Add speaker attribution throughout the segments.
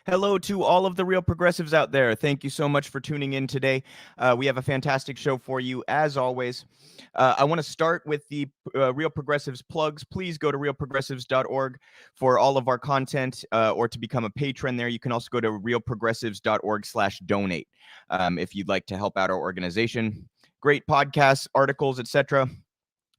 Speaker 1: Hello to all of the real progressives out there. Thank you so much for tuning in today. We have a fantastic show for you, as always. I want to start with the Real Progressives plugs. Please go to realprogressives.org for all of our content or to become a patron there. You can also go to realprogressives.org/donate if you'd like to help out our organization. Great podcasts, articles, etc.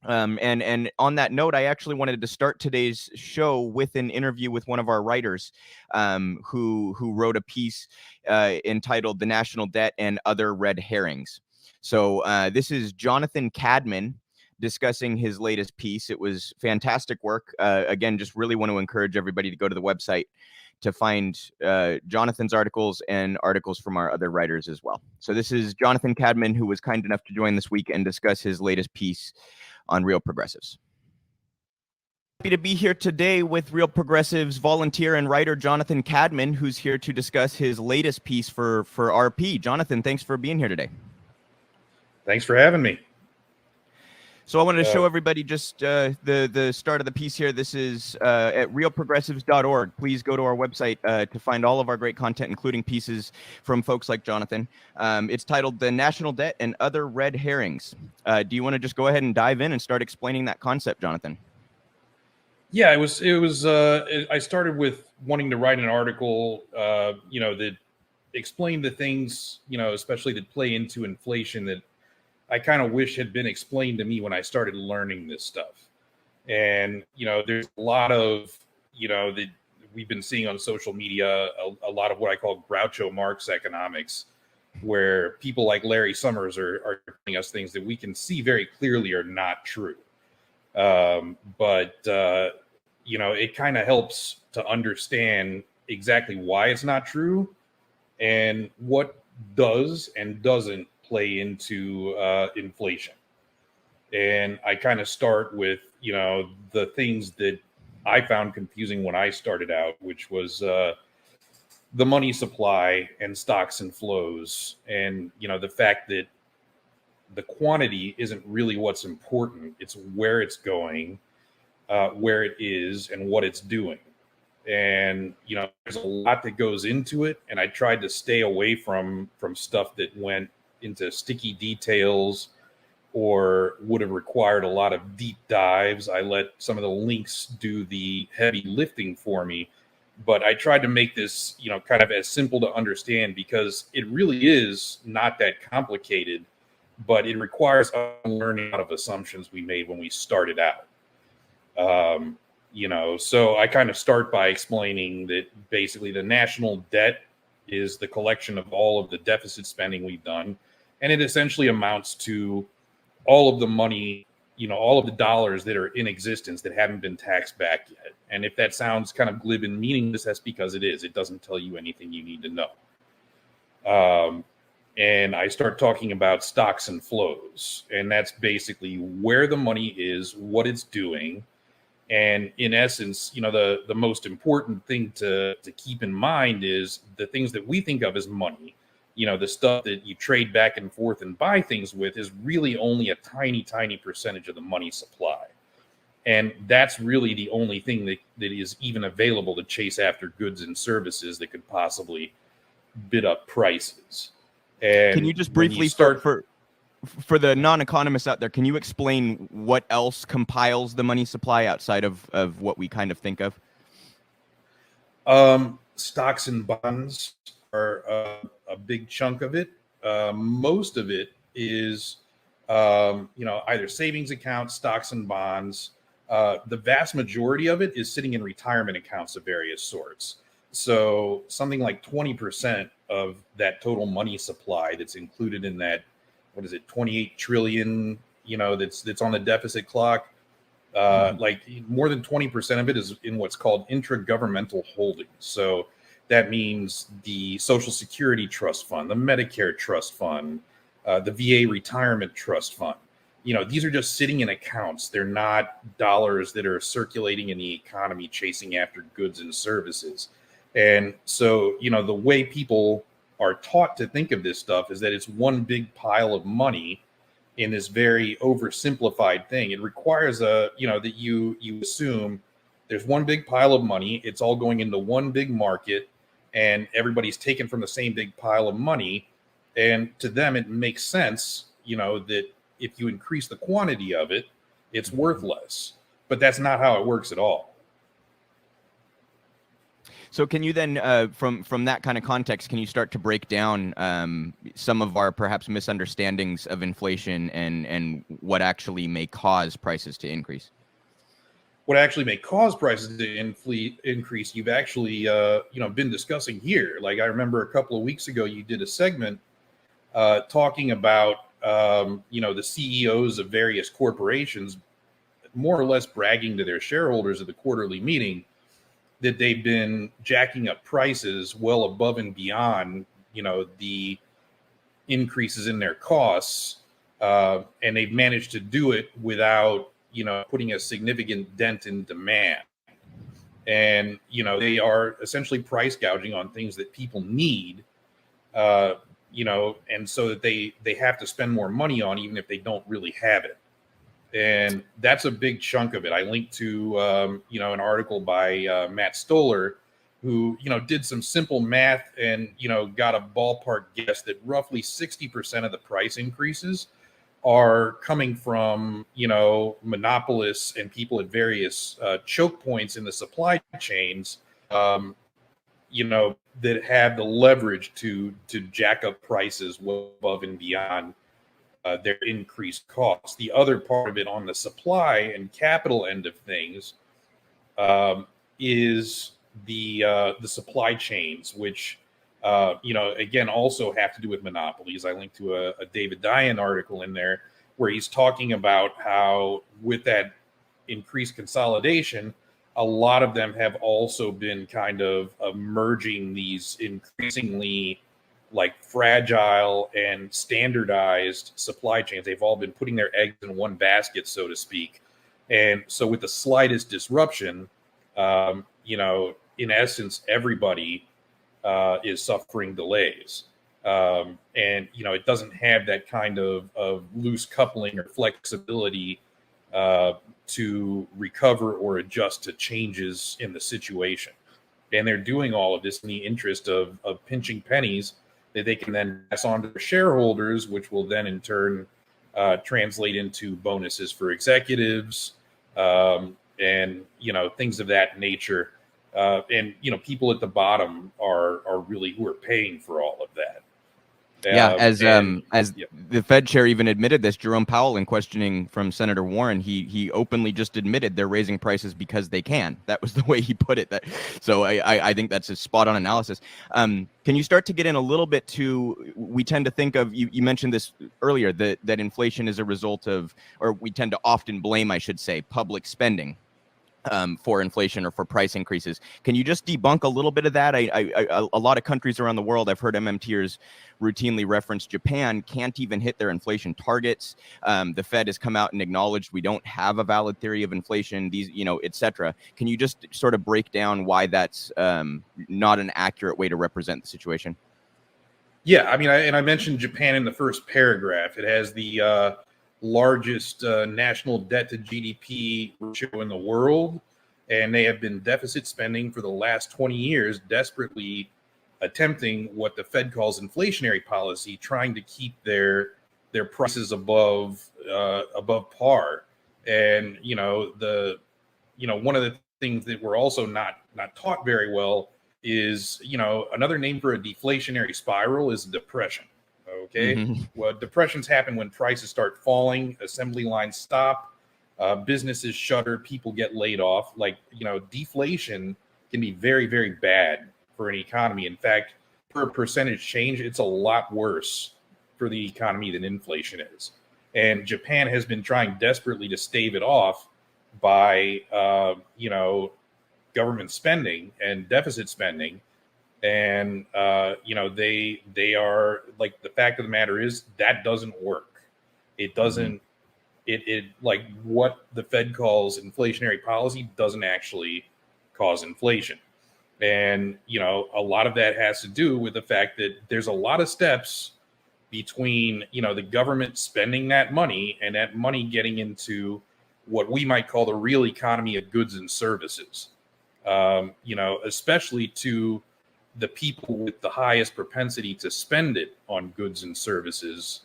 Speaker 1: And on that note, I actually wanted to start today's show with an interview with one of our writers who wrote a piece entitled "The National Debt and Other Red Herrings." So this is Jonathan Kadmon discussing his latest piece. It was fantastic work. Again, just really want to encourage everybody to go to the website to find Jonathan's articles and articles from our other writers as well. So this is Jonathan Kadmon, who was kind enough to join this week and discuss his latest piece on Real Progressives. Happy to be here today with Real Progressives volunteer and writer Jonathan Kadmon, who's here to discuss his latest piece for RP. Jonathan, thanks for being here today.
Speaker 2: Thanks for having me.
Speaker 1: So I wanted to show everybody just the start of the piece here. This is at realprogressives.org. Please go to our website to find all of our great content, including pieces from folks like Jonathan. It's titled "The National Debt and Other Red Herrings." Do you want to just go ahead and dive in and start explaining that concept, Jonathan?
Speaker 2: Yeah, it was. I started with wanting to write an article, that explained the things, especially that play into inflation that I kind of wish had been explained to me when I started learning this stuff. And, there's a lot of, that we've been seeing on social media, a lot of what I call Groucho Marx economics, where people like Larry Summers are telling us things that we can see very clearly are not true. But it kind of helps to understand exactly why it's not true and what does and doesn't play into inflation. And I kind of start with, the things that I found confusing when I started out, which was the money supply and stocks and flows. And, the fact that the quantity isn't really what's important. It's where it's going, where it is, and what it's doing. And, there's a lot that goes into it. And I tried to stay away from stuff that went into sticky details or would have required a lot of deep dives. I let some of the links do the heavy lifting for me, but I tried to make this, kind of as simple to understand, because it really is not that complicated, but it requires learning a lot of assumptions we made when we started out. So I kind of start by explaining that basically the national debt is the collection of all of the deficit spending we've done. And it essentially amounts to all of the money, all of the dollars that are in existence that haven't been taxed back yet. And if that sounds kind of glib and meaningless, that's because it is. It doesn't tell you anything you need to know. And I start talking about stocks and flows. And that's basically where the money is, what it's doing. And in essence, the most important thing to keep in mind is the things that we think of as money. The stuff that you trade back and forth and buy things with is really only a tiny, tiny percentage of the money supply. And that's really the only thing that is even available to chase after goods and services that could possibly bid up prices. And
Speaker 1: can you just briefly start for the non-economists out there, can you explain what else compiles the money supply outside of what we kind of think of?
Speaker 2: Stocks and bonds are a big chunk of it. Most of it is, either savings accounts, stocks and bonds. The vast majority of it is sitting in retirement accounts of various sorts. So something like 20% of that total money supply that's included in that, 28 trillion, that's on the deficit clock. Like more than 20% of it is in what's called intragovernmental holdings. So that means the Social Security Trust Fund, the Medicare Trust Fund, the VA Retirement Trust Fund. These are just sitting in accounts. They're not dollars that are circulating in the economy chasing after goods and services. And so, the way people are taught to think of this stuff is that it's one big pile of money in this very oversimplified thing. It requires that you assume there's one big pile of money. It's all going into one big market. and everybody's taken from the same big pile of money. And to them, it makes sense, that if you increase the quantity of it, it's worth less. But that's not how it works at all.
Speaker 1: So can you then, from that kind of context, can you start to break down some of our perhaps misunderstandings of inflation and what actually may cause prices to increase?
Speaker 2: What actually may cause prices to increase, you've actually, been discussing here. Like, I remember a couple of weeks ago, you did a segment talking about, the CEOs of various corporations more or less bragging to their shareholders at the quarterly meeting that they've been jacking up prices well above and beyond, the increases in their costs. And they've managed to do it without, putting a significant dent in demand. And, they are essentially price gouging on things that people need, and so that they have to spend more money on, even if they don't really have it. And that's a big chunk of it. I linked to, an article by Matt Stoller, who, did some simple math and, got a ballpark guess that roughly 60% of the price increases are coming from, monopolists and people at various choke points in the supply chains, that have the leverage to jack up prices well above and beyond their increased costs. The other part of it on the supply and capital end of things is the supply chains, which again also have to do with monopolies. I linked to a David Dian article in there where he's talking about how with that increased consolidation, a lot of them have also been kind of merging these increasingly like fragile and standardized supply chains. They've all been putting their eggs in one basket, so to speak. And so with the slightest disruption, in essence, everybody is suffering delays. And, it doesn't have that kind of loose coupling or flexibility to recover or adjust to changes in the situation. And they're doing all of this in the interest of pinching pennies that they can then pass on to their shareholders, which will then in turn translate into bonuses for executives and, things of that nature. And, people at the bottom are really who are paying for all of that.
Speaker 1: Yeah, as the Fed chair even admitted this, Jerome Powell, in questioning from Senator Warren, he openly just admitted they're raising prices because they can. That was the way he put it. So I think that's a spot on analysis. Can you start to get in a little bit to, we tend to think of, you mentioned this earlier, that inflation is a result of, or we tend to often blame, I should say, public spending for inflation or for price increases. Can you just debunk a little bit of that? A lot of countries around the world, I've heard MMTers routinely reference Japan can't even hit their inflation targets. The Fed has come out and acknowledged we don't have a valid theory of inflation, et cetera. Can you just sort of break down why that's not an accurate way to represent the situation?
Speaker 2: Yeah, I mean, I mentioned Japan in the first paragraph. It has the largest national debt to GDP ratio in the world, and they have been deficit spending for the last 20 years, desperately attempting what the Fed calls inflationary policy, trying to keep their prices above par. And one of the things that we're also not taught very well is another name for a deflationary spiral is depression. Okay. Mm-hmm. Well, depressions happen when prices start falling, assembly lines stop, businesses shutter, people get laid off. Like, deflation can be very, very bad for an economy. In fact, per percentage change, it's a lot worse for the economy than inflation is. And Japan has been trying desperately to stave it off by, government spending and deficit spending. And, they are like, the fact of the matter is that doesn't work. It doesn't, it like what the Fed calls inflationary policy doesn't actually cause inflation. And, a lot of that has to do with the fact that there's a lot of steps between, the government spending that money and that money getting into what we might call the real economy of goods and services, especially to the people with the highest propensity to spend it on goods and services.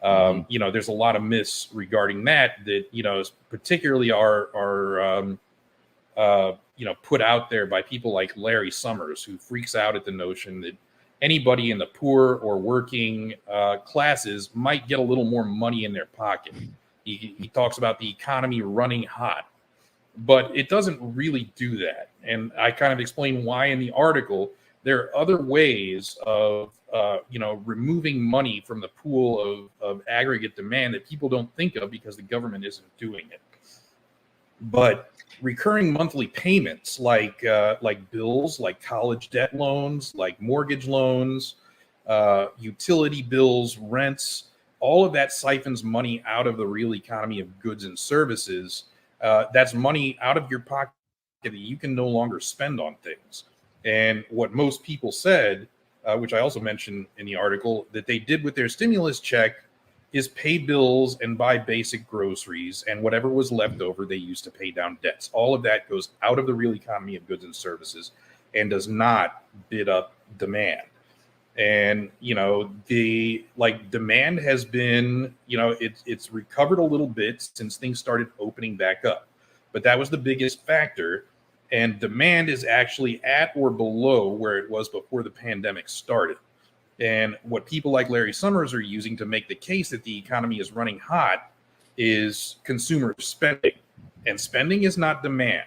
Speaker 2: There's a lot of myths regarding that, particularly are put out there by people like Larry Summers, who freaks out at the notion that anybody in the poor or working classes might get a little more money in their pocket. He talks about the economy running hot, but it doesn't really do that. And I kind of explain why in the article. There are other ways of, removing money from the pool of aggregate demand that people don't think of because the government isn't doing it. But recurring monthly payments, like bills, like college debt loans, like mortgage loans, utility bills, rents, all of that siphons money out of the real economy of goods and services. That's money out of your pocket that you can no longer spend on things. And what most people said, which I also mentioned in the article, that they did with their stimulus check is pay bills and buy basic groceries, and whatever was left over, they used to pay down debts. All of that goes out of the real economy of goods and services and does not bid up demand. And, demand has been, it's recovered a little bit since things started opening back up. But that was the biggest factor. And demand is actually at or below where it was before the pandemic started. And what people like Larry Summers are using to make the case that the economy is running hot is consumer spending. And spending is not demand.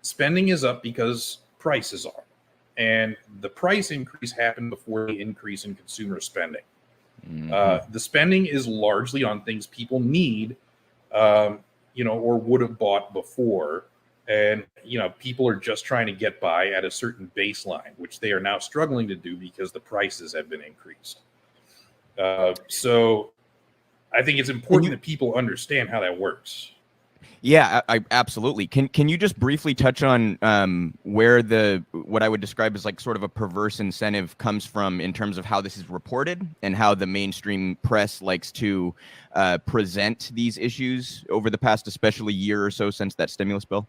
Speaker 2: Spending is up because prices are. And the price increase happened before the increase in consumer spending. The spending is largely on things people need, or would have bought before. And, people are just trying to get by at a certain baseline, which they are now struggling to do because the prices have been increased. So I think it's important that people understand how that works.
Speaker 1: Yeah, I absolutely. Can you just briefly touch on where what I would describe as like sort of a perverse incentive comes from in terms of how this is reported and how the mainstream press likes to present these issues over the past, especially year or so since that stimulus bill?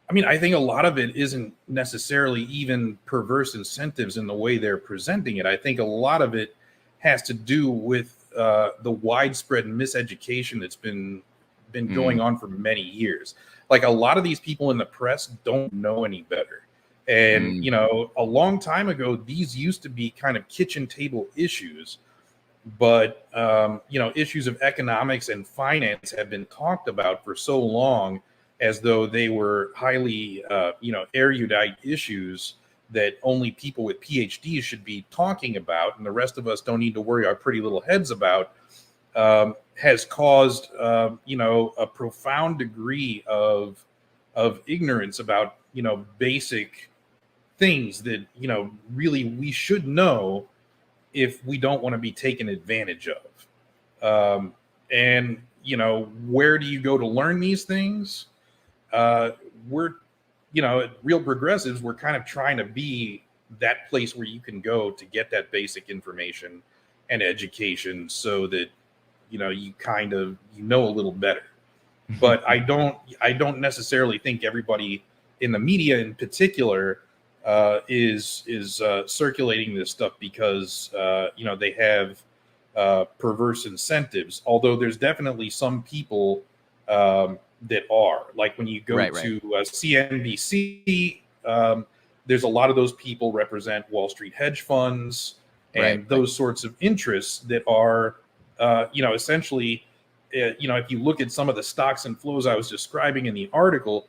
Speaker 2: I mean, I think a lot of it isn't necessarily even perverse incentives in the way they're presenting it. I think a lot of it has to do with the widespread miseducation that's been going on for many years. Like, a lot of these people in the press don't know any better. And, a long time ago, these used to be kind of kitchen table issues. But, issues of economics and finance have been talked about for so long as though they were highly, erudite issues that only people with PhDs should be talking about, and the rest of us don't need to worry our pretty little heads about, has caused, a profound degree of ignorance about, basic things that, really we should know if we don't want to be taken advantage of. And, where do you go to learn these things? We're, real progressives, we're kind of trying to be that place where you can go to get that basic information and education so that, you kind of, a little better. But I don't necessarily think everybody in the media in particular is circulating this stuff because, they have perverse incentives, although there's definitely some people that are, like, when you go to CNBC, there's a lot of those people represent Wall Street hedge funds and those sorts of interests that are, essentially, if you look at some of the stocks and flows I was describing in the article,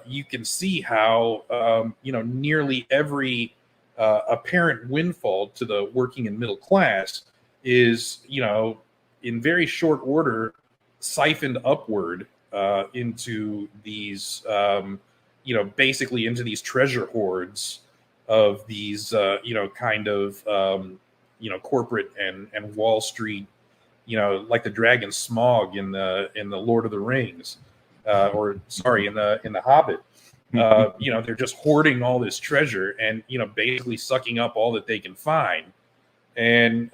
Speaker 2: you can see how, nearly every apparent windfall to the working and middle class is, in very short order, siphoned upward into these, basically into these treasure hoards of these, kind of, corporate and Wall Street, like the dragon Smog in the Lord of the Rings, in the Hobbit. They're just hoarding all this treasure and, basically sucking up all that they can find. And,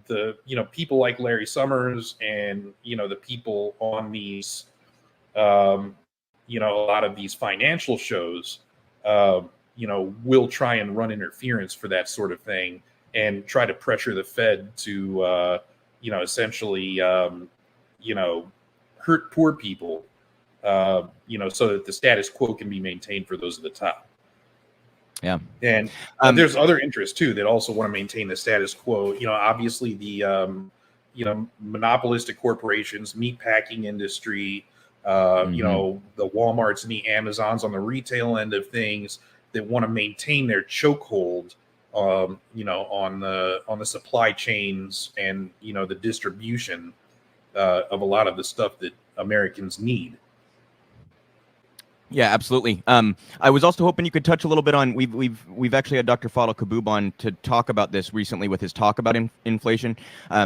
Speaker 2: the people like Larry Summers and, the people on these, a lot of these financial shows, will try and run interference for that sort of thing and try to pressure the Fed to, essentially, hurt poor people, so that the status quo can be maintained for those at the top.
Speaker 1: Yeah.
Speaker 2: And there's other interests too that also want to maintain the status quo. Obviously the, monopolistic corporations, meatpacking industry, the Walmarts and the Amazons on the retail end of things that want to maintain their chokehold, on the supply chains and, the distribution of a lot of the stuff that Americans need.
Speaker 1: Yeah, absolutely. I was also hoping you could touch a little bit on we've actually had Dr. Fadl Kaboub on to talk about this recently with his talk about inflation.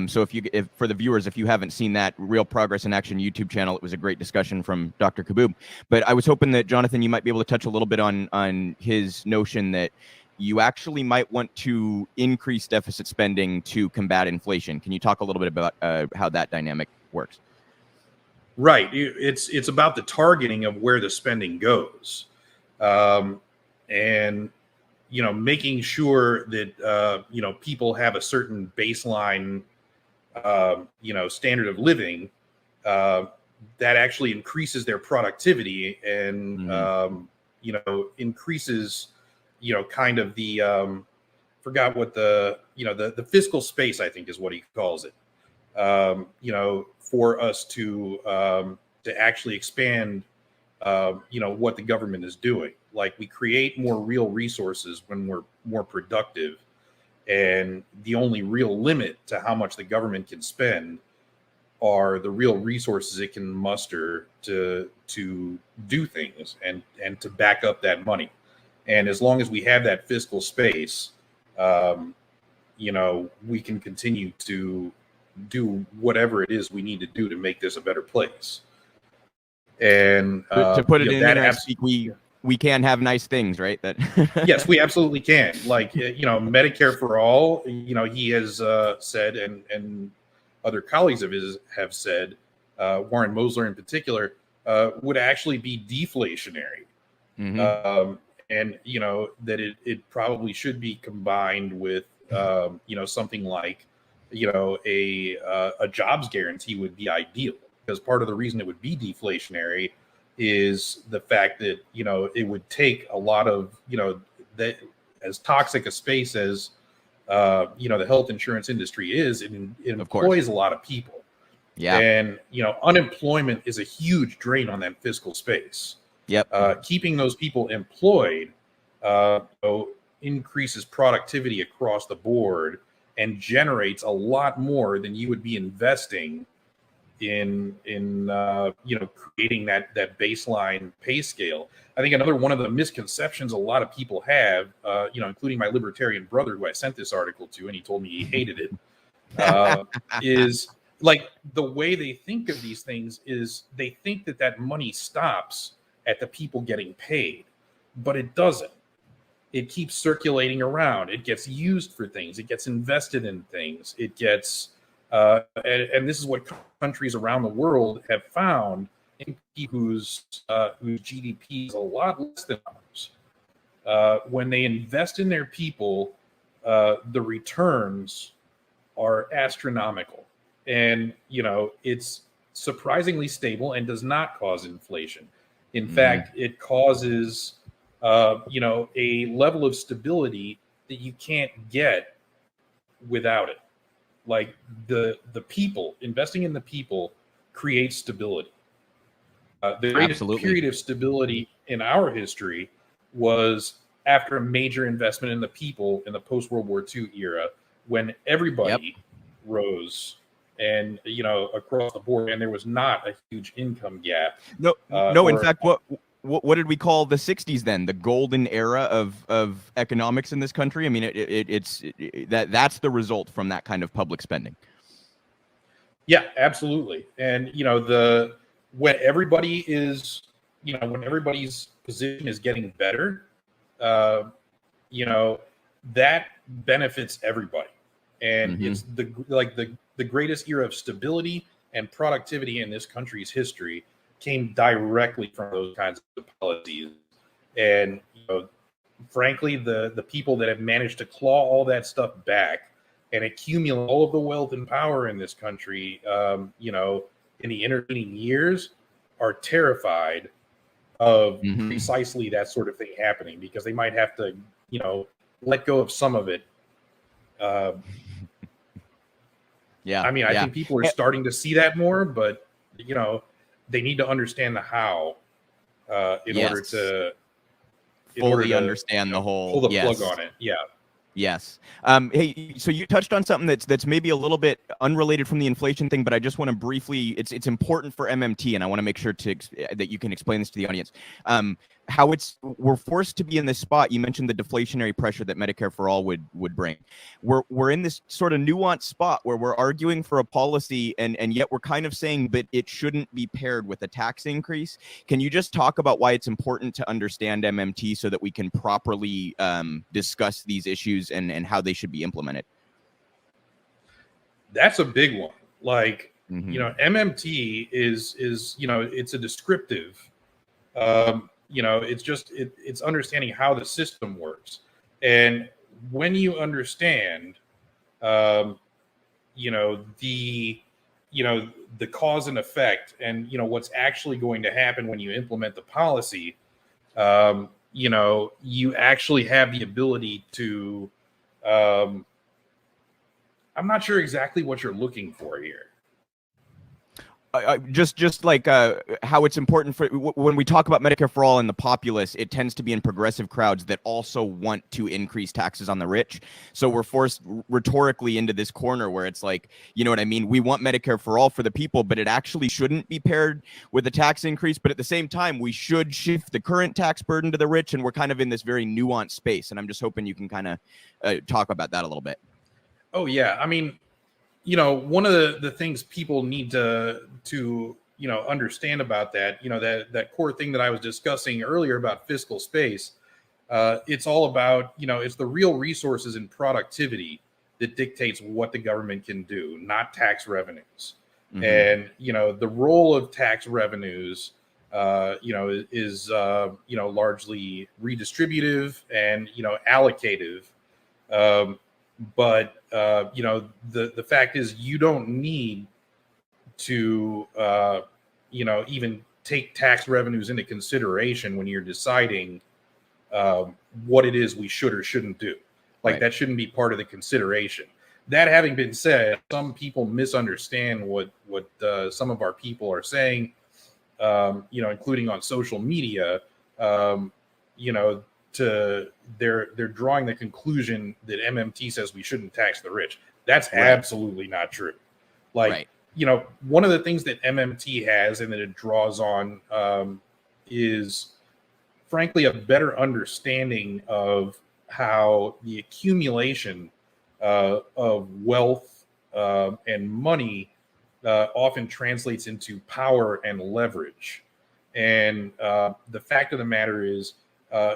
Speaker 1: So if for the viewers, if you haven't seen that Real Progress in Action YouTube channel, it was a great discussion from Dr. Kaboub. But I was hoping that Jonathan, you might be able to touch a little bit on his notion that you actually might want to increase deficit spending to combat inflation. Can you talk a little bit about how that dynamic works?
Speaker 2: Right. It's about the targeting of where the spending goes. And, making sure that, people have a certain baseline, standard of living that actually increases their productivity and, increases, kind of the, forgot what the fiscal space, I think is what he calls it. For us to actually expand, what the government is doing. Like we create more real resources when we're more productive, and the only real limit to how much the government can spend are the real resources it can muster to do things and to back up that money. And as long as we have that fiscal space, we can continue to do whatever it is we need to do to make this a better place. And
Speaker 1: to put it in internet speak, we can have nice things, right? That
Speaker 2: yes, we absolutely can. Like Medicare for all. He has said, and other colleagues of his have said, Warren Mosler in particular, would actually be deflationary.
Speaker 1: Mm-hmm.
Speaker 2: And that it probably should be combined with something like a jobs guarantee would be ideal, because part of the reason it would be deflationary is the fact that it would take a lot of that, as toxic a space as the health insurance industry is, it employs a lot of people.
Speaker 1: Yeah.
Speaker 2: And unemployment is a huge drain on that fiscal space.
Speaker 1: Yep.
Speaker 2: Keeping those people employed increases productivity across the board and generates a lot more than you would be investing in creating that baseline pay scale. I think another one of the misconceptions a lot of people have, including my libertarian brother who I sent this article to, and he told me he hated it, is like the way they think of these things is they think that money stops at the people getting paid, but it doesn't. It keeps circulating around. It gets used for things. It gets invested in things. It gets, and this is what countries around the world have found in people whose GDP is a lot less than ours. When they invest in their people, the returns are astronomical, and it's surprisingly stable and does not cause inflation. In fact, it causes a level of stability that you can't get without it. Like the people, investing in the people creates stability. The greatest period of stability in our history was after a major investment in the people in the post-World War II era, when everybody rose and across the board, and there was not a huge income gap.
Speaker 1: No. In fact, what did we call the 60s then? The golden era of economics in this country? I mean, that's the result from that kind of public spending.
Speaker 2: Yeah, absolutely. And when everybody's position is getting better, that benefits everybody. And it's the greatest era of stability and productivity in this country's history came directly from those kinds of policies. And frankly, the people that have managed to claw all that stuff back and accumulate all of the wealth and power in this country, you know, in the intervening years, are terrified of precisely that sort of thing happening, because they might have to, you know, let go of some of it.
Speaker 1: Yeah.
Speaker 2: I mean, I think people are starting to see that more, but, you know, they need to understand the how in order to
Speaker 1: fully understand the whole,
Speaker 2: pull the plug on it. Yeah.
Speaker 1: Yes. Hey, so you touched on something that's maybe a little bit unrelated from the inflation thing, but I just want to briefly, it's important for MMT, and I want to make sure that you can explain this to the audience. How we're forced to be in this spot. You mentioned the deflationary pressure that Medicare for All would bring. We're in this sort of nuanced spot where we're arguing for a policy, and yet we're kind of saying that it shouldn't be paired with a tax increase. Can you just talk about why it's important to understand MMT so that we can properly discuss these issues and how they should be implemented?
Speaker 2: That's a big one. Like, you know, MMT is, you know, it's a descriptive. You know, it's just it's understanding how the system works. And when you understand, you know, the cause and effect, and, you know, what's actually going to happen when you implement the policy, you know, you actually have the ability to, I'm not sure exactly what you're looking for here.
Speaker 1: Just like how it's important for when we talk about Medicare for All and the populace, it tends to be in progressive crowds that also want to increase taxes on the rich. So we're forced rhetorically into this corner where it's like, you know what I mean? We want Medicare for All for the people, but it actually shouldn't be paired with a tax increase. But at the same time, we should shift the current tax burden to the rich. And we're kind of in this very nuanced space. And I'm just hoping you can kind of talk about that a little bit.
Speaker 2: Oh, yeah. I mean, you know, one of the things people need to you know, understand about that, you know, that core thing that I was discussing earlier about fiscal space, it's all about, you know, it's the real resources and productivity that dictates what the government can do, not tax revenues. And, you know, the role of tax revenues, you know, is you know, largely redistributive and, you know, allocative. But you know, the fact is, you don't need to you know, even take tax revenues into consideration when you're deciding what it is we should or shouldn't do. Like, that shouldn't be part of the consideration. That having been said, some people misunderstand what some of our people are saying, you know, including on social media. You know, they're drawing the conclusion that MMT says we shouldn't tax the rich. That's absolutely not true. Like, you know, one of the things that MMT has and that it draws on is, frankly, a better understanding of how the accumulation of wealth and money often translates into power and leverage. And the fact of the matter is,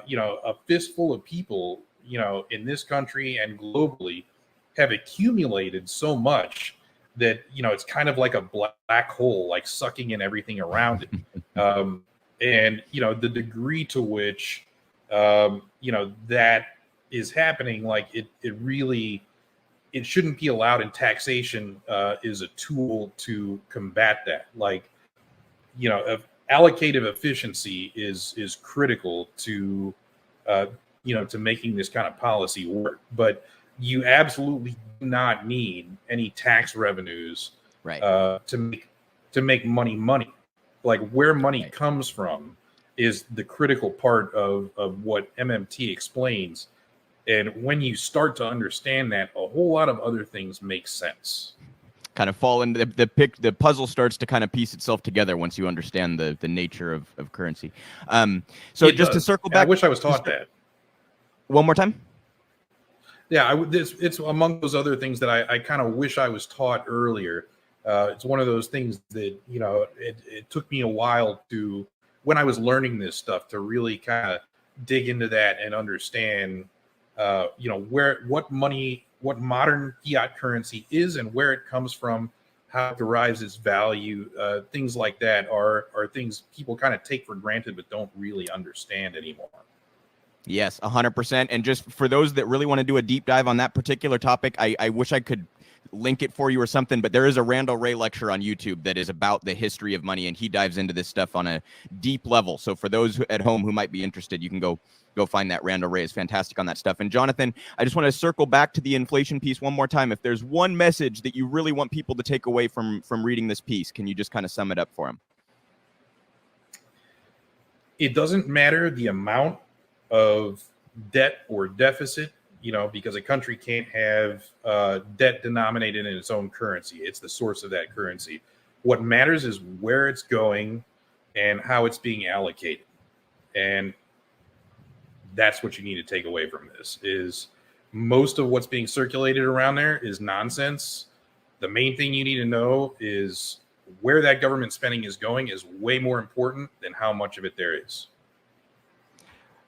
Speaker 2: you know, a fistful of people, you know, in this country and globally have accumulated so much that, you know, it's kind of like a black hole, like sucking in everything around it. And, you know, the degree to which, you know, that is happening, like it really, it shouldn't be allowed, and taxation is a tool to combat that. Like, you know, allocative efficiency is critical to, you know, to making this kind of policy work. But you absolutely do not need any tax revenues to make money. Like, where money comes from is the critical part of what MMT explains. And when you start to understand that, a whole lot of other things make sense.
Speaker 1: Kind of fall into the puzzle starts to kind of piece itself together once you understand the nature of currency. So just to circle back,
Speaker 2: I wish I was taught that.
Speaker 1: One more time.
Speaker 2: Yeah, it's among those other things that I kind of wish I was taught earlier. It's one of those things that, you know, it took me a while to, when I was learning this stuff, to really kind of dig into that and understand, you know, what modern fiat currency is and where it comes from, how it derives its value. Things like that are things people kind of take for granted but don't really understand anymore.
Speaker 1: Yes, 100%. And just for those that really want to do a deep dive on that particular topic, I wish I could link it for you or something, but there is a Randall Ray lecture on YouTube that is about the history of money, and he dives into this stuff on a deep level. So for those at home who might be interested, you can go find that. Randall Ray is fantastic on that stuff. And Jonathan, I just want to circle back to the inflation piece one more time. If there's one message that you really want people to take away from reading this piece, can you just kind of sum it up for them?
Speaker 2: It doesn't matter the amount of debt or deficit, because a country can't have debt denominated in its own currency. It's the source of that currency. What matters is where it's going and how it's being allocated. And that's what you need to take away from this, is most of what's being circulated around there is nonsense. The main thing you need to know is where that government spending is going is way more important than how much of it there is.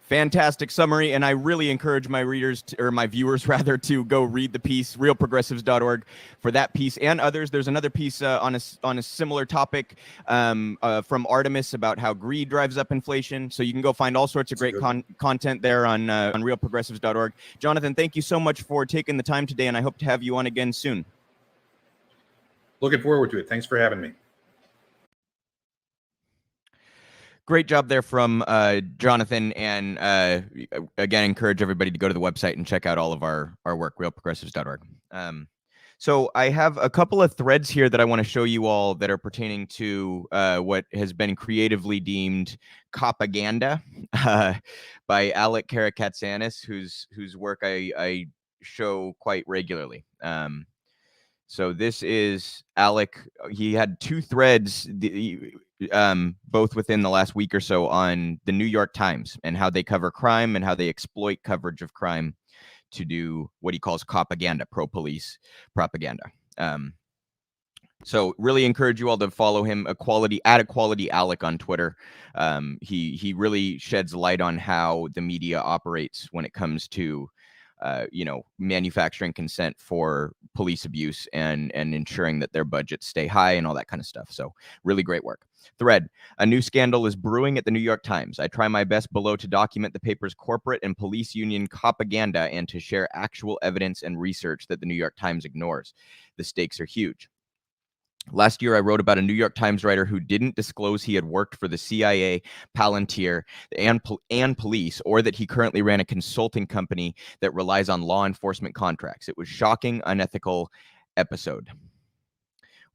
Speaker 1: Fantastic summary, and I really encourage my readers or my viewers rather to go read the piece, realprogressives.org, for that piece and others. There's another piece on a similar topic from Artemis about how greed drives up inflation. So you can go find all sorts of great content there on realprogressives.org. Jonathan, thank you so much for taking the time today, and I hope to have you on again soon.
Speaker 2: Looking forward to it. Thanks for having me.
Speaker 1: Great job there from Jonathan, and again, encourage everybody to go to the website and check out all of our work, realprogressives.org. So I have a couple of threads here that I want to show you all that are pertaining to what has been creatively deemed copoganda by Alec Karakatsanis, whose work I show quite regularly. So this is Alec. He had two threads, both within the last week or so, on the New York Times and how they cover crime and how they exploit coverage of crime to do what he calls copaganda, pro-police propaganda. So really encourage you all to follow him, Equality Alec on Twitter. He really sheds light on how the media operates when it comes to manufacturing consent for police abuse and ensuring that their budgets stay high and all that kind of stuff. So really great work. Thread: a new scandal is brewing at the New York Times. I try my best below to document the paper's corporate and police union propaganda and to share actual evidence and research that the New York Times ignores. The stakes are huge. Last year, I wrote about a New York Times writer who didn't disclose he had worked for the CIA, Palantir, and police, or that he currently ran a consulting company that relies on law enforcement contracts. It was shocking, unethical episode.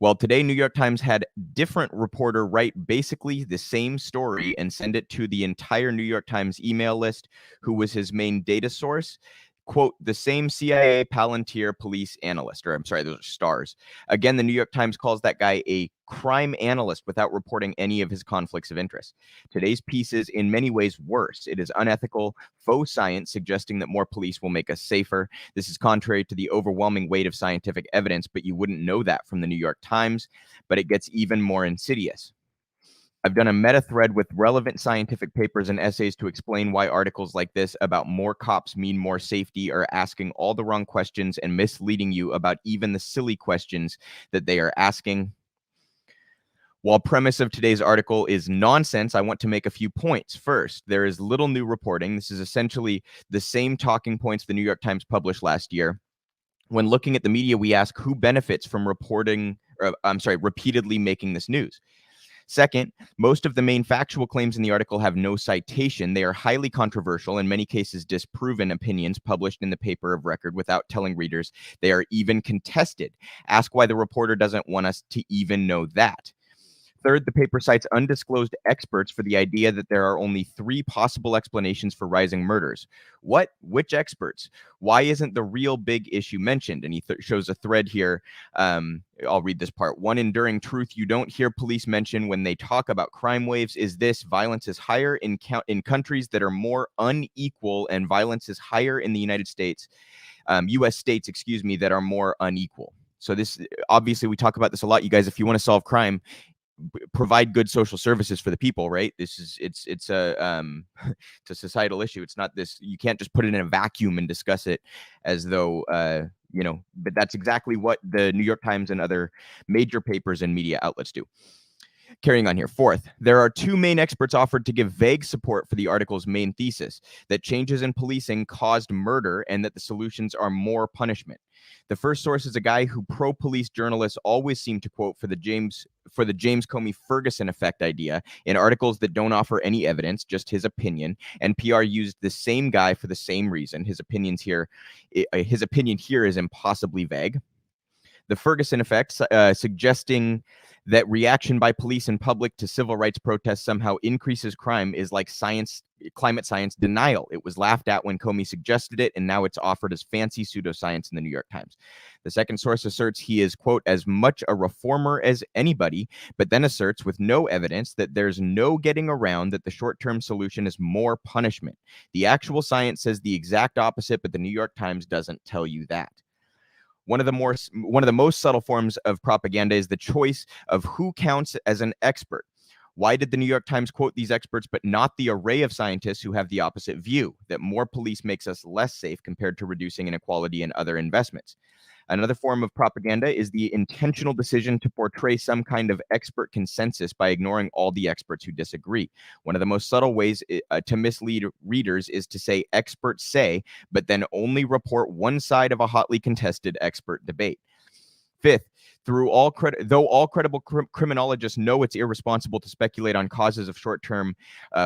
Speaker 1: Well, today, New York Times had different reporter write basically the same story and send it to the entire New York Times email list, who was his main data source. Quote, the same CIA Palantir police analyst, or I'm sorry, those are stars. Again, the New York Times calls that guy a crime analyst without reporting any of his conflicts of interest. Today's piece is in many ways worse. It is unethical, faux science, suggesting that more police will make us safer. This is contrary to the overwhelming weight of scientific evidence, but you wouldn't know that from the New York Times, but it gets even more insidious. I've done a meta thread with relevant scientific papers and essays to explain why articles like this about more cops mean more safety are asking all the wrong questions and misleading you about even the silly questions that they are asking. While premise of today's article is nonsense, I want to make a few points. First, there is little new reporting. This is essentially the same talking points the New York Times published last year. When looking at the media, we ask who benefits from repeatedly making this news. Second, most of the main factual claims in the article have no citation. They are highly controversial, in many cases disproven opinions published in the paper of record without telling readers they are even contested. Ask why the reporter doesn't want us to even know that. Third, the paper cites undisclosed experts for the idea that there are only 3 possible explanations for rising murders. What? Which experts? Why isn't the real big issue mentioned? And he shows a thread here. I'll read this part. One enduring truth you don't hear police mention when they talk about crime waves is this: violence is higher in countries that are more unequal, and violence is higher in the United States, U.S. states, that are more unequal. So this, obviously, we talk about this a lot, you guys. If you want to solve crime, provide good social services for the people, right? This is it's a it's a societal issue. It's not this, you can't just put it in a vacuum and discuss it as though but that's exactly what the New York Times and other major papers and media outlets do. Carrying on here. Fourth, there are two main experts offered to give vague support for the article's main thesis, that changes in policing caused murder and that the solutions are more punishment. The first source is a guy who pro-police journalists always seem to quote for the James Comey Ferguson effect idea in articles that don't offer any evidence, just his opinion. And PR used the same guy for the same reason. His opinion here is impossibly vague. The Ferguson effect, suggesting that reaction by police in public to civil rights protests somehow increases crime, is like climate science denial. It was laughed at when Comey suggested it, and now it's offered as fancy pseudoscience in the New York Times. The second source asserts he is, quote, as much a reformer as anybody, but then asserts with no evidence that there's no getting around that the short-term solution is more punishment. The actual science says the exact opposite, but the New York Times doesn't tell you that. One of the most subtle forms of propaganda is the choice of who counts as an expert. Why did the New York Times quote these experts, but not the array of scientists who have the opposite view, that more police makes us less safe compared to reducing inequality and other investments? Another form of propaganda is the intentional decision to portray some kind of expert consensus by ignoring all the experts who disagree. One of the most subtle ways to mislead readers is to say experts say, but then only report one side of a hotly contested expert debate. Fifth, though all credible criminologists know it's irresponsible to speculate on causes of short-term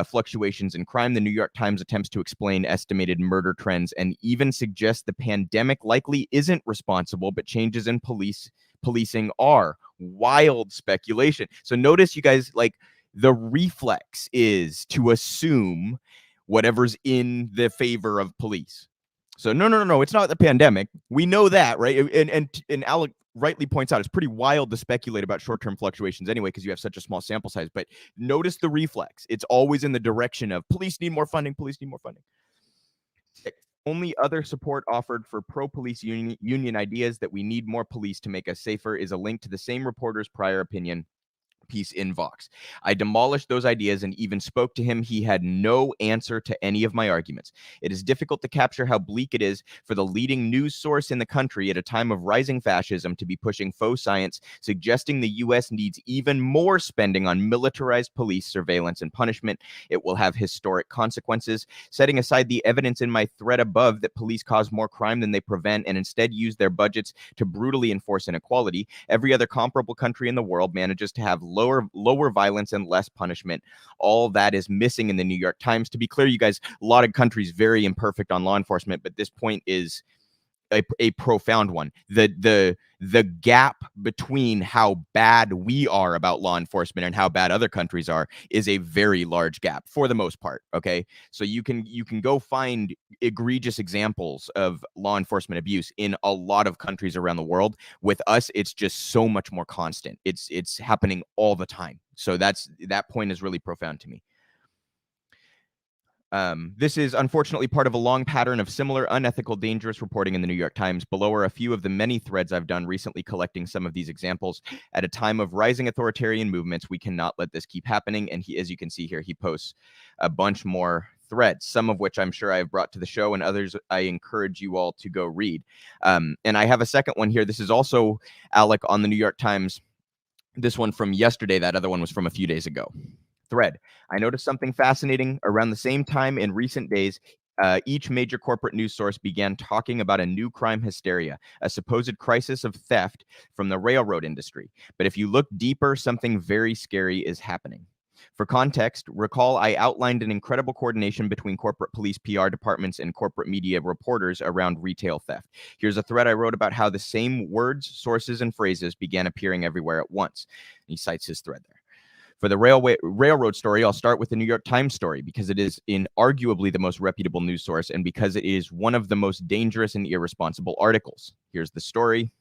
Speaker 1: fluctuations in crime, the New York Times attempts to explain estimated murder trends and even suggests the pandemic likely isn't responsible, but changes in policing are. Wild speculation. So notice, you guys, like, the reflex is to assume whatever's in the favor of police. So no, it's not the pandemic. We know that, right? And Alec rightly points out it's pretty wild to speculate about short-term fluctuations anyway, because you have such a small sample size. But notice the reflex. It's always in the direction of police need more funding, police need more funding. Only other support offered for pro-police union ideas that we need more police to make us safer is a link to the same reporter's prior opinion piece in Vox. I demolished those ideas and even spoke to him. He had no answer to any of my arguments. It is difficult to capture how bleak it is for the leading news source in the country at a time of rising fascism to be pushing faux science, suggesting the U.S. needs even more spending on militarized police surveillance and punishment. It will have historic consequences. Setting aside the evidence in my thread above that police cause more crime than they prevent and instead use their budgets to brutally enforce inequality, every other comparable country in the world manages to have lower violence and less punishment. All that is missing in the New York Times. To be clear, you guys, a lot of countries very imperfect on law enforcement, but this point is a profound one. The gap between how bad we are about law enforcement and how bad other countries are is a very large gap for the most part. Okay, so you can go find egregious examples of law enforcement abuse in a lot of countries around the world. With us, it's just so much more constant. It's happening all the time. So that point is really profound to me. This is unfortunately part of a long pattern of similar unethical, dangerous reporting in the New York Times. Below are a few of the many threads I've done recently collecting some of these examples. At a time of rising authoritarian movements, we cannot let this keep happening. And he, as you can see here, he posts a bunch more threads, some of which I'm sure I've brought to the show, and others I encourage you all to go read. And I have a second one here. This is also Alec on the New York Times. This one from yesterday. That other one was from a few days ago. Thread. I noticed something fascinating. Around the same time in recent days, each major corporate news source began talking about a new crime hysteria, a supposed crisis of theft from the railroad industry. But if you look deeper, something very scary is happening. For context, recall I outlined an incredible coordination between corporate police PR departments and corporate media reporters around retail theft. Here's a thread I wrote about how the same words, sources, and phrases began appearing everywhere at once. He cites his thread there. For the railroad story, I'll start with the New York Times story because it is arguably the most reputable news source and because it is one of the most dangerous and irresponsible articles. Here's the story.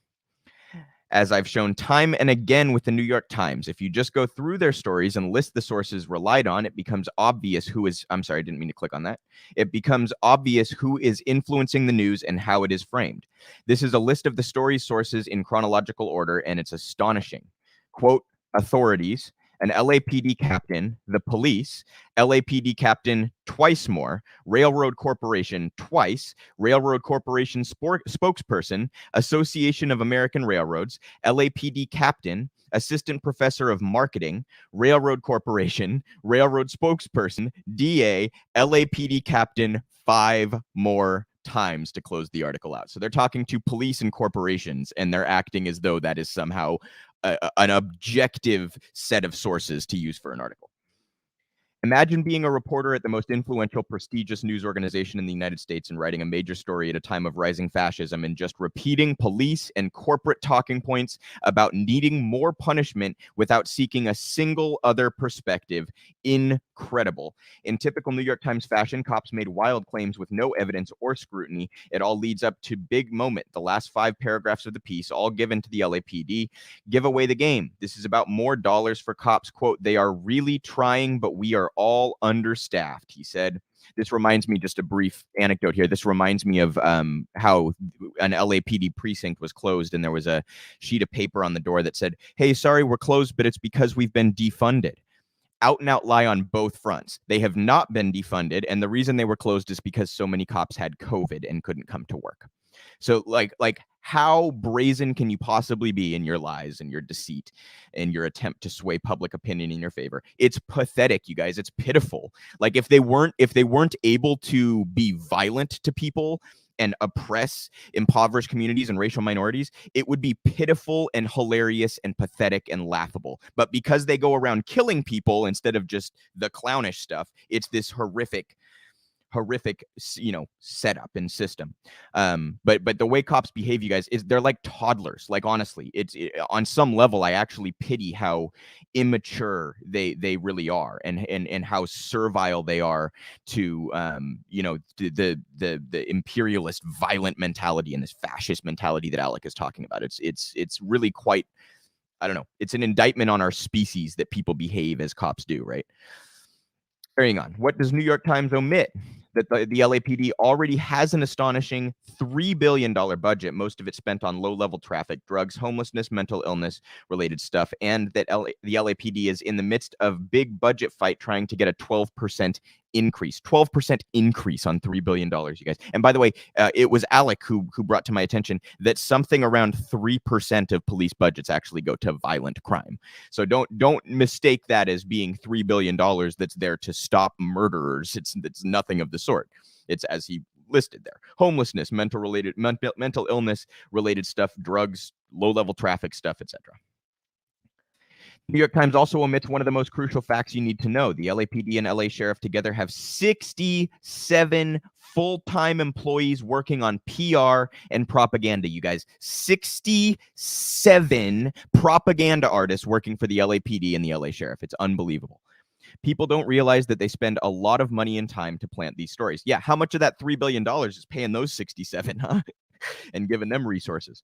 Speaker 1: As I've shown time and again with the New York Times, if you just go through their stories and list the sources relied on, it becomes obvious who is, I'm sorry, I didn't mean to click on that. It becomes obvious who is influencing the news and how it is framed. This is a list of the story sources in chronological order, and it's astonishing. Quote, authorities, an LAPD captain, the police, LAPD captain twice more, Railroad Corporation twice, Railroad Corporation spokesperson, Association of American Railroads, LAPD captain, assistant professor of marketing, Railroad Corporation, Railroad spokesperson, DA, LAPD captain 5 more times to close the article out. So they're talking to police and corporations, and they're acting as though that is somehow an objective set of sources to use for an article. Imagine being a reporter at the most influential, prestigious news organization in the United States and writing a major story at a time of rising fascism and just repeating police and corporate talking points about needing more punishment without seeking a single other perspective. Incredible. In typical New York Times fashion, cops made wild claims with no evidence or scrutiny. It all leads up to big moment. The last 5 paragraphs of the piece, all given to the LAPD, give away the game. This is about more dollars for cops. Quote, they are really trying, but we are all understaffed, he said. This reminds me, just a brief anecdote here. This reminds me of how an LAPD precinct was closed, and there was a sheet of paper on the door that said, hey, sorry, we're closed, but it's because we've been defunded. Out and out lie on both fronts. They have not been defunded, and the reason they were closed is because so many cops had COVID and couldn't come to work. So like how brazen can you possibly be in your lies and your deceit and your attempt to sway public opinion in your favor? It's pathetic, you guys. It's pitiful. Like if they weren't able to be violent to people and oppress impoverished communities and racial minorities, it would be pitiful and hilarious and pathetic and laughable. But because they go around killing people instead of just the clownish stuff, it's this horrific, setup and system. But the way cops behave, you guys, is they're like toddlers. Like, honestly, on some level, I actually pity how immature they really are, and how servile they are to the imperialist violent mentality and this fascist mentality that Alec is talking about. It's really quite, I don't know, it's an indictment on our species that people behave as cops do, right? Carrying on. What does New York Times omit? That the LAPD already has an astonishing $3 billion budget, most of it spent on low-level traffic, drugs, homelessness, mental illness-related stuff, and that the LAPD is in the midst of big budget fight trying to get a 12% increase. 12% increase on $3 billion, you guys. And by the way, it was Alec who brought to my attention that something around 3% of police budgets actually go to violent crime. So don't mistake that as being $3 billion that's there to stop murderers. It's nothing of the sort. It's, as he listed there, homelessness, mental illness related stuff, drugs, low-level traffic stuff, etc. New York Times also omits one of the most crucial facts you need to know. The LAPD and LA Sheriff together have 67 full-time employees working on PR and propaganda, you guys. 67 propaganda artists working for the LAPD and the LA Sheriff. It's unbelievable. People don't realize that they spend a lot of money and time to plant these stories. Yeah, how much of that $3 billion is paying those 67, huh? And giving them resources.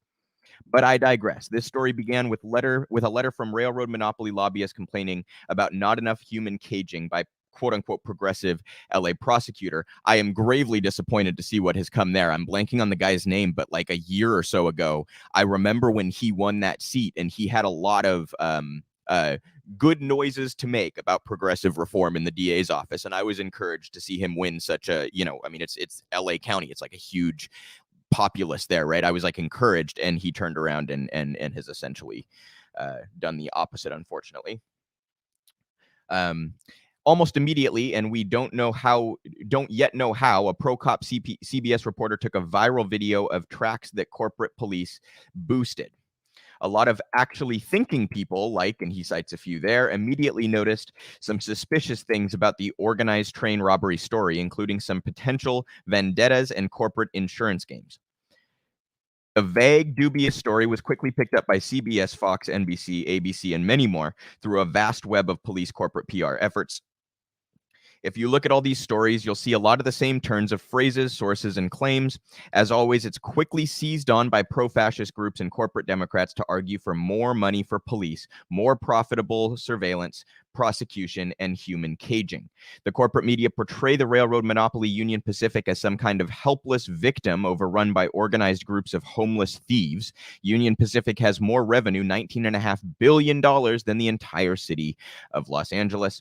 Speaker 1: But I digress. This story began with a letter from railroad monopoly lobbyists complaining about not enough human caging by quote-unquote progressive LA prosecutor. I am gravely disappointed to see what has come there. I'm blanking on the guy's name, but like a year or so ago, I remember when he won that seat, and he had a lot of good noises to make about progressive reform in the DA's office, and I was encouraged to see him win such a, it's LA County. It's like a huge populace there, right? I was like encouraged, and he turned around and has essentially done the opposite, unfortunately. Almost immediately, and we don't yet know how, a pro-cop CBS reporter took a viral video of tracks that corporate police boosted. A lot of actually thinking people, and he cites a few there, immediately noticed some suspicious things about the organized train robbery story, including some potential vendettas and corporate insurance games. A vague, dubious story was quickly picked up by CBS, Fox, NBC, ABC, and many more through a vast web of police corporate PR efforts. If you look at all these stories, you'll see a lot of the same turns of phrases, sources, and claims. As always, it's quickly seized on by pro-fascist groups and corporate Democrats to argue for more money for police, more profitable surveillance, prosecution, and human caging. The corporate media portray the railroad monopoly Union Pacific as some kind of helpless victim overrun by organized groups of homeless thieves. Union Pacific has more revenue, $19.5 billion, than the entire city of Los Angeles.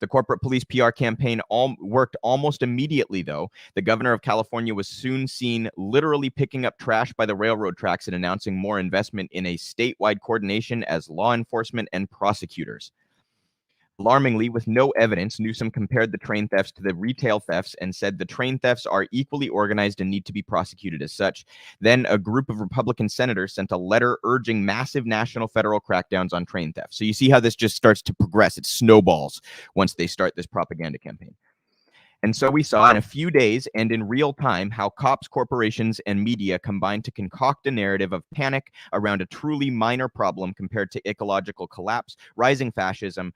Speaker 1: The corporate police PR campaign worked almost immediately, though. The governor of California was soon seen literally picking up trash by the railroad tracks and announcing more investment in a statewide coordination as law enforcement and prosecutors. Alarmingly, with no evidence, Newsom compared the train thefts to the retail thefts and said the train thefts are equally organized and need to be prosecuted as such. Then a group of Republican senators sent a letter urging massive national federal crackdowns on train theft. So you see how this just starts to progress. It snowballs once they start this propaganda campaign. And so we saw in a few days and in real time how cops, corporations, and media combined to concoct a narrative of panic around a truly minor problem compared to ecological collapse, rising fascism,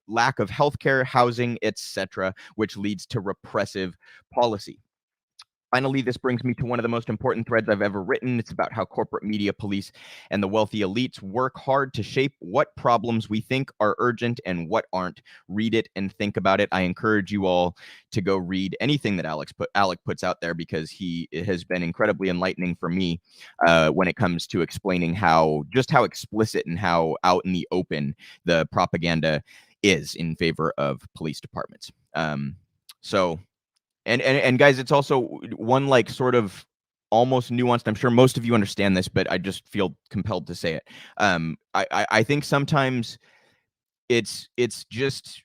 Speaker 1: lack of healthcare, housing, etc., which leads to repressive policy. Finally, this brings me to one of the most important threads I've ever written. It's about how corporate media, police, and the wealthy elites work hard to shape what problems we think are urgent and what aren't. Read it and think about it. I encourage you all to go read anything that Alec puts out there, because it has been incredibly enlightening for me when it comes to explaining how explicit and how out in the open the propaganda is in favor of police departments. And guys, it's also one like sort of almost nuanced. I'm sure most of you understand this, but I just feel compelled to say it. I think sometimes it's just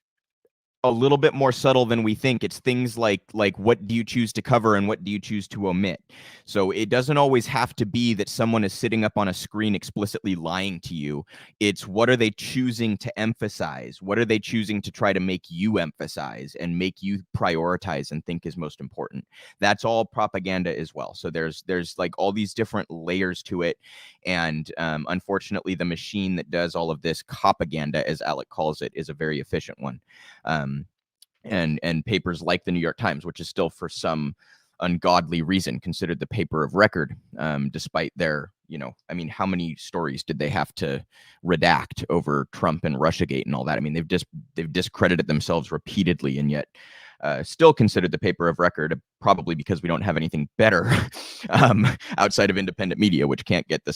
Speaker 1: a little bit more subtle than we think. It's things like what do you choose to cover and what do you choose to omit? So it doesn't always have to be that someone is sitting up on a screen explicitly lying to you. It's what are they choosing to emphasize? What are they choosing to try to make you emphasize and make you prioritize and think is most important? That's all propaganda as well. So there's like all these different layers to it. And unfortunately, the machine that does all of this copaganda, as Alec calls it, is a very efficient one. And papers like the New York Times, which is still for some ungodly reason considered the paper of record, despite their, how many stories did they have to redact over Trump and Russiagate and all that? I mean, they've discredited themselves repeatedly, and yet still considered the paper of record, probably because we don't have anything better outside of independent media, which can't get the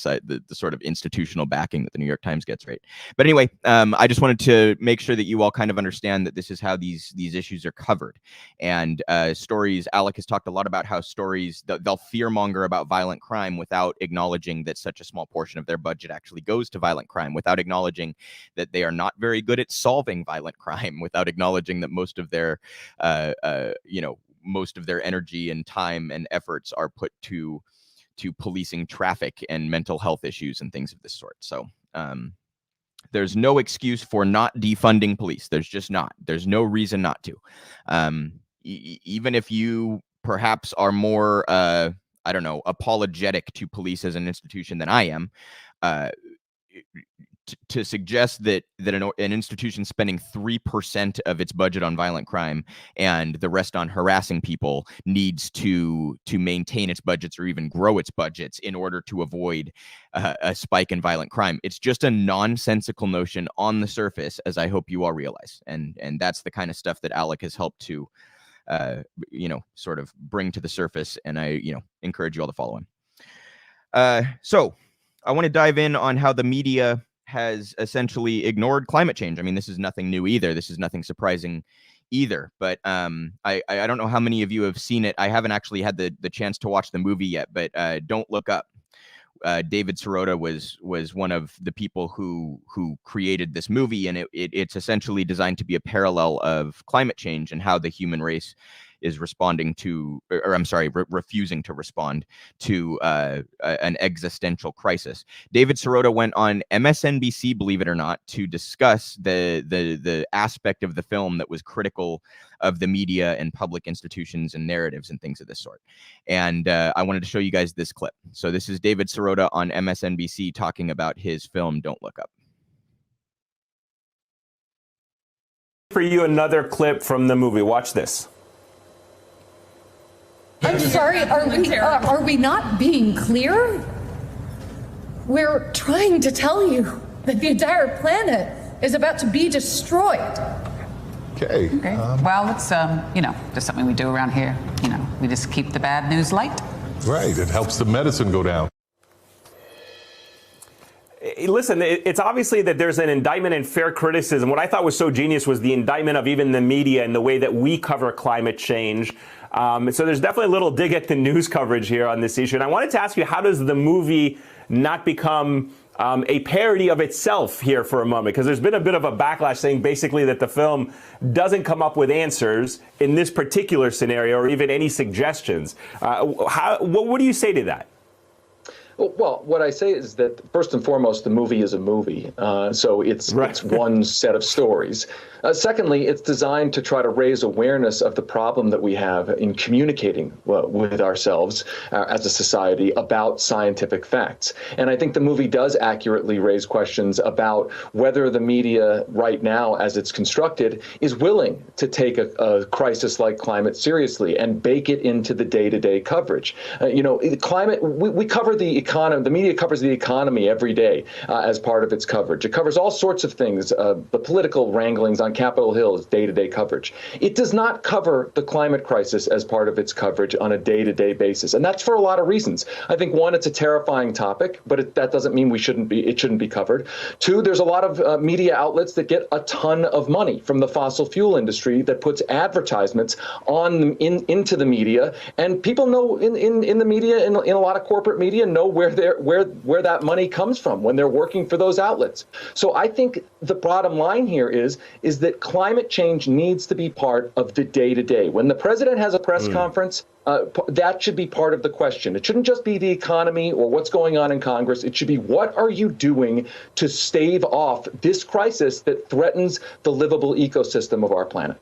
Speaker 1: sort of institutional backing that the New York Times gets, right? But anyway, I just wanted to make sure that you all kind of understand that this is how these issues are covered. And stories, Alec has talked a lot about how stories, they'll fearmonger about violent crime without acknowledging that such a small portion of their budget actually goes to violent crime, without acknowledging that they are not very good at solving violent crime, without acknowledging that most of their energy and time and efforts are put to policing traffic and mental health issues and things of this sort. So there's no excuse for not defunding police. There's just not. There's no reason not to. Even if you perhaps are more, apologetic to police as an institution than I am, to suggest that an institution spending 3% of its budget on violent crime and the rest on harassing people needs to maintain its budgets or even grow its budgets in order to avoid a spike in violent crime. It's just a nonsensical notion on the surface, as I hope you all realize. And that's the kind of stuff that Alec has helped to, sort of bring to the surface. And I, encourage you all to follow him. So I want to dive in on how the media has essentially ignored climate change. I mean, this is nothing new either. This is nothing surprising either. But I don't know how many of you have seen it. I haven't actually had the chance to watch the movie yet, but Don't Look Up. David Sirota was one of the people who created this movie, and it's essentially designed to be a parallel of climate change and how the human race is responding to, refusing to respond to an existential crisis. David Sirota went on MSNBC, believe it or not, to discuss the aspect of the film that was critical of the media and public institutions and narratives and things of this sort. And I wanted to show you guys this clip. So this is David Sirota on MSNBC talking about his film Don't Look Up.
Speaker 3: For you, another clip from the movie. Watch this.
Speaker 4: I'm sorry, are we not being clear? We're trying to tell you that the entire planet is about to be destroyed.
Speaker 5: Okay.
Speaker 6: Well, it's, just something we do around here. We just keep the bad news light.
Speaker 5: Right, it helps the medicine go down.
Speaker 3: Listen, it's obviously that there's an indictment and fair criticism. What I thought was so genius was the indictment of even the media and the way that we cover climate change. So there's definitely a little dig at the news coverage here on this issue. And I wanted to ask you, how does the movie not become a parody of itself here for a moment? Because there's been a bit of a backlash saying basically that the film doesn't come up with answers in this particular scenario or even any suggestions. What do you say to that?
Speaker 7: Well, what I say is that first and foremost, the movie is a movie, so it's one set of stories. Secondly, it's designed to try to raise awareness of the problem that we have in communicating with ourselves as a society about scientific facts. And I think the movie does accurately raise questions about whether the media right now, as it's constructed, is willing to take a crisis like climate seriously and bake it into the day-to-day coverage. Climate, we cover the economy, the media covers the economy every day as part of its coverage. It covers all sorts of things, the political wranglings on Capitol Hill is day-to-day coverage. It does not cover the climate crisis as part of its coverage on a day-to-day basis. And that's for a lot of reasons. I think, one, it's a terrifying topic, but that doesn't mean it shouldn't be covered. Two, there's a lot of media outlets that get a ton of money from the fossil fuel industry that puts advertisements into the media. And people know in the media, in a lot of corporate media, know where that money comes from when they're working for those outlets. So I think the bottom line here is that climate change needs to be part of the day-to-day. When the president has a press conference, that should be part of the question. It shouldn't just be the economy or what's going on in Congress. It should be, what are you doing to stave off this crisis that threatens the livable ecosystem of our planet?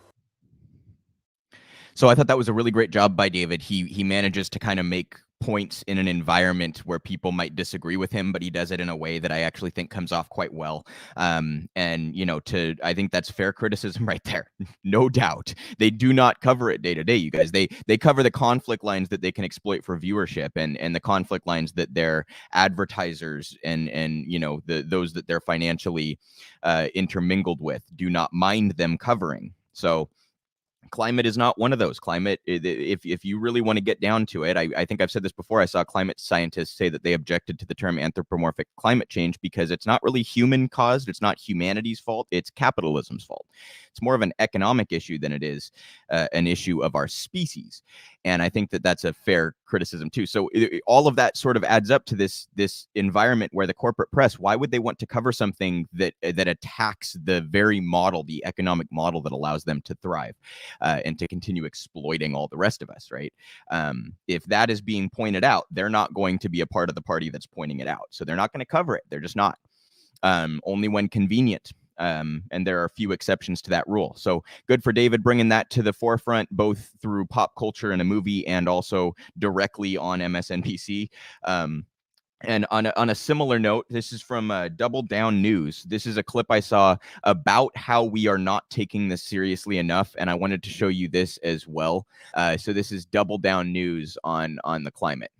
Speaker 1: So I thought that was a really great job by David. He manages to kind of make points in an environment where people might disagree with him, but he does it in a way that I actually think comes off quite well. And I think that's fair criticism right there. No doubt. They do not cover it day to day, you guys. They cover the conflict lines that they can exploit for viewership and the conflict lines that their advertisers and those that they're financially intermingled with do not mind them covering. So climate is not one of those. Climate, if you really want to get down to it, I think I've said this before. I saw climate scientists say that they objected to the term anthropomorphic climate change because it's not really human caused. It's not humanity's fault. It's capitalism's fault. It's more of an economic issue than it is an issue of our species. And I think that that's a fair criticism too. So all of that sort of adds up to this environment where the corporate press, why would they want to cover something that attacks the very model, the economic model that allows them to thrive and to continue exploiting all the rest of us, right? If that is being pointed out, they're not going to be a part of the party that's pointing it out. So they're not going to cover it. They're just not. Only when convenient. And there are a few exceptions to that rule. So good for David bringing that to the forefront, both through pop culture in a movie and also directly on MSNBC. And on a similar note, this is from Double Down News. This is a clip I saw about how we are not taking this seriously enough, and I wanted to show you this as well. So this is Double Down News on the climate.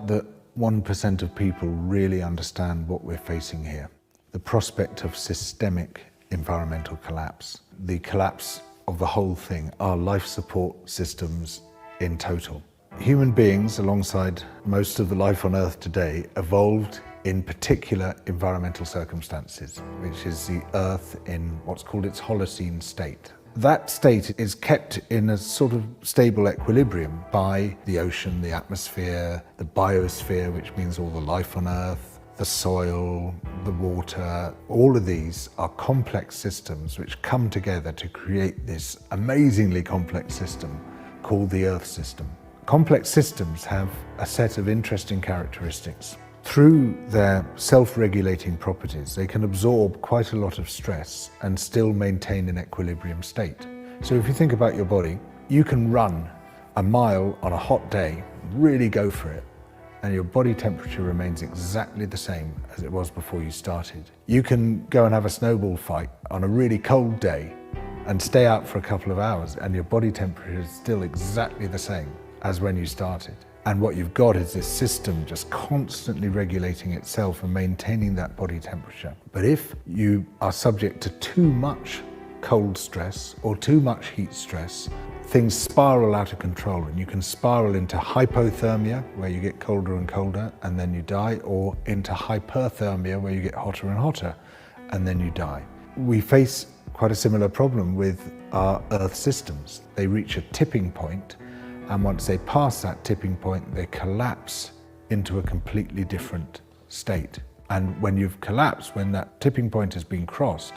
Speaker 8: That 1% of people really understand what we're facing here. The prospect of systemic environmental collapse, the collapse of the whole thing, our life support systems in total. Human beings, alongside most of the life on Earth today, evolved in particular environmental circumstances, which is the Earth in what's called its Holocene state. That state is kept in a sort of stable equilibrium by the ocean, the atmosphere, the biosphere, which means all the life on Earth, the soil, the water. All of these are complex systems which come together to create this amazingly complex system called the Earth system. Complex systems have a set of interesting characteristics. Through their self-regulating properties, they can absorb quite a lot of stress and still maintain an equilibrium state. So if you think about your body, you can run a mile on a hot day, really go for it, and your body temperature remains exactly the same as it was before you started. You can go and have a snowball fight on a really cold day and stay out for a couple of hours, and your body temperature is still exactly the same as when you started. And what you've got is this system just constantly regulating itself and maintaining that body temperature. But if you are subject to too much cold stress or too much heat stress, things spiral out of control, and you can spiral into hypothermia, where you get colder and colder and then you die, or into hyperthermia, where you get hotter and hotter and then you die. We face quite a similar problem with our Earth systems. They reach a tipping point, and once they pass that tipping point, they collapse into a completely different state. And when you've collapsed, when that tipping point has been crossed,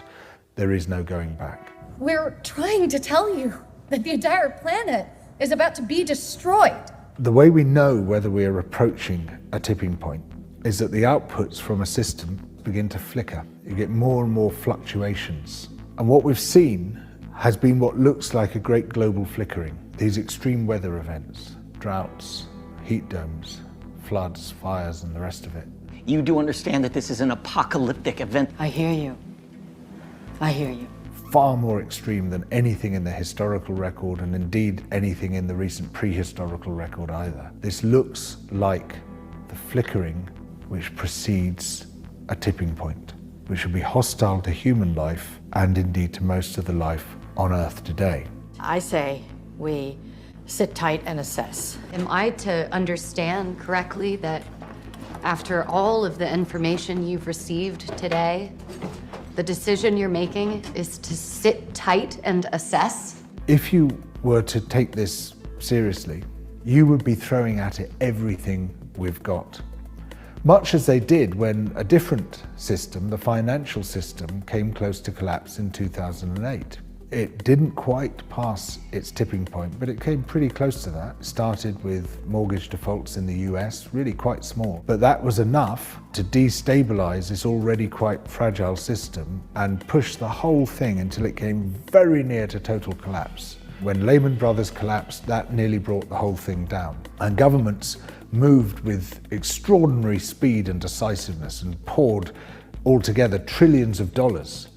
Speaker 8: there is no going back.
Speaker 4: We're trying to tell you that the entire planet is about to be destroyed.
Speaker 8: The way we know whether we are approaching a tipping point is that the outputs from a system begin to flicker. You get more and more fluctuations. And what we've seen has been what looks like a great global flickering. These extreme weather events, droughts, heat domes, floods, fires, and the rest of it.
Speaker 9: You do understand that this is an apocalyptic event.
Speaker 10: I hear you. I hear you.
Speaker 8: Far more extreme than anything in the historical record, and indeed anything in the recent prehistorical record either. This looks like the flickering which precedes a tipping point, which will be hostile to human life and indeed to most of the life on Earth today.
Speaker 10: I say we sit tight and assess.
Speaker 11: Am I to understand correctly that after all of the information you've received today, the decision you're making is to sit tight and assess?
Speaker 8: If you were to take this seriously, you would be throwing at it everything we've got. Much as they did when a different system, the financial system, came close to collapse in 2008. It didn't quite pass its tipping point, but it came pretty close to that. It started with mortgage defaults in the US, really quite small. But that was enough to destabilize this already quite fragile system and push the whole thing until it came very near to total collapse. When Lehman Brothers collapsed, that nearly brought the whole thing down. And governments moved with extraordinary speed and decisiveness and poured altogether trillions of dollars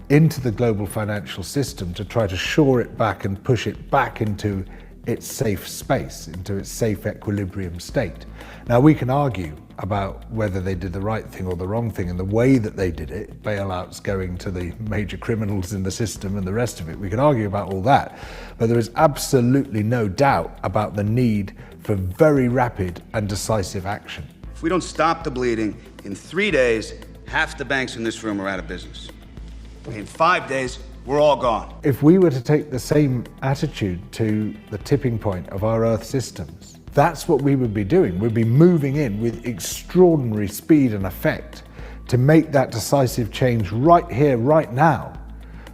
Speaker 8: into the global financial system to try to shore it back and push it back into its safe space, into its safe equilibrium state. Now, we can argue about whether they did the right thing or the wrong thing and the way that they did it, bailouts going to the major criminals in the system and the rest of it. We can argue about all that, but there is absolutely no doubt about the need for very rapid and decisive action.
Speaker 12: If we don't stop the bleeding, in 3 days, half the banks in this room are out of business. In 5 days, we're all gone.
Speaker 8: If we were to take the same attitude to the tipping point of our Earth systems, that's what we would be doing. We'd be moving in with extraordinary speed and effect to make that decisive change right here, right now,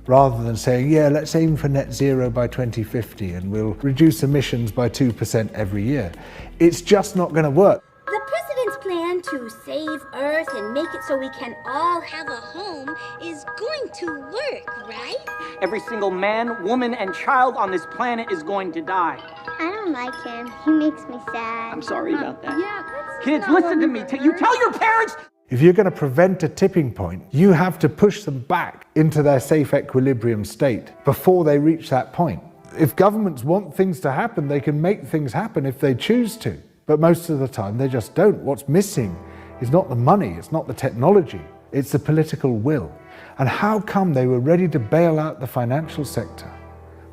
Speaker 8: rather than saying, yeah, let's aim for net zero by 2050 and we'll reduce emissions by 2% every year. It's just not going to work.
Speaker 13: The president's plan to save Earth and make it so we can all have a home is going to work, right?
Speaker 9: Every single man, woman, and child on this planet is going to die.
Speaker 13: I don't like him. He makes me sad.
Speaker 9: I'm sorry about that.
Speaker 13: Yeah,
Speaker 9: Kids, listen to me. You tell your parents.
Speaker 8: If you're going to prevent a tipping point, you have to push them back into their safe equilibrium state before they reach that point. If governments want things to happen, they can make things happen if they choose to. But most of the time, they just don't. What's missing is not the money, it's not the technology, it's the political will. And how come they were ready to bail out the financial sector,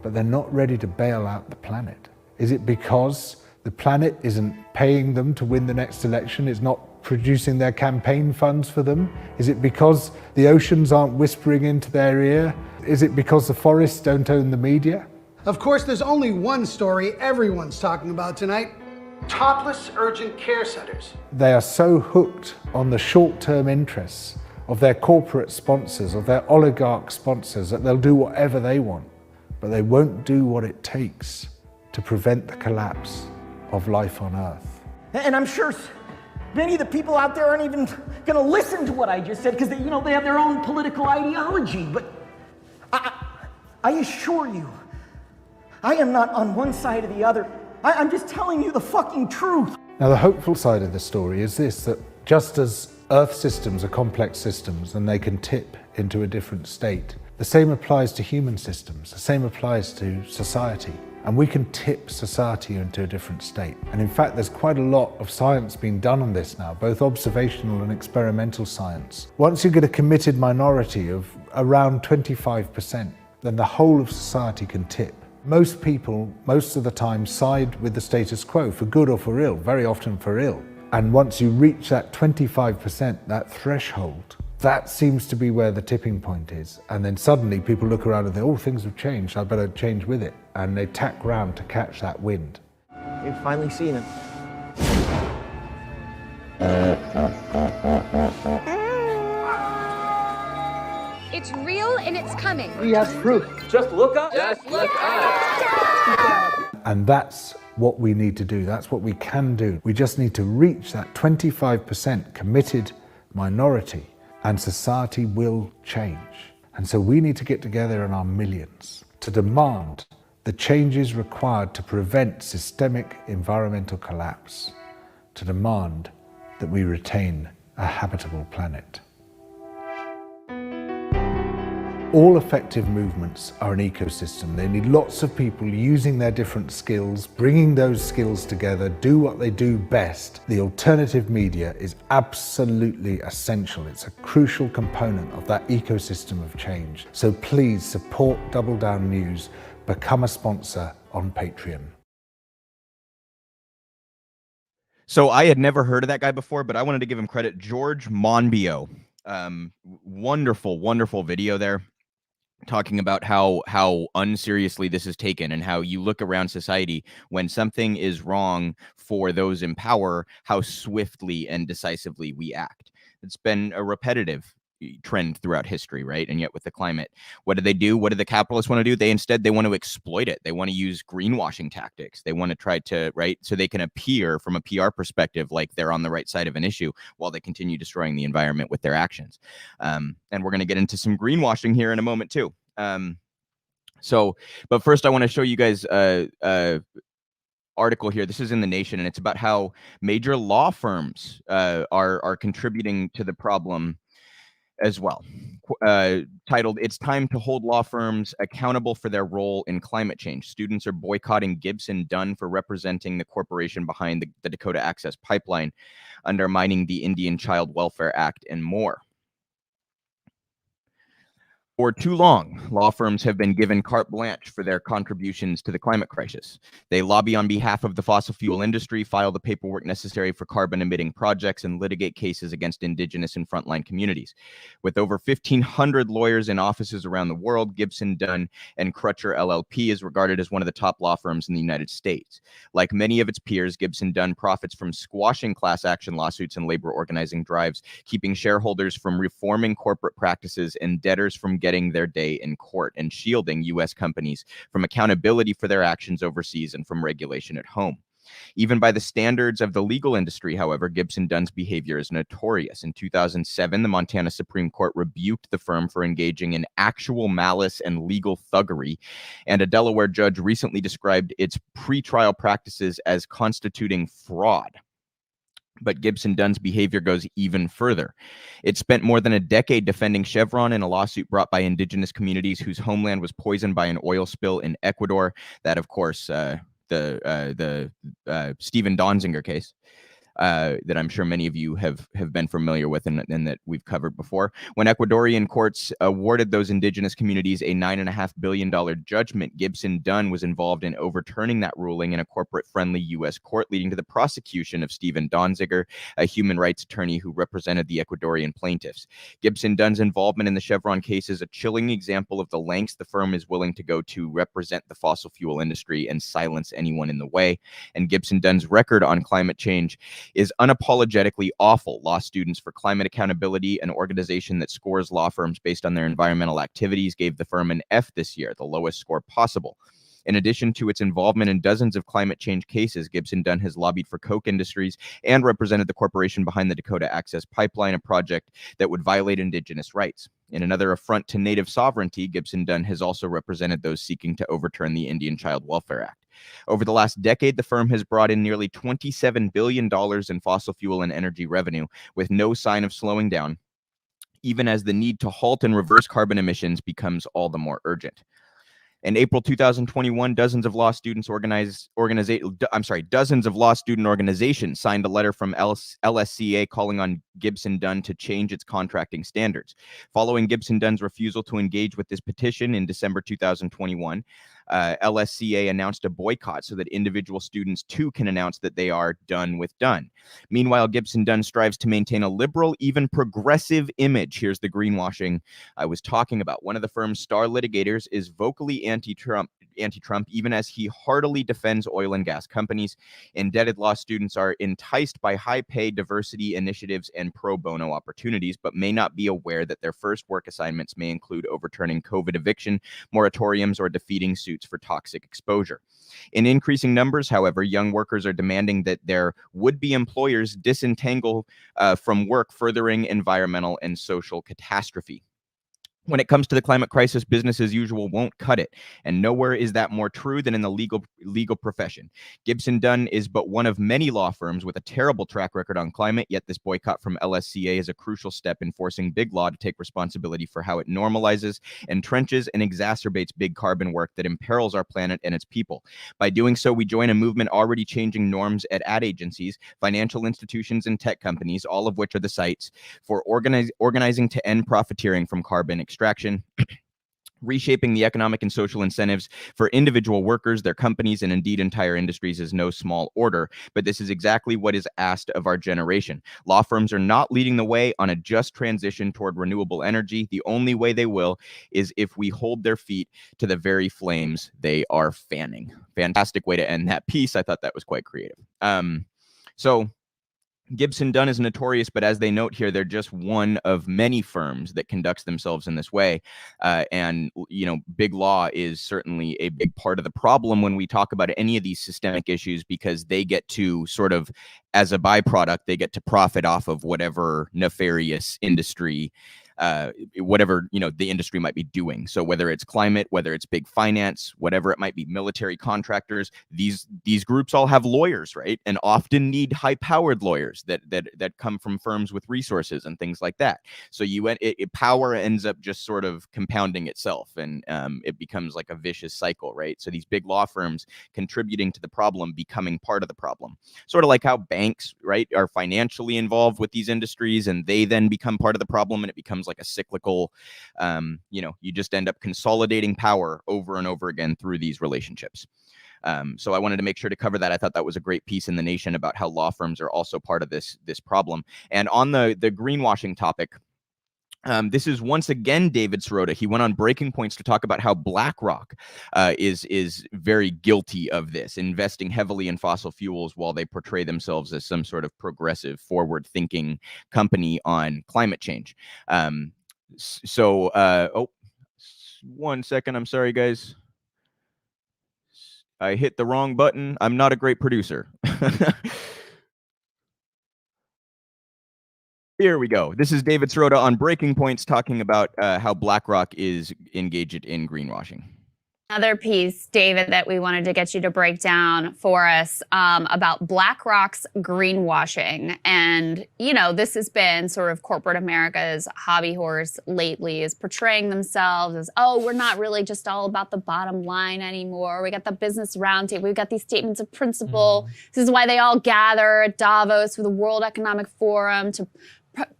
Speaker 8: but they're not ready to bail out the planet? Is it because the planet isn't paying them to win the next election? It's not producing their campaign funds for them? Is it because the oceans aren't whispering into their ear? Is it because the forests don't own the media?
Speaker 14: Of course, there's only one story everyone's talking about tonight. Topless urgent care centers.
Speaker 8: They are so hooked on the short-term interests of their corporate sponsors, of their oligarch sponsors, that they'll do whatever they want, but they won't do what it takes to prevent the collapse of life on Earth.
Speaker 9: And I'm sure many of the people out there aren't even going to listen to what I just said because they have their own political ideology. But I assure you, I am not on one side or the other. I'm just telling you the fucking truth.
Speaker 8: Now, the hopeful side of the story is this, that just as Earth systems are complex systems and they can tip into a different state, the same applies to human systems, the same applies to society. And we can tip society into a different state. And in fact, there's quite a lot of science being done on this now, both observational and experimental science. Once you get a committed minority of around 25%, then the whole of society can tip. Most people, most of the time, side with the status quo, for good or for ill, very often for ill. And once you reach that 25%, that threshold, that seems to be where the tipping point is. And then suddenly people look around and think, oh, things have changed, I better change with it. And they tack round to catch that wind.
Speaker 9: You've finally seen him.
Speaker 15: It's real and it's coming.
Speaker 9: We have proof.
Speaker 16: Just look up.
Speaker 15: Just look up.
Speaker 8: And that's what we need to do. That's what we can do. We just need to reach that 25% committed minority, and society will change. And so we need to get together in our millions to demand the changes required to prevent systemic environmental collapse, to demand that we retain a habitable planet. All effective movements are an ecosystem. They need lots of people using their different skills, bringing those skills together, do what they do best. The alternative media is absolutely essential. It's a crucial component of that ecosystem of change. So please support Double Down News. Become a sponsor on Patreon.
Speaker 1: So I had never heard of that guy before, but I wanted to give him credit. George Monbiot. Wonderful, wonderful video there, talking about how unseriously this is taken and how you look around society when something is wrong for those in power, how swiftly and decisively we act. It's been a repetitive trend throughout history, right? And yet with the climate, what do they do? What do the capitalists want to do? They want to exploit it. They want to use greenwashing tactics. They want to try to, right, so they can appear from a PR perspective like they're on the right side of an issue while they continue destroying the environment with their actions. And we're going to get into some greenwashing here in a moment too. But first I want to show you guys article here. This is in The Nation, and it's about how major law firms are contributing to the problem as well. Titled, "It's Time to Hold Law Firms Accountable for Their Role in Climate Change. Students are boycotting Gibson Dunn for representing the corporation behind the Dakota Access Pipeline, undermining the Indian Child Welfare Act, and more." For too long, law firms have been given carte blanche for their contributions to the climate crisis. They lobby on behalf of the fossil fuel industry, file the paperwork necessary for carbon-emitting projects, and litigate cases against indigenous and frontline communities. With over 1,500 lawyers in offices around the world, Gibson Dunn and Crutcher LLP is regarded as one of the top law firms in the United States. Like many of its peers, Gibson Dunn profits from squashing class action lawsuits and labor organizing drives, keeping shareholders from reforming corporate practices and debtors from getting their day in court, and shielding U.S. companies from accountability for their actions overseas and from regulation at home. Even by the standards of the legal industry, however, Gibson Dunn's behavior is notorious. In 2007, the Montana Supreme Court rebuked the firm for engaging in actual malice and legal thuggery, and a Delaware judge recently described its pretrial practices as constituting fraud. But Gibson Dunn's behavior goes even further. It spent more than a decade defending Chevron in a lawsuit brought by indigenous communities whose homeland was poisoned by an oil spill in Ecuador. That, of course, the Stephen Donziger case. That I'm sure many of you have been familiar with and that we've covered before. When Ecuadorian courts awarded those indigenous communities a $9.5 billion judgment, Gibson Dunn was involved in overturning that ruling in a corporate-friendly U.S. court, leading to the prosecution of Stephen Donziger, a human rights attorney who represented the Ecuadorian plaintiffs. Gibson Dunn's involvement in the Chevron case is a chilling example of the lengths the firm is willing to go to represent the fossil fuel industry and silence anyone in the way. And Gibson Dunn's record on climate change is unapologetically awful. Law Students for Climate Accountability, an organization that scores law firms based on their environmental activities, gave the firm an F this year, the lowest score possible. In addition to its involvement in dozens of climate change cases, Gibson Dunn has lobbied for Koch Industries and represented the corporation behind the Dakota Access Pipeline, a project that would violate indigenous rights. In another affront to native sovereignty, Gibson Dunn has also represented those seeking to overturn the Indian Child Welfare Act. Over the last decade, the firm has brought in nearly $27 billion in fossil fuel and energy revenue, with no sign of slowing down, even as the need to halt and reverse carbon emissions becomes all the more urgent. In April 2021, dozens of law student organizations signed a letter from LSCA calling on Gibson Dunn to change its contracting standards. Following Gibson Dunn's refusal to engage with this petition in December 2021, LSCA announced a boycott so that individual students too can announce that they are done with Dunn. Meanwhile, Gibson Dunn strives to maintain a liberal, even progressive image. Here's the greenwashing I was talking about. One of the firm's star litigators is vocally anti-Trump, even as he heartily defends oil and gas companies. Indebted law students are enticed by high pay, diversity initiatives, and pro bono opportunities, but may not be aware that their first work assignments may include overturning COVID eviction moratoriums or defeating suits for toxic exposure. In increasing numbers, however, young workers are demanding that their would-be employers disentangle from work, furthering environmental and social catastrophe. When it comes to the climate crisis, business as usual won't cut it, and nowhere is that more true than in the legal profession. Gibson Dunn is but one of many law firms with a terrible track record on climate, yet this boycott from LSCA is a crucial step in forcing big law to take responsibility for how it normalizes, entrenches, and exacerbates big carbon work that imperils our planet and its people. By doing so, we join a movement already changing norms at ad agencies, financial institutions, and tech companies, all of which are the sites for organizing to end profiteering from carbon extraction, reshaping the economic and social incentives for individual workers, their companies, and indeed entire industries is no small order, but this is exactly what is asked of our generation. Law firms are not leading the way on a just transition toward renewable energy. The only way they will is if we hold their feet to the very flames they are fanning. Fantastic way to end that piece. I thought that was quite creative. So Gibson Dunn is notorious, but as they note here, they're just one of many firms that conducts themselves in this way. And, you know, big law is certainly a big part of the problem when we talk about any of these systemic issues, because they get to sort of, as a byproduct, they get to profit off of whatever nefarious industry, whatever, you know, the industry might be doing. So whether it's climate, whether it's big finance, whatever it might be, military contractors, these groups all have lawyers, right? And often need high-powered lawyers that come from firms with resources and things like that. So power ends up just sort of compounding itself, and it becomes like a vicious cycle, right? So these big law firms contributing to the problem, becoming part of the problem. Sort of like how banks, right, are financially involved with these industries, and they then become part of the problem, and it becomes like a cyclical, you know, you just end up consolidating power over and over again through these relationships. So I wanted to make sure to cover that. I thought that was a great piece in The Nation about how law firms are also part of this problem. And on the greenwashing topic, this is once again David Sirota. He went on Breaking Points to talk about how BlackRock is very guilty of this, investing heavily in fossil fuels while they portray themselves as some sort of progressive, forward-thinking company on climate change. One second. I'm sorry, guys. I hit the wrong button. I'm not a great producer. Here we go. This is David Sirota on Breaking Points talking about how BlackRock is engaged in greenwashing.
Speaker 16: Another piece, David, that we wanted to get you to break down for us about BlackRock's greenwashing. And, you know, this has been sort of corporate America's hobby horse lately, is portraying themselves as, oh, we're not really just all about the bottom line anymore. We got the business roundtable. We've got these statements of principle. This is why they all gather at Davos for the World Economic Forum to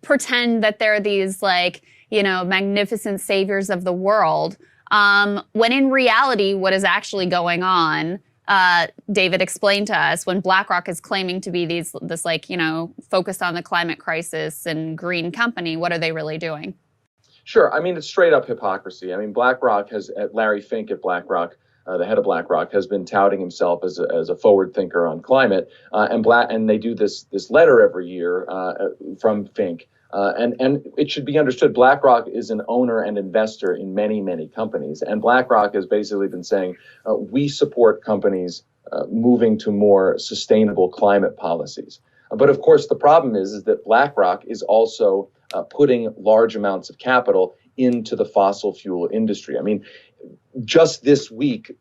Speaker 16: pretend that they're these, like, you know, magnificent saviors of the world. When in reality, what is actually going on, David explained to us, when BlackRock is claiming to be this like, you know, focused on the climate crisis and green company, what are they really doing?
Speaker 7: Sure. I mean, it's straight up hypocrisy. I mean, BlackRock Larry Fink at BlackRock, the head of BlackRock, has been touting himself as a forward thinker on climate, and they do this letter every year from Fink. And it should be understood, BlackRock is an owner and investor in many, many companies. And BlackRock has basically been saying, we support companies moving to more sustainable climate policies. But of course, the problem is that BlackRock is also putting large amounts of capital into the fossil fuel industry. I mean, just this week,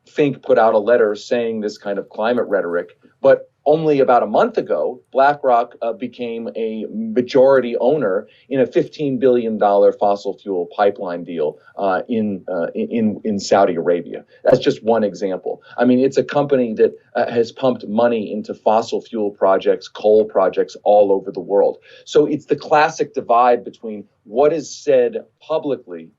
Speaker 7: Fink put out a letter saying this kind of climate rhetoric, but only about a month ago, BlackRock became a majority owner in a $15 billion fossil fuel pipeline deal in Saudi Arabia. That's just one example. I mean, it's a company that has pumped money into fossil fuel projects, coal projects all over the world. So it's the classic divide between what is said publicly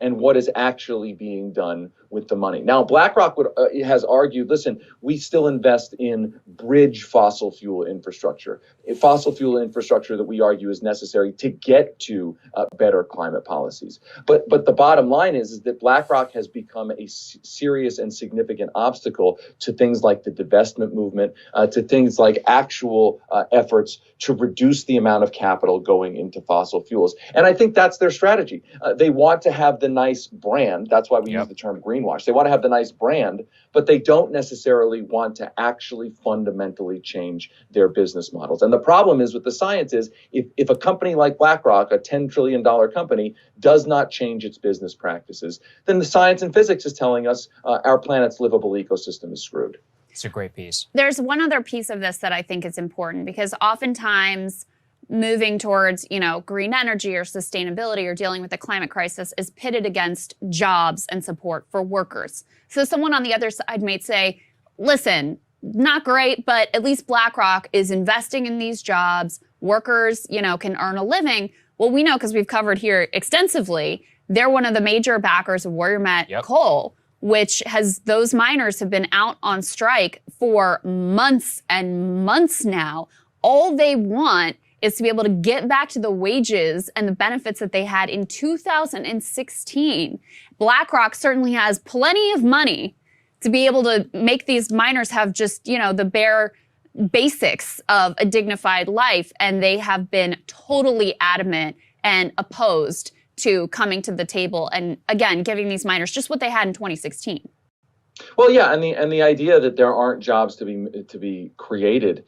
Speaker 7: and what is actually being done with the money. Now, BlackRock has argued, listen, we still invest in bridge fossil fuel infrastructure, fossil fuel infrastructure that we argue is necessary to get to better climate policies. But the bottom line is that BlackRock has become a serious and significant obstacle to things like the divestment movement, to things like actual efforts to reduce the amount of capital going into fossil fuels. And I think that's their strategy. They want to have the nice brand. That's why we use the term greenwash. They want to have the nice brand, but they don't necessarily want to actually fundamentally change their business models. And the problem is with the science is if a company like BlackRock, a $10 trillion company, does not change its business practices, then the science and physics is telling us our planet's livable ecosystem is screwed.
Speaker 17: It's a great piece.
Speaker 16: There's one other piece of this that I think is important, because oftentimes moving towards, green energy or sustainability or dealing with the climate crisis is pitted against jobs and support for workers. So someone on the other side might say, listen, not great, but at least BlackRock is investing in these jobs. Workers, can earn a living. Well, we know, because we've covered here extensively, they're one of the major backers of Warrior Met Coal, which those miners have been out on strike for months and months now. All they want is to be able to get back to the wages and the benefits that they had in 2016. BlackRock certainly has plenty of money to be able to make these miners have just, the bare basics of a dignified life. And they have been totally adamant and opposed to coming to the table and, again, giving these miners just what they had in 2016.
Speaker 7: Well, yeah, and the idea that there aren't jobs to be created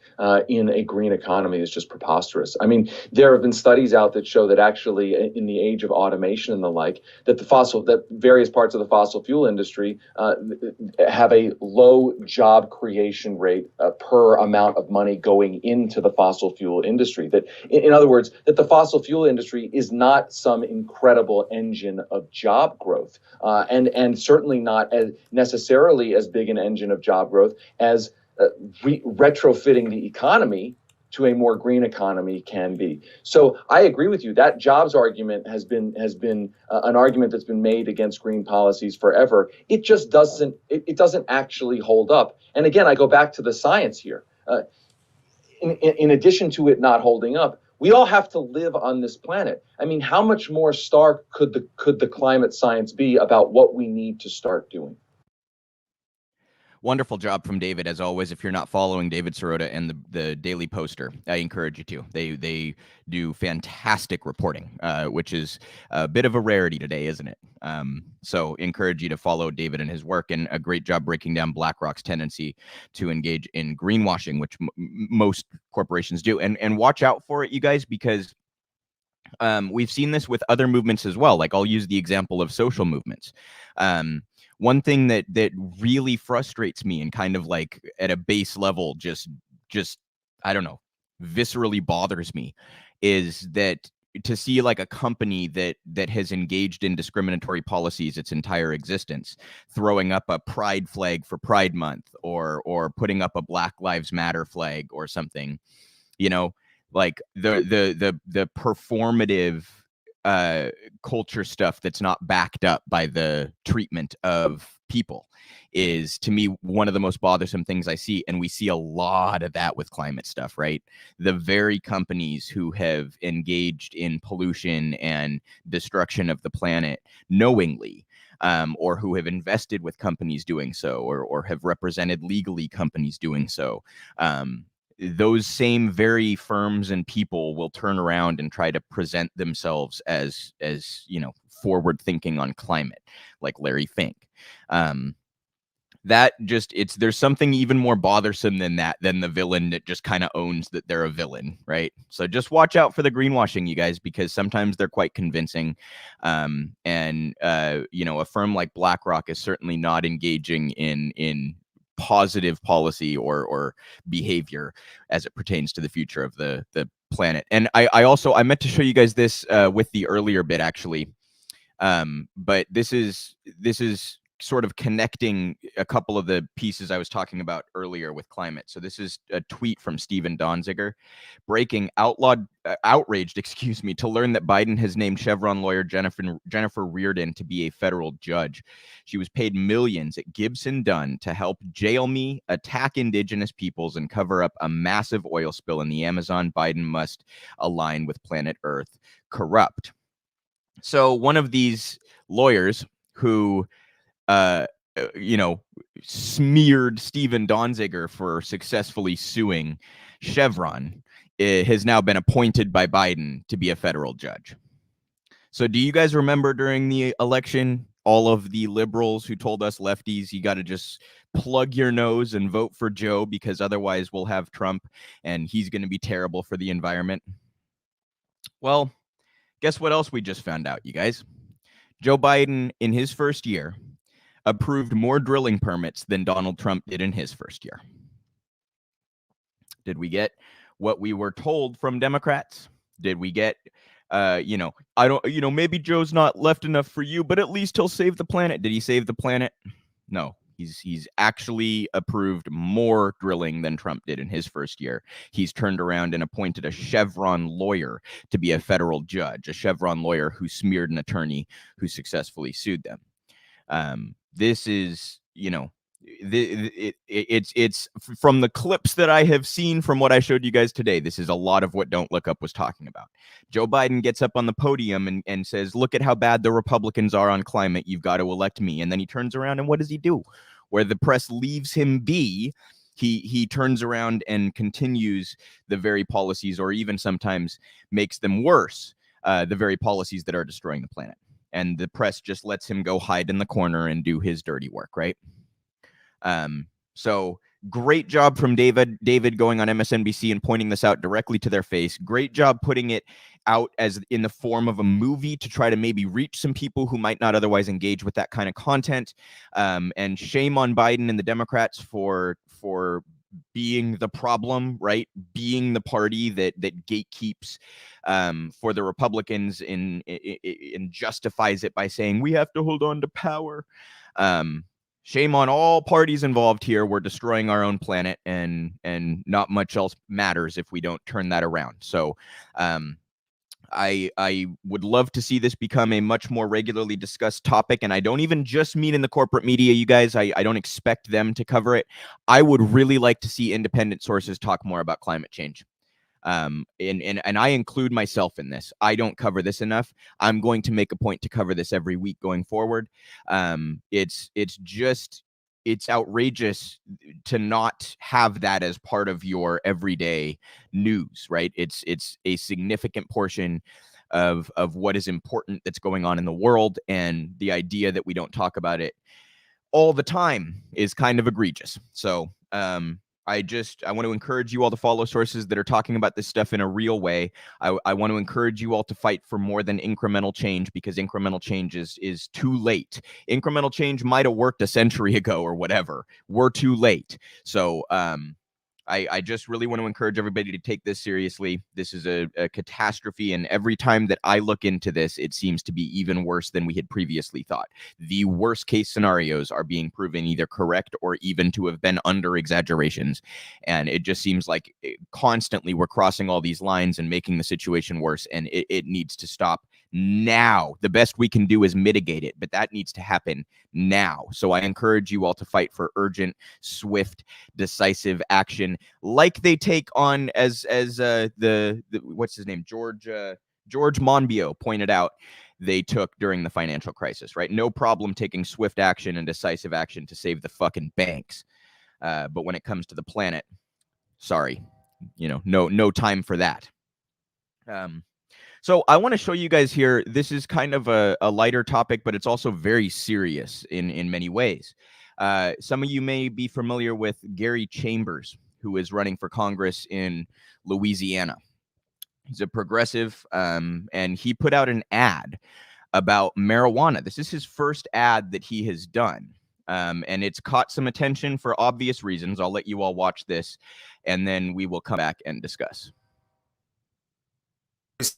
Speaker 7: in a green economy is just preposterous. I mean, there have been studies out that show that actually, in the age of automation and the like, that various parts of the fossil fuel industry have a low job creation rate per amount of money going into the fossil fuel industry. That, in other words, that the fossil fuel industry is not some incredible engine of job growth, and certainly not as necessarily as big an engine of job growth as retrofitting the economy to a more green economy can be. So I agree with you. That jobs argument has been an argument that's been made against green policies forever. It just doesn't actually hold up. And again, I go back to the science here. In addition to it not holding up, we all have to live on this planet. I mean, how much more stark could the climate science be about what we need to start doing?
Speaker 1: Wonderful job from David, as always. If you're not following David Sirota and the Daily Poster, I encourage you to. They do fantastic reporting, which is a bit of a rarity today, isn't it? So encourage you to follow David and his work, and a great job breaking down BlackRock's tendency to engage in greenwashing, which most corporations do. And watch out for it, you guys, because we've seen this with other movements as well. Like, I'll use the example of social movements. One thing that really frustrates me and kind of like at a base level just I don't know, viscerally bothers me, is that to see like a company that has engaged in discriminatory policies its entire existence, throwing up a pride flag for Pride Month or putting up a Black Lives Matter flag or something, like the performative culture stuff that's not backed up by the treatment of people is, to me, one of the most bothersome things I see. And we see a lot of that with climate stuff, right? The very companies who have engaged in pollution and destruction of the planet knowingly, or who have invested with companies doing so, or have represented legally companies doing so, those same very firms and people will turn around and try to present themselves as forward thinking on climate, like Larry Fink. that just, there's something even more bothersome than that, than the villain that just kind of owns that they're a villain, right? So just watch out for the greenwashing, you guys, because sometimes they're quite convincing. You know, a firm like BlackRock is certainly not engaging in positive policy or behavior as it pertains to the future of the planet. And I meant to show you guys this with the earlier bit, actually. But this is sort of connecting a couple of the pieces I was talking about earlier with climate. So this is a tweet from Steven Donziger. Breaking: outraged, to learn that Biden has named Chevron lawyer Jennifer Reardon to be a federal judge. She was paid millions at Gibson Dunn to help jail me, attack indigenous peoples, and cover up a massive oil spill in the Amazon. Biden must align with planet Earth. Corrupt. So one of these lawyers who smeared Steven Donziger for successfully suing Chevron has now been appointed by Biden to be a federal judge. So do you guys remember during the election, all of the liberals who told us lefties, you got to just plug your nose and vote for Joe because otherwise we'll have Trump and he's going to be terrible for the environment? Well, guess what else we just found out, you guys? Joe Biden, in his first year, approved more drilling permits than Donald Trump did in his first year. Did we get what we were told from Democrats? Did we get, maybe Joe's not left enough for you, but at least he'll save the planet. Did he save the planet? No. He's actually approved more drilling than Trump did in his first year. He's turned around and appointed a Chevron lawyer to be a federal judge, a Chevron lawyer who smeared an attorney who successfully sued them. This is, it's from the clips that I have seen from what I showed you guys today. This is a lot of what Don't Look Up was talking about. Joe Biden gets up on the podium and says, look at how bad the Republicans are on climate. You've got to elect me. And then he turns around and what does he do? Where the press leaves him be, he turns around and continues the very policies, or even sometimes makes them worse, the very policies that are destroying the planet. And the press just lets him go hide in the corner and do his dirty work, right? So great job from David going on MSNBC and pointing this out directly to their face. Great job putting it out as in the form of a movie to try to maybe reach some people who might not otherwise engage with that kind of content. And shame on Biden and the Democrats for being the problem, right? Being the party that gatekeeps for the Republicans and justifies it by saying we have to hold on to power. Shame on all parties involved here. We're destroying our own planet, and not much else matters if we don't turn that around. So I would love to see this become a much more regularly discussed topic. And I don't even just mean in the corporate media, you guys. I don't expect them to cover it. I would really like to see independent sources talk more about climate change. And I include myself in this. I don't cover this enough. I'm going to make a point to cover this every week going forward. It's outrageous to not have that as part of your everyday news, right? It's a significant portion of what is important that's going on in the world, and the idea that we don't talk about it all the time is kind of egregious. So I want to encourage you all to follow sources that are talking about this stuff in a real way. I want to encourage you all to fight for more than incremental change, because incremental change is too late. Incremental change might have worked a century ago or whatever. We're too late. So I just really want to encourage everybody to take this seriously. This is a catastrophe, and every time that I look into this, it seems to be even worse than we had previously thought. The worst case scenarios are being proven either correct or even to have been under exaggerations, and it just seems like constantly we're crossing all these lines and making the situation worse, and it needs to stop now. The best we can do is mitigate it, but that needs to happen now. So I encourage you all to fight for urgent, swift, decisive action, like they take on as the what's his name, George Monbiot pointed out they took during the financial crisis, right? No problem taking swift action and decisive action to save the fucking banks, but when it comes to the planet, sorry, no time for that. So I want to show you guys here, this is kind of a lighter topic, but it's also very serious in many ways. Some of you may be familiar with Gary Chambers, who is running for Congress in Louisiana. He's a progressive, and he put out an ad about marijuana. This is his first ad that he has done, and it's caught some attention for obvious reasons. I'll let you all watch this, and then we will come back and discuss.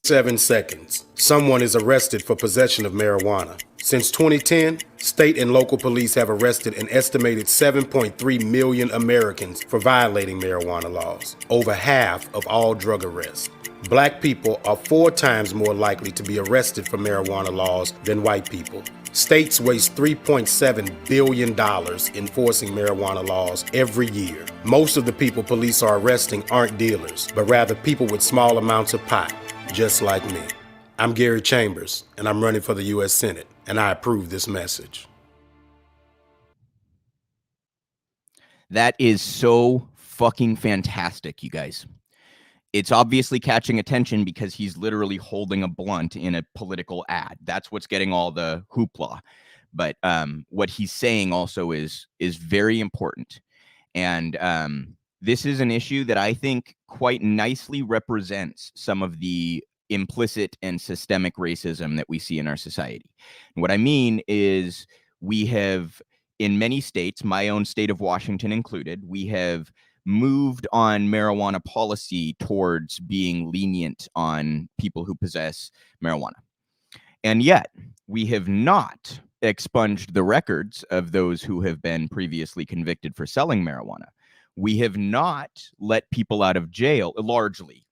Speaker 17: 7 seconds. Someone is arrested for possession of marijuana. Since 2010, state and local police have arrested an estimated 7.3 million Americans for violating marijuana laws, over half of all drug arrests. Black people are 4 times more likely to be arrested for marijuana laws than white people. States waste $3.7 billion enforcing marijuana laws every year. Most of the people police are arresting aren't dealers, but rather people with small amounts of pot, just like me. I'm Gary Chambers, and I'm running for the U.S. Senate, and I approve this message.
Speaker 1: That is so fucking fantastic, you guys. It's obviously catching attention because he's literally holding a blunt in a political ad. That's what's getting all the hoopla. But what he's saying also is very important. And this is an issue that I think quite nicely represents some of the implicit and systemic racism that we see in our society. And what I mean is we have, in many states, my own state of Washington included, we have moved on marijuana policy towards being lenient on people who possess marijuana. And yet, we have not expunged the records of those who have been previously convicted for selling marijuana. We have not let people out of jail, largely,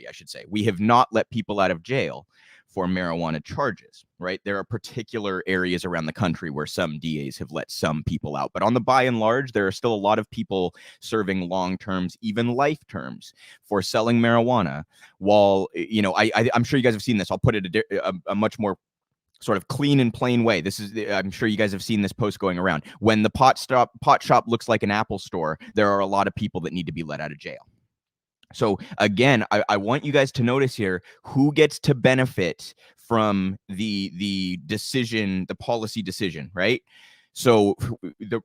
Speaker 1: I should say. We have not let people out of jail for marijuana charges, right? There are particular areas around the country where some DAs have let some people out. But on the by and large, there are still a lot of people serving long terms, even life terms, for selling marijuana. While, you know, I'm sure you guys have seen this. I'll put it a much more sort of clean and plain way. This is, I'm sure you guys have seen this post going around. When the pot shop looks like an Apple store, there are a lot of people that need to be let out of jail. So again, I want you guys to notice here who gets to benefit from the decision, the policy decision, right? So the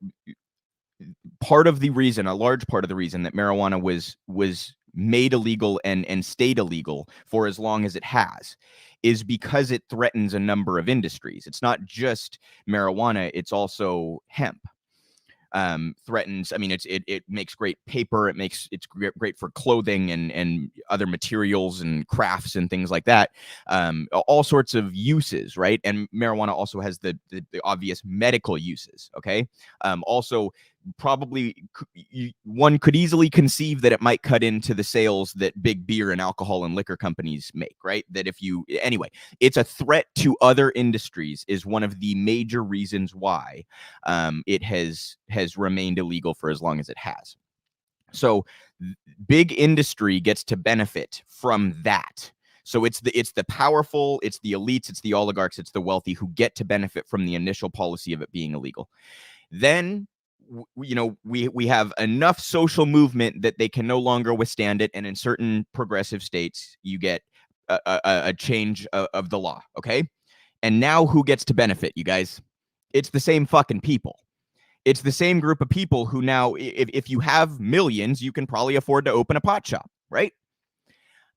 Speaker 1: part of the reason, a large part of the reason that marijuana was made illegal and stayed illegal for as long as it has is because it threatens a number of industries. It's not just marijuana, it's also hemp. Threatens, I mean, it makes great paper, it's great for clothing and other materials and crafts and things like that. All sorts of uses, right? And marijuana also has the obvious medical uses, okay? Also, probably one could easily conceive that it might cut into the sales that big beer and alcohol and liquor companies make, right? That if you, anyway, it's a threat to other industries is one of the major reasons why it has remained illegal for as long as it has. So big industry gets to benefit from that. So it's the powerful, it's the elites, it's the oligarchs, it's the wealthy who get to benefit from the initial policy of it being illegal. Then, you know, we have enough social movement that they can no longer withstand it, and in certain progressive states you get a change of the law, okay? And now who gets to benefit, you guys? It's the same fucking people. It's the same group of people who now, if you have millions, you can probably afford to open a pot shop, right?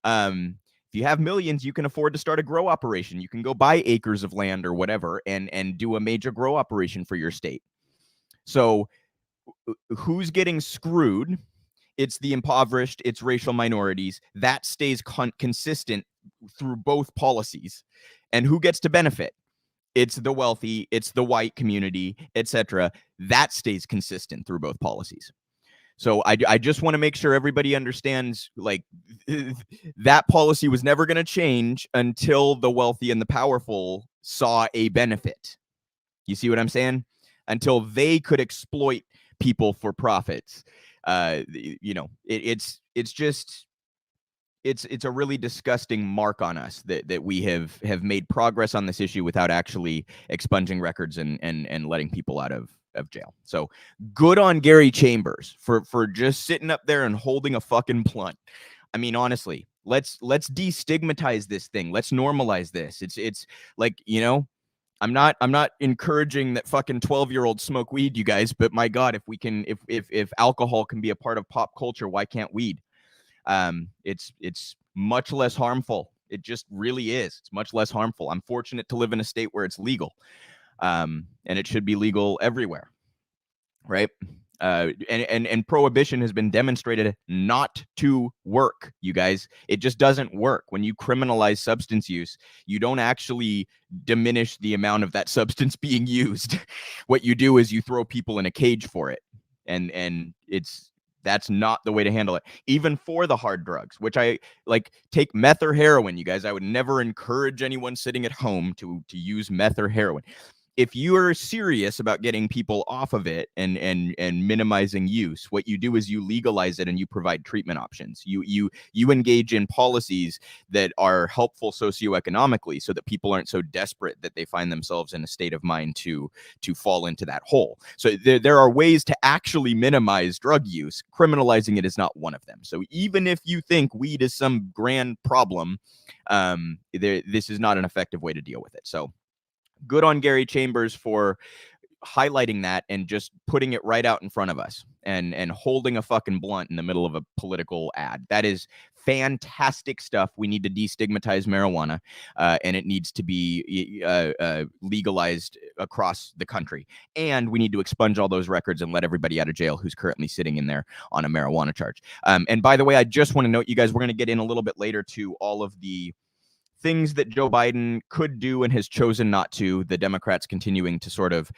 Speaker 1: If you have millions, you can afford to start a grow operation. You can go buy acres of land or whatever and do a major grow operation for your state. So who's getting screwed? It's the impoverished, it's racial minorities. That stays consistent through both policies. And who gets to benefit? It's the wealthy, it's the white community, etc. That stays consistent through both policies. So I just want to make sure everybody understands, like, that policy was never going to change until the wealthy and the powerful saw a benefit. You see what I'm saying? Until they could exploit people for profits. You know, it's a really disgusting mark on us that we have made progress on this issue without actually expunging records and letting people out of jail. So good on Gary Chambers for just sitting up there and holding a fucking blunt. I mean, honestly, let's destigmatize this thing. Let's normalize this. It's like, you know, I'm not encouraging that fucking 12-year-olds smoke weed, you guys, but my God, if alcohol can be a part of pop culture, why can't weed? It's much less harmful. It just really is. It's much less harmful. I'm fortunate to live in a state where it's legal. And it should be legal everywhere. Right. And prohibition has been demonstrated not to work, you guys. It just doesn't work. When you criminalize substance use, you don't actually diminish the amount of that substance being used. What you do is you throw people in a cage for it. And that's not the way to handle it. Even for the hard drugs, which I like, take meth or heroin, you guys. I would never encourage anyone sitting at home to use meth or heroin. If you are serious about getting people off of it and minimizing use, what you do is you legalize it and you provide treatment options. You engage in policies that are helpful socioeconomically so that people aren't so desperate that they find themselves in a state of mind to fall into that hole. So there are ways to actually minimize drug use. Criminalizing it is not one of them. So even if you think weed is some grand problem, this is not an effective way to deal with it. So good on Gary Chambers for highlighting that and just putting it right out in front of us and holding a fucking blunt in the middle of a political ad. That is fantastic stuff. We need to destigmatize marijuana, and it needs to be legalized across the country. And we need to expunge all those records and let everybody out of jail who's currently sitting in there on a marijuana charge. And by the way, I just want to note, you guys, we're going to get in a little bit later to all of the things that Joe Biden could do and has chosen not to. The Democrats continuing to sort of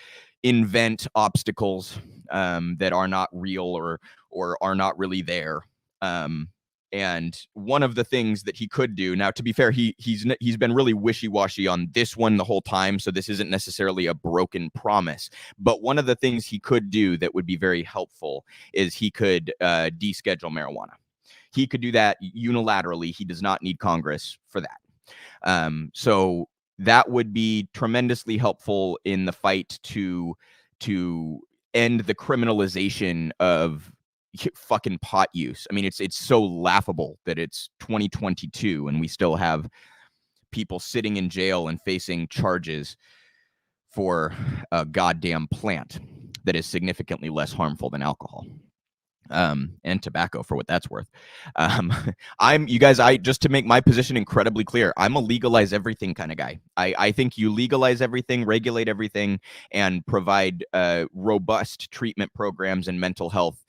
Speaker 1: invent obstacles that are not real or are not really there. And one of the things that he could do, now to be fair, he's been really wishy-washy on this one the whole time, so this isn't necessarily a broken promise. But one of the things he could do that would be very helpful is he could deschedule marijuana. He could do that unilaterally. He does not need Congress for that. So that would be tremendously helpful in the fight to end the criminalization of fucking pot use. I mean, it's so laughable that it's 2022 and we still have people sitting in jail and facing charges for a goddamn plant that is significantly less harmful than alcohol. And tobacco, for what that's worth. You guys, just to make my position incredibly clear, I'm a legalize everything kind of guy. I think you legalize everything, regulate everything, and provide robust treatment programs and mental health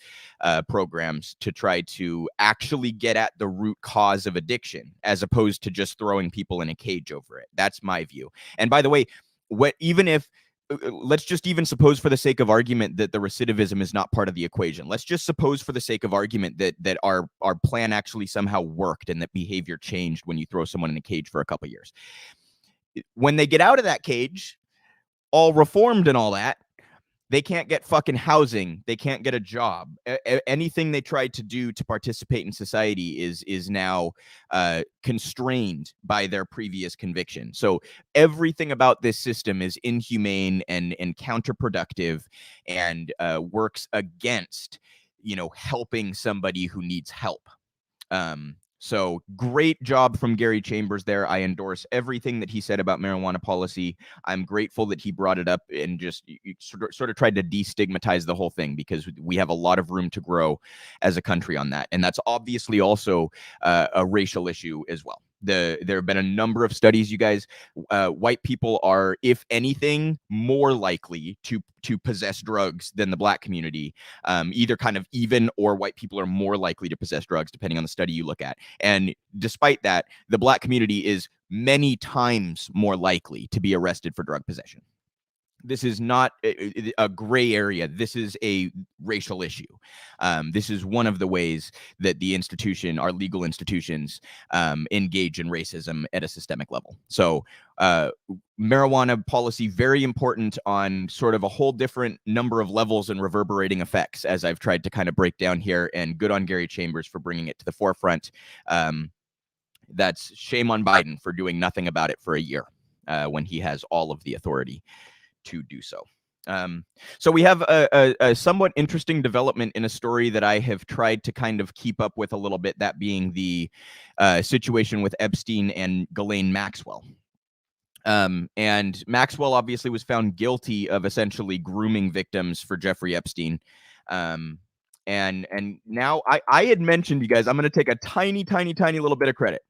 Speaker 1: programs to try to actually get at the root cause of addiction, as opposed to just throwing people in a cage over it. That's my view. And by the way, let's just even suppose for the sake of argument that the recidivism is not part of the equation. Let's just suppose for the sake of argument that our plan actually somehow worked and that behavior changed when you throw someone in a cage for a couple of years. When they get out of that cage, all reformed and all that, they can't get fucking housing. They can't get a job. Anything they tried to do to participate in society is now constrained by their previous conviction. So everything about this system is inhumane and counterproductive and works against, helping somebody who needs help. So great job from Gary Chambers there. I endorse everything that he said about marijuana policy. I'm grateful that he brought it up and just sort of tried to destigmatize the whole thing, because we have a lot of room to grow as a country on that. And that's obviously also a racial issue as well. There have been a number of studies, you guys. White people are, if anything, more likely to possess drugs than the black community. Either kind of even, or white people are more likely to possess drugs, depending on the study you look at. And despite that, the black community is many times more likely to be arrested for drug possession. This is not a gray area. This is a racial issue. This is one of the ways that our legal institutions, engage in racism at a systemic level. So marijuana policy, very important on sort of a whole different number of levels and reverberating effects, as I've tried to kind of break down here. And good on Gary Chambers for bringing it to the forefront. That's shame on Biden for doing nothing about it for a year when he has all of the authority to do so. So we have a somewhat interesting development in a story that I have tried to kind of keep up with a little bit, that being the situation with Epstein and Ghislaine Maxwell. And Maxwell obviously was found guilty of essentially grooming victims for Jeffrey Epstein. And now I had mentioned, you guys, I'm going to take a tiny little bit of credit.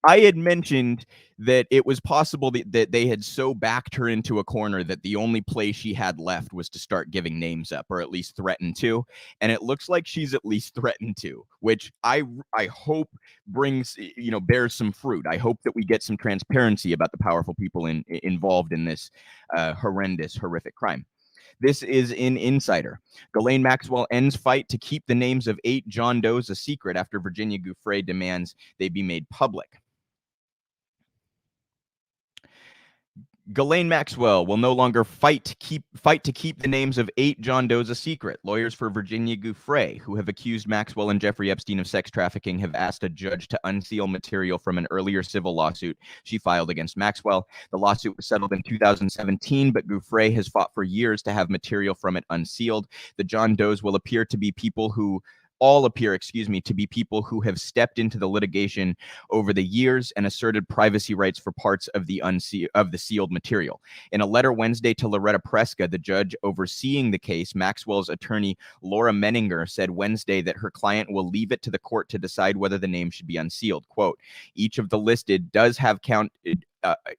Speaker 1: I had mentioned that it was possible that they had so backed her into a corner that the only play she had left was to start giving names up, or at least threaten to. And it looks like she's at least threatened to, which I hope brings, bears some fruit. I hope that we get some transparency about the powerful people involved in this horrific crime. This is in Insider. Ghislaine Maxwell ends fight to keep the names of 8 John Does a secret after Virginia Giuffre demands they be made public. Ghislaine Maxwell will no longer fight to keep the names of 8 John Does a secret. Lawyers for Virginia Giuffre, who have accused Maxwell and Jeffrey Epstein of sex trafficking, have asked a judge to unseal material from an earlier civil lawsuit she filed against Maxwell. The lawsuit was settled in 2017, but Giuffre has fought for years to have material from it unsealed. The John Does will appear to be people who to be people who have stepped into the litigation over the years and asserted privacy rights for parts of the sealed material. In a letter Wednesday to Loretta Preska, the judge overseeing the case, Maxwell's attorney Laura Menninger said Wednesday that her client will leave it to the court to decide whether the name should be unsealed. Quote, each of the listed does have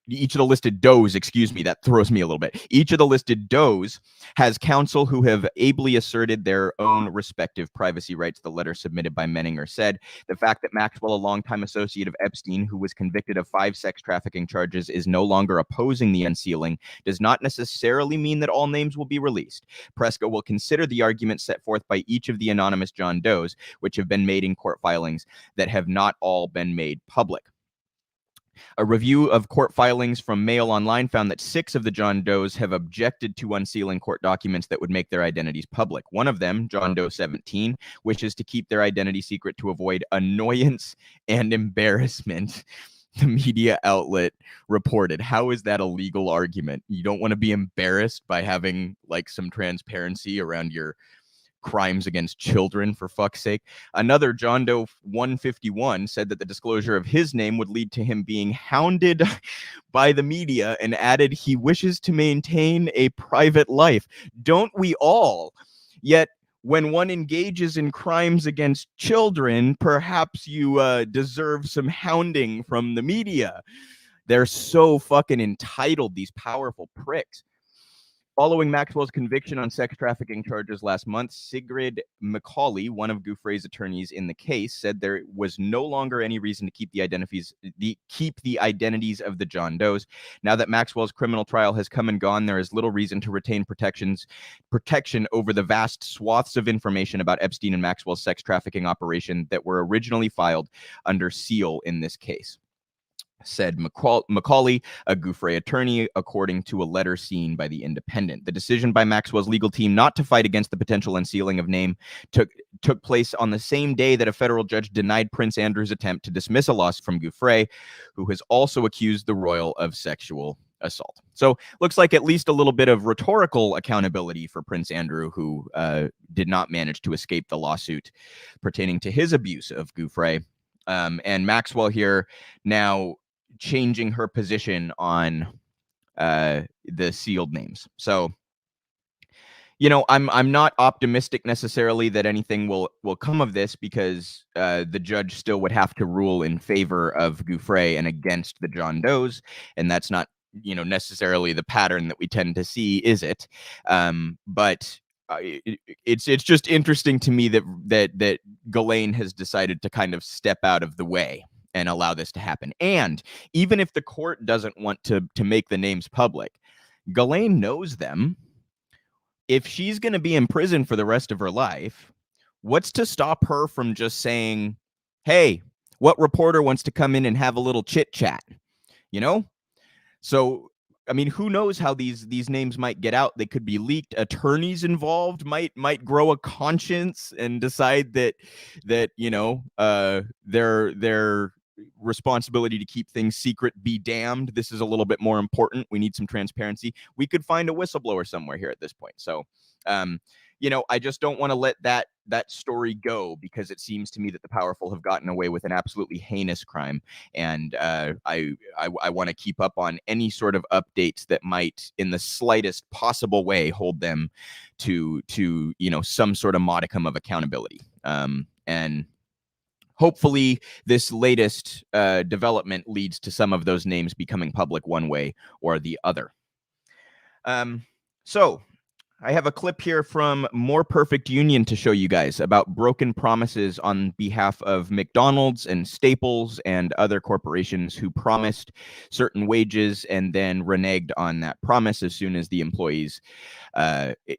Speaker 1: each of the listed does, that throws me a little bit. Each of the listed does has counsel who have ably asserted their own respective privacy rights, the letter submitted by Menninger said. The fact that Maxwell, a longtime associate of Epstein, who was convicted of 5 sex trafficking charges, is no longer opposing the unsealing does not necessarily mean that all names will be released. Preska will consider the arguments set forth by each of the anonymous John Does, which have been made in court filings that have not all been made public. A review of court filings from Mail Online found that 6 of the John Does have objected to unsealing court documents that would make their identities public. One of them, John Doe 17, wishes to keep their identity secret to avoid annoyance and embarrassment, the media outlet reported. How is that a legal argument? You don't want to be embarrassed by having some transparency around your crimes against children, for fuck's sake. Another, John Doe 151, said that the disclosure of his name would lead to him being hounded by the media and added he wishes to maintain a private life. Don't we all? Yet when one engages in crimes against children, perhaps you deserve some hounding from the media. They're so fucking entitled, these powerful pricks. Following Maxwell's conviction on sex trafficking charges last month, Sigrid McCauley, one of Giuffre's attorneys in the case, said there was no longer any reason to keep the identities of the John Does. Now that Maxwell's criminal trial has come and gone, there is little reason to retain protection over the vast swaths of information about Epstein and Maxwell's sex trafficking operation that were originally filed under seal in this case, said McCauley, a Giuffre attorney, according to a letter seen by The Independent. The decision by Maxwell's legal team not to fight against the potential unsealing of name took place on the same day that a federal judge denied Prince Andrew's attempt to dismiss a lawsuit from Giuffre, who has also accused the royal of sexual assault. So looks like at least a little bit of rhetorical accountability for Prince Andrew, who did not manage to escape the lawsuit pertaining to his abuse of Giuffre. And Maxwell here now changing her position on the sealed names. So, I'm not optimistic necessarily that anything will come of this, because the judge still would have to rule in favor of Giuffre and against the John Does, and that's not necessarily the pattern that we tend to see, is it? But it's just interesting to me that Ghislaine has decided to kind of step out of the way and allow this to happen. And even if the court doesn't want to make the names public, Ghislaine knows them. If she's going to be in prison for the rest of her life, what's to stop her from just saying, hey, what reporter wants to come in and have a little chit chat? So, I mean, who knows how these names might get out? They could be leaked. Attorneys involved might grow a conscience and decide that their responsibility to keep things secret be damned. This is a little bit more important. We need some transparency. We could find a whistleblower somewhere here at this point. So, I just don't want to let that story go, because it seems to me that the powerful have gotten away with an absolutely heinous crime. And I want to keep up on any sort of updates that might, in the slightest possible way, hold them to some sort of modicum of accountability. And hopefully this latest development leads to some of those names becoming public one way or the other. So I have a clip here from More Perfect Union to show you guys about broken promises on behalf of McDonald's and Staples and other corporations who promised certain wages and then reneged on that promise as soon as the employees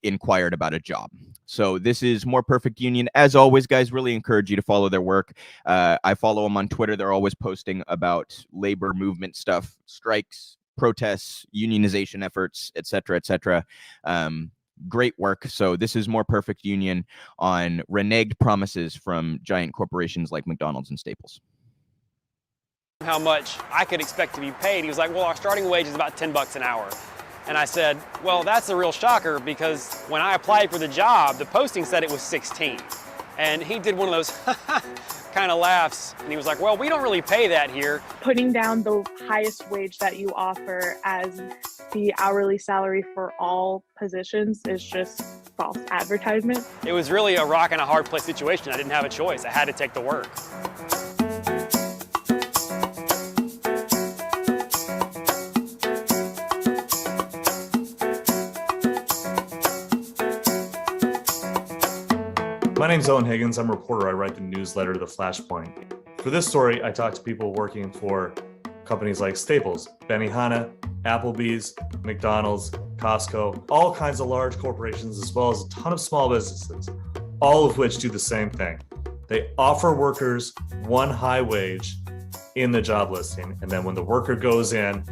Speaker 1: inquired about a job. So this is More Perfect Union. As always, guys, really encourage you to follow their work. I follow them on Twitter. They're always posting about labor movement stuff, strikes, protests, unionization efforts, etc., etc. Great work. So this is More Perfect Union on reneged promises from giant corporations like McDonald's and Staples.
Speaker 18: How much I could expect to be paid. He was like, well, our starting wage is about $10 an hour. And I said, well, that's a real shocker, because when I applied for the job, the posting said it was 16. And he did one of those kind of laughs, and he was like, well, we don't really pay that here.
Speaker 19: Putting down the highest wage that you offer as the hourly salary for all positions is just false advertisement.
Speaker 18: It was really a rock and a hard place situation. I didn't have a choice. I had to take the work.
Speaker 20: My name's Owen Higgins. I'm a reporter. I write the newsletter, The Flashpoint. For this story, I talked to people working for companies like Staples, Benihana, Applebee's, McDonald's, Costco, all kinds of large corporations, as well as a ton of small businesses, all of which do the same thing. They offer workers one high wage in the job listing, and then when the worker goes in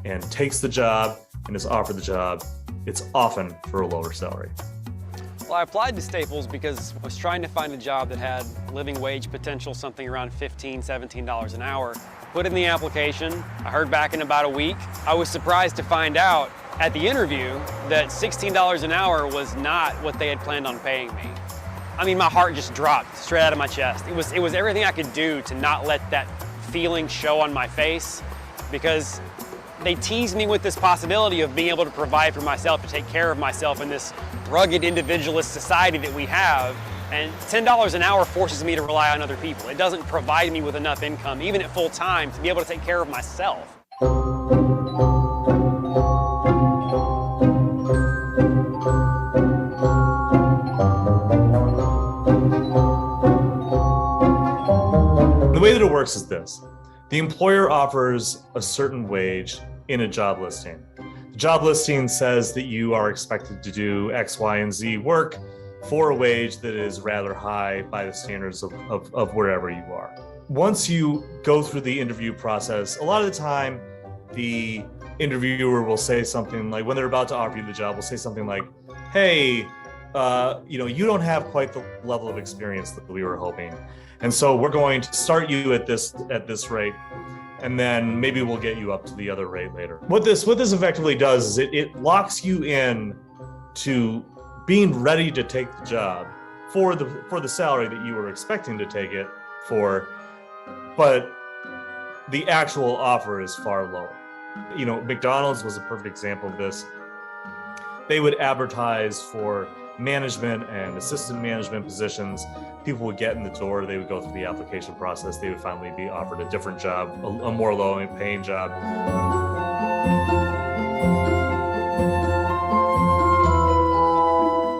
Speaker 20: and takes the job and is offered the job, it's often for a lower salary.
Speaker 18: Well, I applied to Staples because I was trying to find a job that had living wage potential, something around $15, $17 an hour. Put in the application. I heard back in about a week. I was surprised to find out at the interview that $16 an hour was not what they had planned on paying me. I mean, my heart just dropped straight out of my chest. It was everything I could do to not let that feeling show on my face, because they teased me with this possibility of being able to provide for myself, to take care of myself in this rugged individualist society that we have. And $10 an hour forces me to rely on other people. It doesn't provide me with enough income, even at full time, to be able to take care of myself.
Speaker 20: The way that it works is this. The employer offers a certain wage in a job listing. The job listing says that you are expected to do X, Y, and Z work for a wage that is rather high by the standards of wherever you are. Once you go through the interview process, a lot of the time, the interviewer will say something like, when they're about to offer you the job, will say something like, hey, you don't have quite the level of experience that we were hoping. And so we're going to start you at this rate, and then maybe we'll get you up to the other rate later. What this effectively does is it locks you in to being ready to take the job for the salary that you were expecting to take it for, but the actual offer is far lower. McDonald's was a perfect example of this. They would advertise for management and assistant management positions. People would get in the door, they would go through the application process, they would finally be offered a different job, a more low paying job.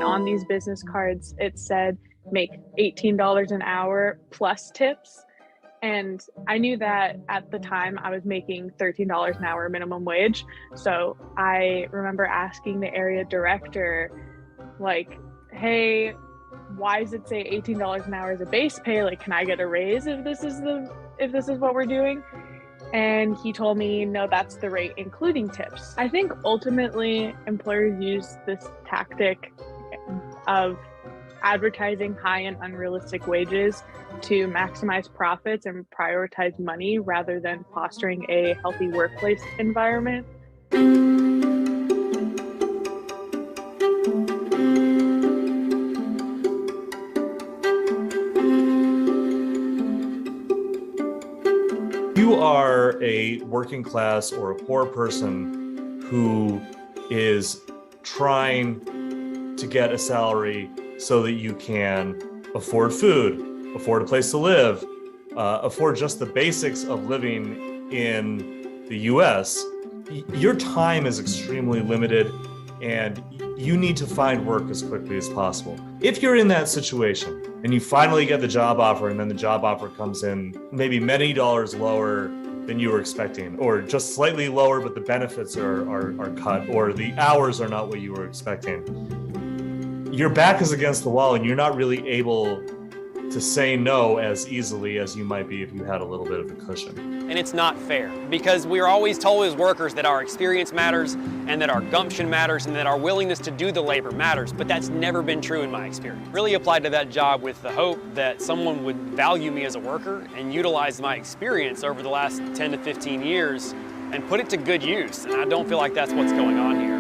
Speaker 19: On these business cards, it said make $18 an hour plus tips. And I knew that at the time I was making $13 an hour minimum wage. So I remember asking the area director, like, hey, why does it say $18 an hour as a base pay? Like, can I get a raise if this is what we're doing? And he told me, no, that's the rate including tips. I think ultimately employers use this tactic of advertising high and unrealistic wages to maximize profits and prioritize money rather than fostering a healthy workplace environment.
Speaker 20: are a working class or a poor person who is trying to get a salary so that you can afford food, afford a place to live, afford just the basics of living in the US, your time is extremely limited and you need to find work as quickly as possible. If you're in that situation and you finally get the job offer and then the job offer comes in maybe many dollars lower than you were expecting, or just slightly lower, but the benefits are cut, or the hours are not what you were expecting, your back is against the wall and you're not really able to say no as easily as you might be if you had a little bit of a cushion.
Speaker 18: And it's not fair because we're always told as workers that our experience matters and that our gumption matters and that our willingness to do the labor matters, but that's never been true in my experience. Really applied to that job with the hope that someone would value me as a worker and utilize my experience over the last 10 to 15 years and put it to good use. And I don't feel like that's what's going on here.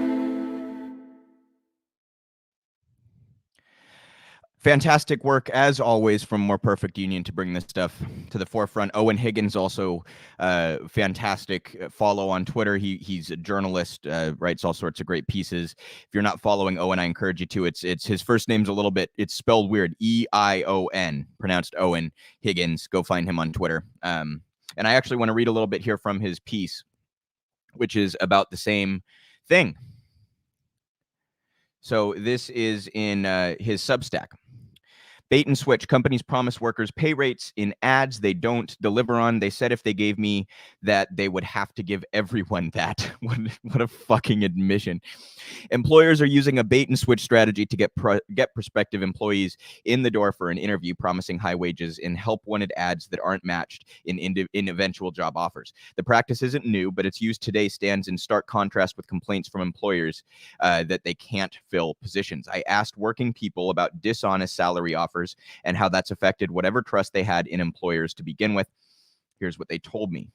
Speaker 1: Fantastic work, as always, from More Perfect Union to bring this stuff to the forefront. Owen Higgins, also fantastic follow on Twitter. He's a journalist, writes all sorts of great pieces. If you're not following Owen, I encourage you to. It's his first name's a little bit, it's spelled weird, E-I-O-N, pronounced Owen Higgins. Go find him on Twitter. And I actually want to read a little bit here from his piece, which is about the same thing. So this is in his Substack. Bait and switch. Companies promise workers pay rates in ads they don't deliver on. They said if they gave me that, they would have to give everyone that. What a fucking admission. Employers are using a bait and switch strategy to get prospective employees in the door for an interview, promising high wages in help-wanted ads that aren't matched in eventual job offers. The practice isn't new, but its use today stands in stark contrast with complaints from employers that they can't fill positions. I asked working people about dishonest salary offers and how that's affected whatever trust they had in employers to begin with. Here's what they told me.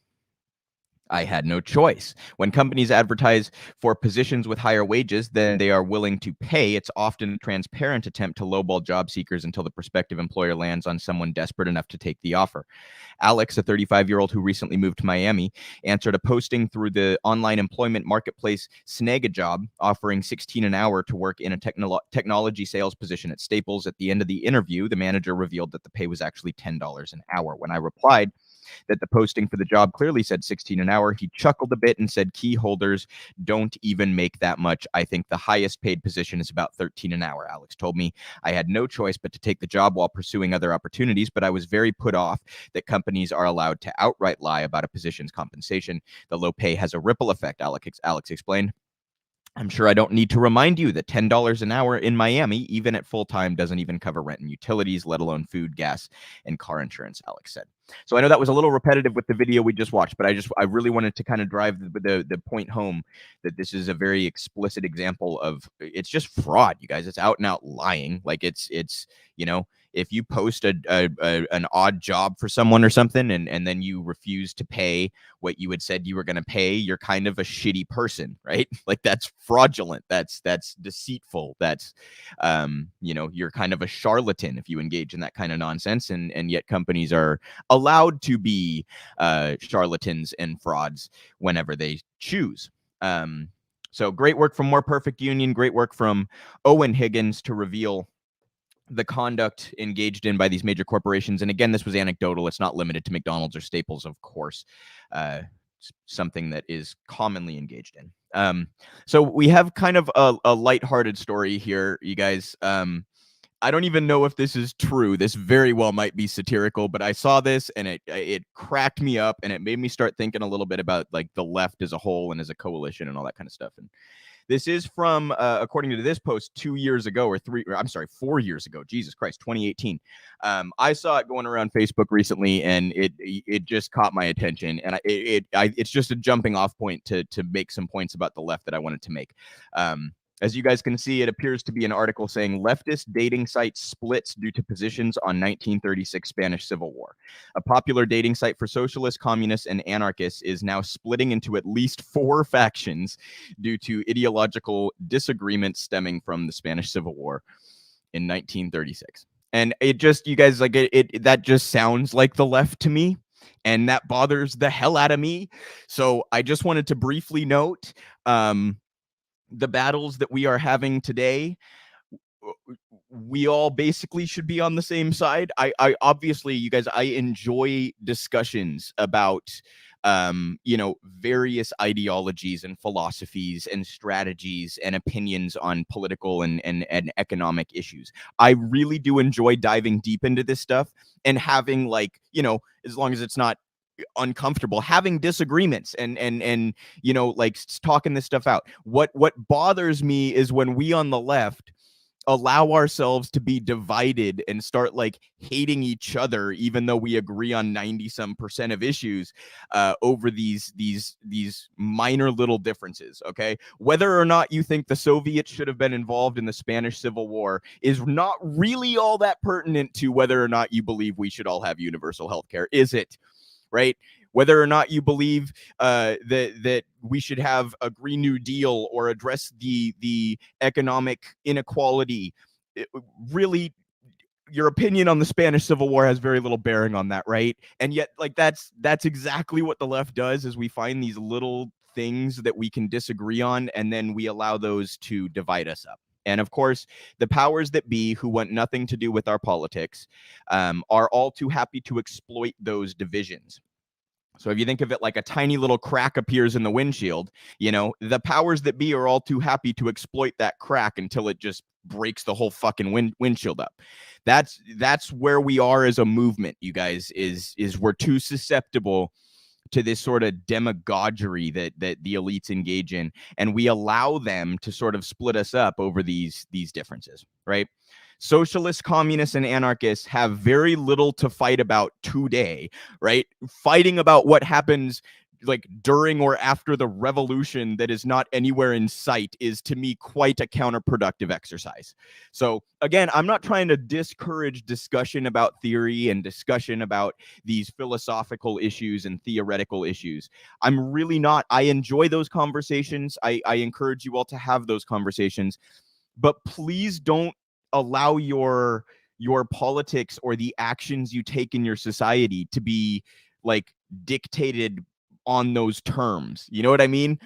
Speaker 1: I had no choice. When companies advertise for positions with higher wages than they are willing to pay, it's often a transparent attempt to lowball job seekers until the prospective employer lands on someone desperate enough to take the offer. Alex, a 35-year-old who recently moved to Miami, answered a posting through the online employment marketplace Snagajob, offering $16 an hour to work in a technology sales position at Staples. At the end of the interview, the manager revealed that the pay was actually $10 an hour. When I replied that the posting for the job clearly said $16 an hour, he chuckled a bit and said, key holders don't even make that much. I think the highest paid position is about $13 an hour. Alex told me I had no choice but to take the job while pursuing other opportunities, but I was very put off that companies are allowed to outright lie about a position's compensation. The low pay has a ripple effect, Alex explained. I'm sure I don't need to remind you that $10 an hour in Miami, even at full time, doesn't even cover rent and utilities, let alone food, gas, and car insurance, Alex said. So I know that was a little repetitive with the video we just watched, but I really wanted to kind of drive the point home that this is a very explicit example of, it's just fraud, you guys. It's out and out lying. Like it's you know, if you post an odd job for someone or something and then you refuse to pay what you had said you were going to pay, you're kind of a shitty person, right? Like that's fraudulent. That's deceitful. That's, you know, you're kind of a charlatan if you engage in that kind of nonsense. And yet companies are allowed to be charlatans and frauds whenever they choose. So great work from More Perfect Union. Great work from Owen Higgins to reveal the conduct engaged in by these major corporations. And again, this was anecdotal. It's not limited to McDonald's or Staples, of course. Something that is commonly engaged in. So we have kind of a lighthearted story here, you guys. I don't even know if this is true. This very well might be satirical, but I saw this and it cracked me up and it made me start thinking a little bit about like the left as a whole and as a coalition and all that kind of stuff. And this is from, according to this post, 4 years ago. Jesus Christ, 2018. I saw it going around Facebook recently, and it just caught my attention. And it's just a jumping off point to make some points about the left that I wanted to make. As you guys can see, it appears to be an article saying leftist dating site splits due to positions on 1936 Spanish Civil War. A popular dating site for socialists, communists, and anarchists is now splitting into at least 4 factions due to ideological disagreements stemming from the Spanish Civil War in 1936. And it just, you guys, like that just sounds like the left to me. And that bothers the hell out of me. So I just wanted to briefly note the battles that we are having today. We all basically should be on the same side. I obviously, you guys, I enjoy discussions about various ideologies and philosophies and strategies and opinions on political and economic issues. I really do enjoy diving deep into this stuff and having, like, as long as it's not uncomfortable, having disagreements and like talking this stuff out. What bothers me is when we on the left allow ourselves to be divided and start like hating each other, even though we agree on 90% of issues, over these minor little differences. Okay, whether or not you think the Soviets should have been involved in the Spanish Civil War is not really all that pertinent to whether or not you believe we should all have universal health care, is it? Right? Whether or not you believe that we should have a Green New Deal or address the economic inequality, really, your opinion on the Spanish Civil War has very little bearing on that, right? And yet, like, that's exactly what the left does, is we find these little things that we can disagree on, and then we allow those to divide us up. And of course, the powers that be, who want nothing to do with our politics, are all too happy to exploit those divisions. So if you think of it like a tiny little crack appears in the windshield, the powers that be are all too happy to exploit that crack until it just breaks the whole fucking windshield up. That's where we are as a movement, you guys, is we're too susceptible to this sort of demagoguery that the elites engage in, and we allow them to sort of split us up over these differences, right? Socialists, communists, and anarchists have very little to fight about today, right? Fighting about what happens like during or after the revolution that is not anywhere in sight is, to me, quite a counterproductive exercise. So again, I'm not trying to discourage discussion about theory and discussion about these philosophical issues and theoretical issues. I'm really not. I enjoy those conversations. I encourage you all to have those conversations, but please don't allow your politics or the actions you take in your society to be like dictated on those terms. You know what I mean?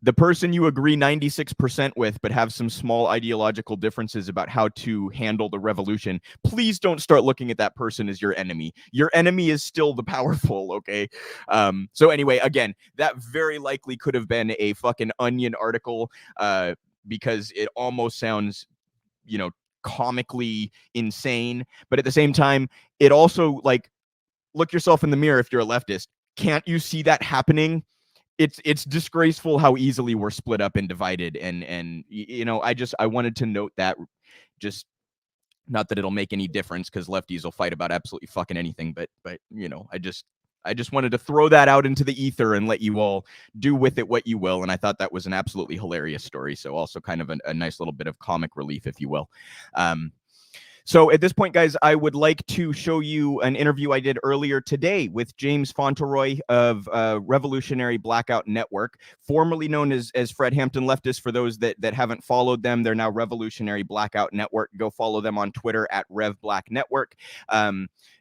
Speaker 1: The person you agree 96% with, but have some small ideological differences about how to handle the revolution, please don't start looking at that person as your enemy. Your enemy is still the powerful, okay? So anyway, again, that very likely could have been a fucking Onion article, because it almost sounds, comically insane, but at the same time, it also, like, look yourself in the mirror if you're a leftist. Can't you see that happening? It's disgraceful how easily we're split up and divided, and I wanted to note that, just not that it'll make any difference because lefties will fight about absolutely fucking anything, but I just wanted to throw that out into the ether and let you all do with it what you will. And I thought that was an absolutely hilarious story. So also kind of a nice little bit of comic relief, if you will. So at this point, guys, I would like to show you an interview I did earlier today with James Fauntleroy of Revolutionary Blackout Network, formerly known as Fred Hampton Leftist. For those that haven't followed them, they're now Revolutionary Blackout Network. Go follow them on Twitter at RevBlackNetwork.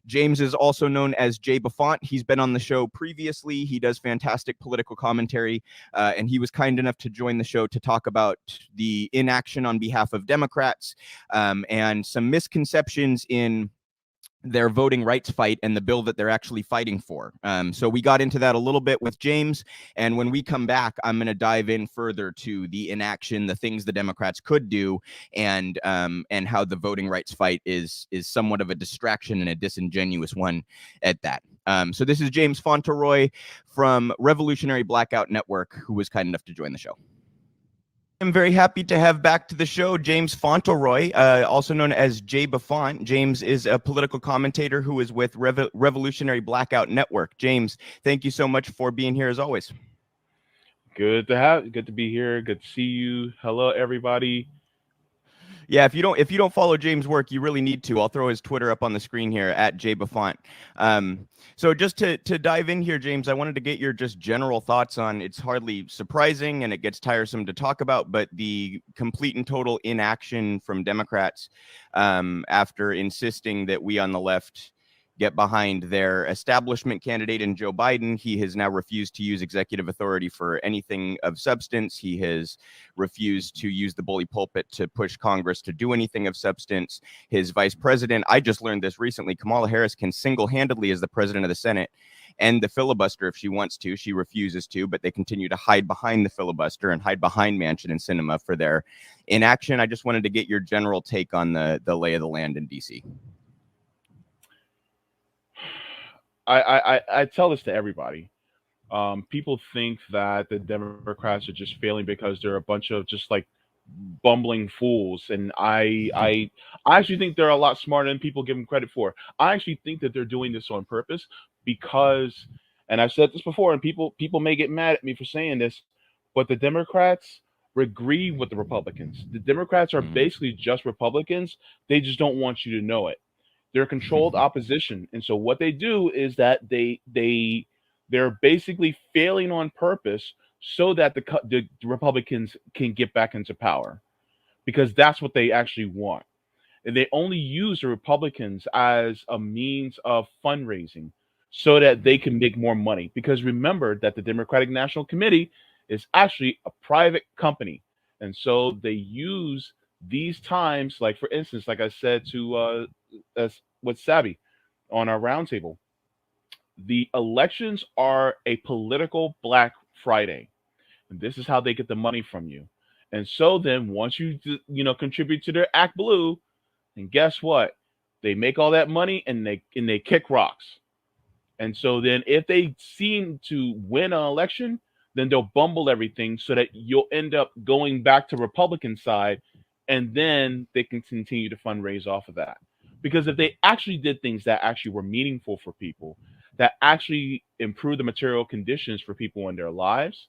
Speaker 1: James is also known as Jaybefaunt. He's been on the show previously. He does fantastic political commentary, and he was kind enough to join the show to talk about the inaction on behalf of Democrats, and some misconceptions in their voting rights fight and the bill that they're actually fighting for. So we got into that a little bit with James, and when we come back, I'm going to dive in further to the inaction, the things the Democrats could do, and how the voting rights fight is somewhat of a distraction and a disingenuous one at that. So this is James Fauntleroy from Revolutionary Blackout Network, who was kind enough to join the show. I'm very happy to have back to the show James Fauntleroy, also known as Jaybefaunt. James is a political commentator who is with Revolutionary Blackout Network. James, thank you so much for being here as always.
Speaker 21: Good to be here. Good to see you. Hello, everybody.
Speaker 1: Yeah, if you don't follow James' work, you really need to. I'll throw his Twitter up on the screen here at Jaybefaunt. So just to dive in here, James, I wanted to get your just general thoughts on, it's hardly surprising and it gets tiresome to talk about, but the complete and total inaction from Democrats, after insisting that we on the left get behind their establishment candidate in Joe Biden. He has now refused to use executive authority for anything of substance. He has refused to use the bully pulpit to push Congress to do anything of substance. His vice president, I just learned this recently, Kamala Harris can single-handedly, as the president of the Senate, end the filibuster if she wants to. She refuses to, but they continue to hide behind the filibuster and hide behind Manchin and Sinema for their inaction. I just wanted to get your general take on the lay of the land in D.C.
Speaker 21: I tell this to everybody. People think that the Democrats are just failing because they're a bunch of just like bumbling fools, and I actually think they're a lot smarter than people give them credit for. I actually think that they're doing this on purpose because, and I've said this before, and people may get mad at me for saying this, but the Democrats agree with the Republicans. The Democrats are basically just Republicans. They just don't want you to know it. They're controlled opposition, and so what they do is that they're basically failing on purpose so that the Republicans can get back into power, because that's what they actually want. And they only use the Republicans as a means of fundraising so that they can make more money. Because remember that the Democratic National Committee is actually a private company, and so they use these times, like for instance, like I said to with Savvy on our roundtable, the elections are a political Black Friday, and this is how they get the money from you. And so then once you contribute to their Act Blue, and guess what? They make all that money and they kick rocks. And so then if they seem to win an election, then they'll bumble everything so that you'll end up going back to Republican side, and then they can continue to fundraise off of that. Because if they actually did things that actually were meaningful for people, that actually improve the material conditions for people in their lives,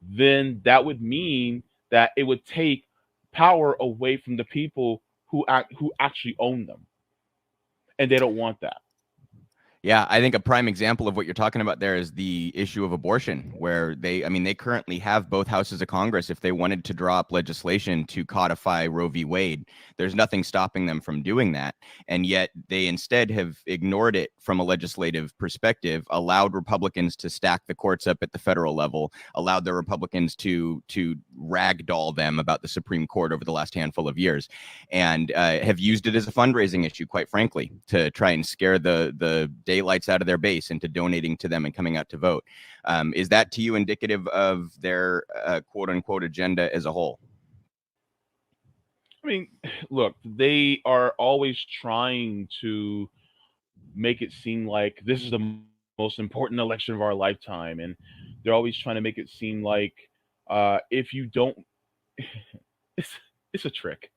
Speaker 21: then that would mean that it would take power away from the people who actually own them. And they don't want that.
Speaker 1: Yeah, I think a prime example of what you're talking about there is the issue of abortion, where they currently have both houses of Congress. If they wanted to draw up legislation to codify Roe v. Wade, there's nothing stopping them from doing that. And yet they instead have ignored it from a legislative perspective, allowed Republicans to stack the courts up at the federal level, allowed the Republicans to ragdoll them about the Supreme Court over the last handful of years, and have used it as a fundraising issue, quite frankly, to try and scare the daylights out of their base into donating to them and coming out to vote. Is that to you indicative of their quote unquote agenda as a whole?
Speaker 21: I mean, look, they are always trying to make it seem like this is the most important election of our lifetime. And they're always trying to make it seem like if you don't, it's a trick.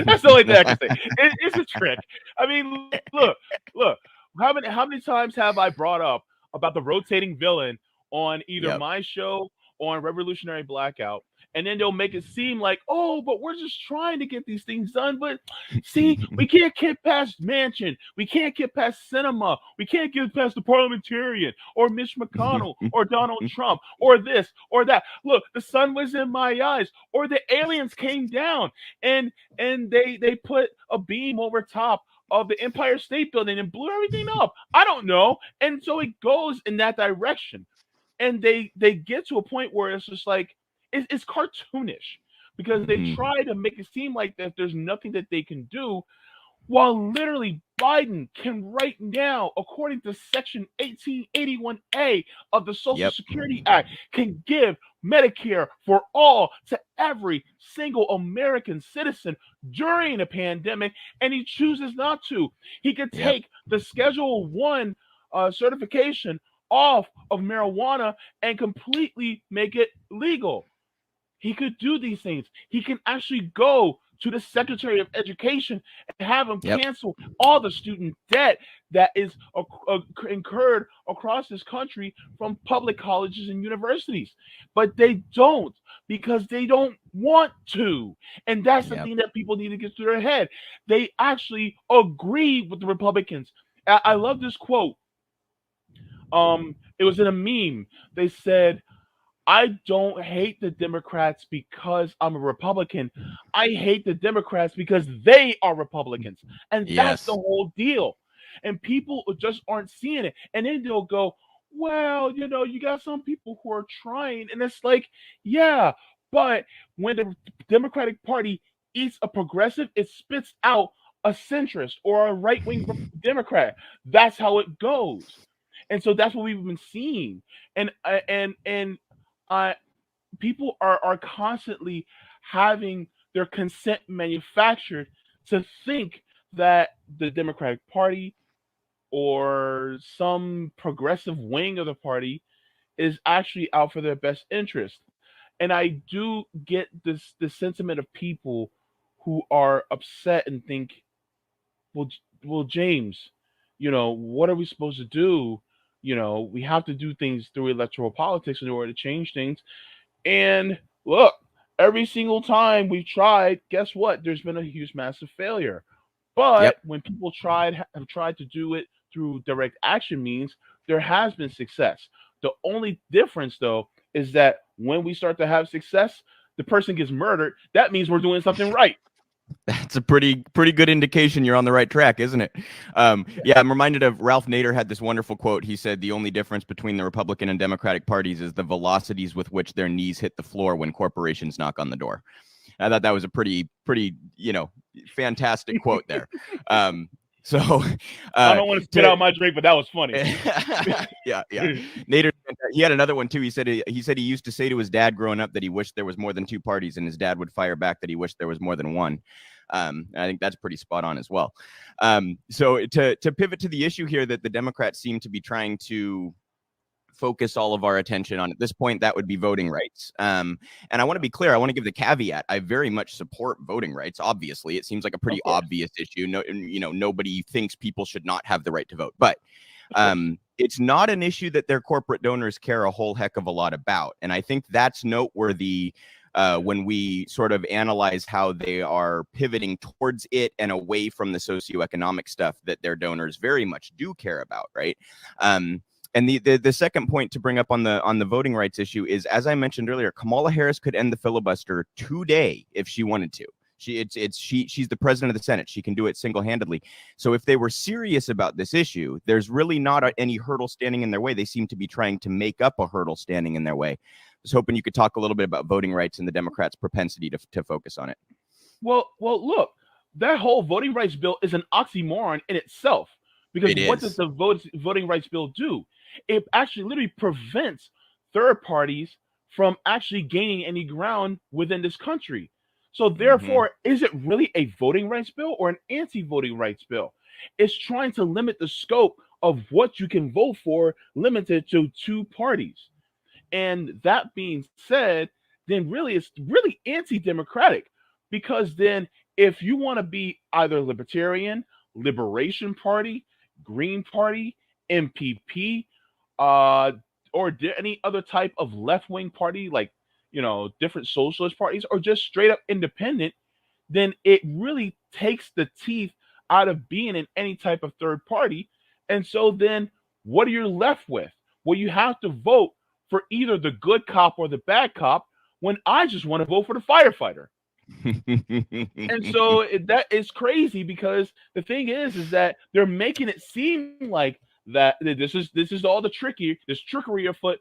Speaker 21: That's the only thing I can say. It's a trick. I mean, look. How many times have I brought up about the rotating villain on either my show or on Revolutionary Blackout, and then they'll make it seem like, oh, but we're just trying to get these things done. But see, we can't get past Manchin, we can't get past Sinema, we can't get past the parliamentarian or Mitch McConnell or Donald Trump or this or that. Look, the sun was in my eyes, or the aliens came down and they put a beam over top of the Empire State Building and blew everything up. I don't know. And so it goes in that direction. And they get to a point where it's just like, it's cartoonish, because they try to make it seem like that there's nothing that they can do, while literally Biden can right now, according to Section 1881A of the Social Security Act, can give Medicare for all to every single American citizen during a pandemic, and he chooses not to. He could take the Schedule 1 certification off of marijuana and completely make it legal. He could do these things. He can actually go to the Secretary of Education and have him cancel all the student debt that is incurred across this country from public colleges and universities. But they don't, because they don't want to. And that's the thing that people need to get through their head. They actually agree with the Republicans. I love this quote. It was in a meme. They said, I don't hate the Democrats because I'm a Republican. I hate the Democrats because they are Republicans. And that's the whole deal. and people just aren't seeing it. And then they'll go, well, you got some people who are trying, and it's like, yeah, but when the Democratic Party eats a progressive, it spits out a centrist or a right-wing Democrat. That's how it goes. And so that's what we've been seeing. And people are constantly having their consent manufactured to think that the Democratic Party or some progressive wing of the party is actually out for their best interest. And I do get the sentiment of people who are upset and think, well, James, what are we supposed to do? We have to do things through electoral politics in order to change things. And look, every single time we've tried, guess what? There's been a huge, massive failure. But when people have tried to do it through direct action means, there has been success. The only difference, though, is that when we start to have success, the person gets murdered. That means we're doing something right.
Speaker 1: That's a pretty good indication you're on the right track, isn't it? Yeah, I'm reminded of Ralph Nader had this wonderful quote. He said, the only difference between the Republican and Democratic parties is the velocities with which their knees hit the floor when corporations knock on the door. I thought that was a pretty, fantastic quote there. So
Speaker 21: I don't want to spit out my drink, but that was funny.
Speaker 1: yeah. Nader, he had another one too. He said he used to say to his dad growing up that he wished there was more than two parties, and his dad would fire back that he wished there was more than one. I think that's pretty spot on as well. So to pivot to the issue here that the Democrats seem to be trying to focus all of our attention on at this point, that would be voting rights. And I want to be clear. I want to give the caveat. I very much support voting rights. Obviously, it seems like a pretty obvious issue. No, nobody thinks people should not have the right to vote, but it's not an issue that their corporate donors care a whole heck of a lot about. And I think that's noteworthy when we sort of analyze how they are pivoting towards it and away from the socioeconomic stuff that their donors very much do care about, right? And the second point to bring up on the voting rights issue is, as I mentioned earlier, Kamala Harris could end the filibuster today if she wanted to. She's the president of the Senate. She can do it single-handedly. So if they were serious about this issue, there's really not any hurdle standing in their way. They seem to be trying to make up a hurdle standing in their way. I was hoping you could talk a little bit about voting rights and the Democrats' propensity to focus on it.
Speaker 21: Well, look, that whole voting rights bill is an oxymoron in itself. Because what does the voting rights bill do? It actually literally prevents third parties from actually gaining any ground within this country. So therefore, is it really a voting rights bill or an anti-voting rights bill? It's trying to limit the scope of what you can vote for, limited to two parties. And that being said, then really it's really anti-democratic, because then if you want to be either libertarian, Liberation Party, Green Party, MPP, or any other type of left-wing party, like, different socialist parties, or just straight up independent, then it really takes the teeth out of being in any type of third party. And so then what are you left with? Well, you have to vote for either the good cop or the bad cop, when I just want to vote for the firefighter. And so that is crazy, because the thing is that they're making it seem like that this is all this trickery afoot.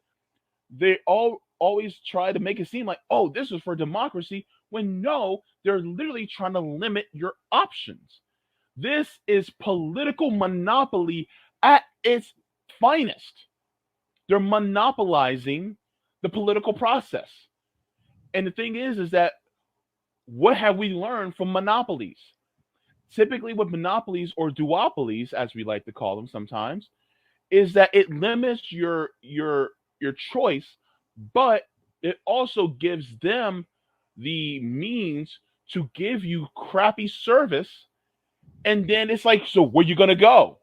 Speaker 21: They always try to make it seem like, oh, this is for democracy, when no, they're literally trying to limit your options. This is political monopoly at its finest. They're monopolizing the political process. And the thing is that what have we learned from monopolies? Typically with monopolies, or duopolies, as we like to call them sometimes, is that it limits your choice, but it also gives them the means to give you crappy service. And then it's like, so where you going to go?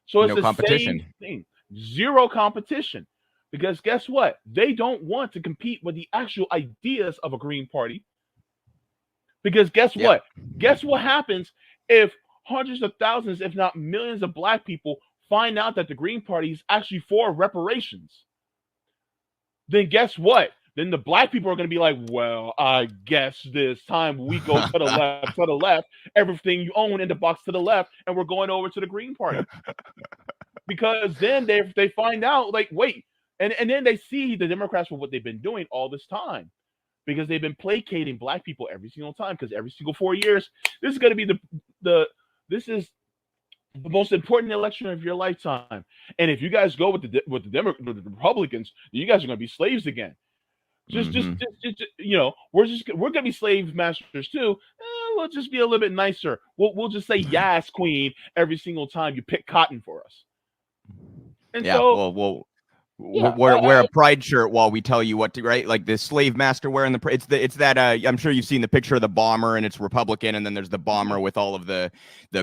Speaker 21: So it's the same thing. Zero competition. Because guess what? They don't want to compete with the actual ideas of a Green Party. Because guess what? Guess what happens if hundreds of thousands, if not millions of Black people find out that the Green Party is actually for reparations? Then guess what? then the black people are going to be like, well, I guess this time we go to the left, everything you own in the box to the left, and we're going over to the Green Party. Because then they find out, like, wait, and then they see the Democrats for what they've been doing all this time. Because they've been placating black people every single time. Because every single 4 years, this is going to be this is the most important election of your lifetime. And if you guys go with the Republicans, you guys are going to be slaves again. Just you know, we're going to be slave masters too. We'll just be a little bit nicer. We'll just say yes, queen, every single time you pick cotton for us. And
Speaker 1: yeah,
Speaker 21: so,
Speaker 1: wear a pride shirt while we tell you what to, right? Like the slave master wearing it's that I'm sure you've seen the picture of the bomber, and it's Republican, and then there's the bomber with all of the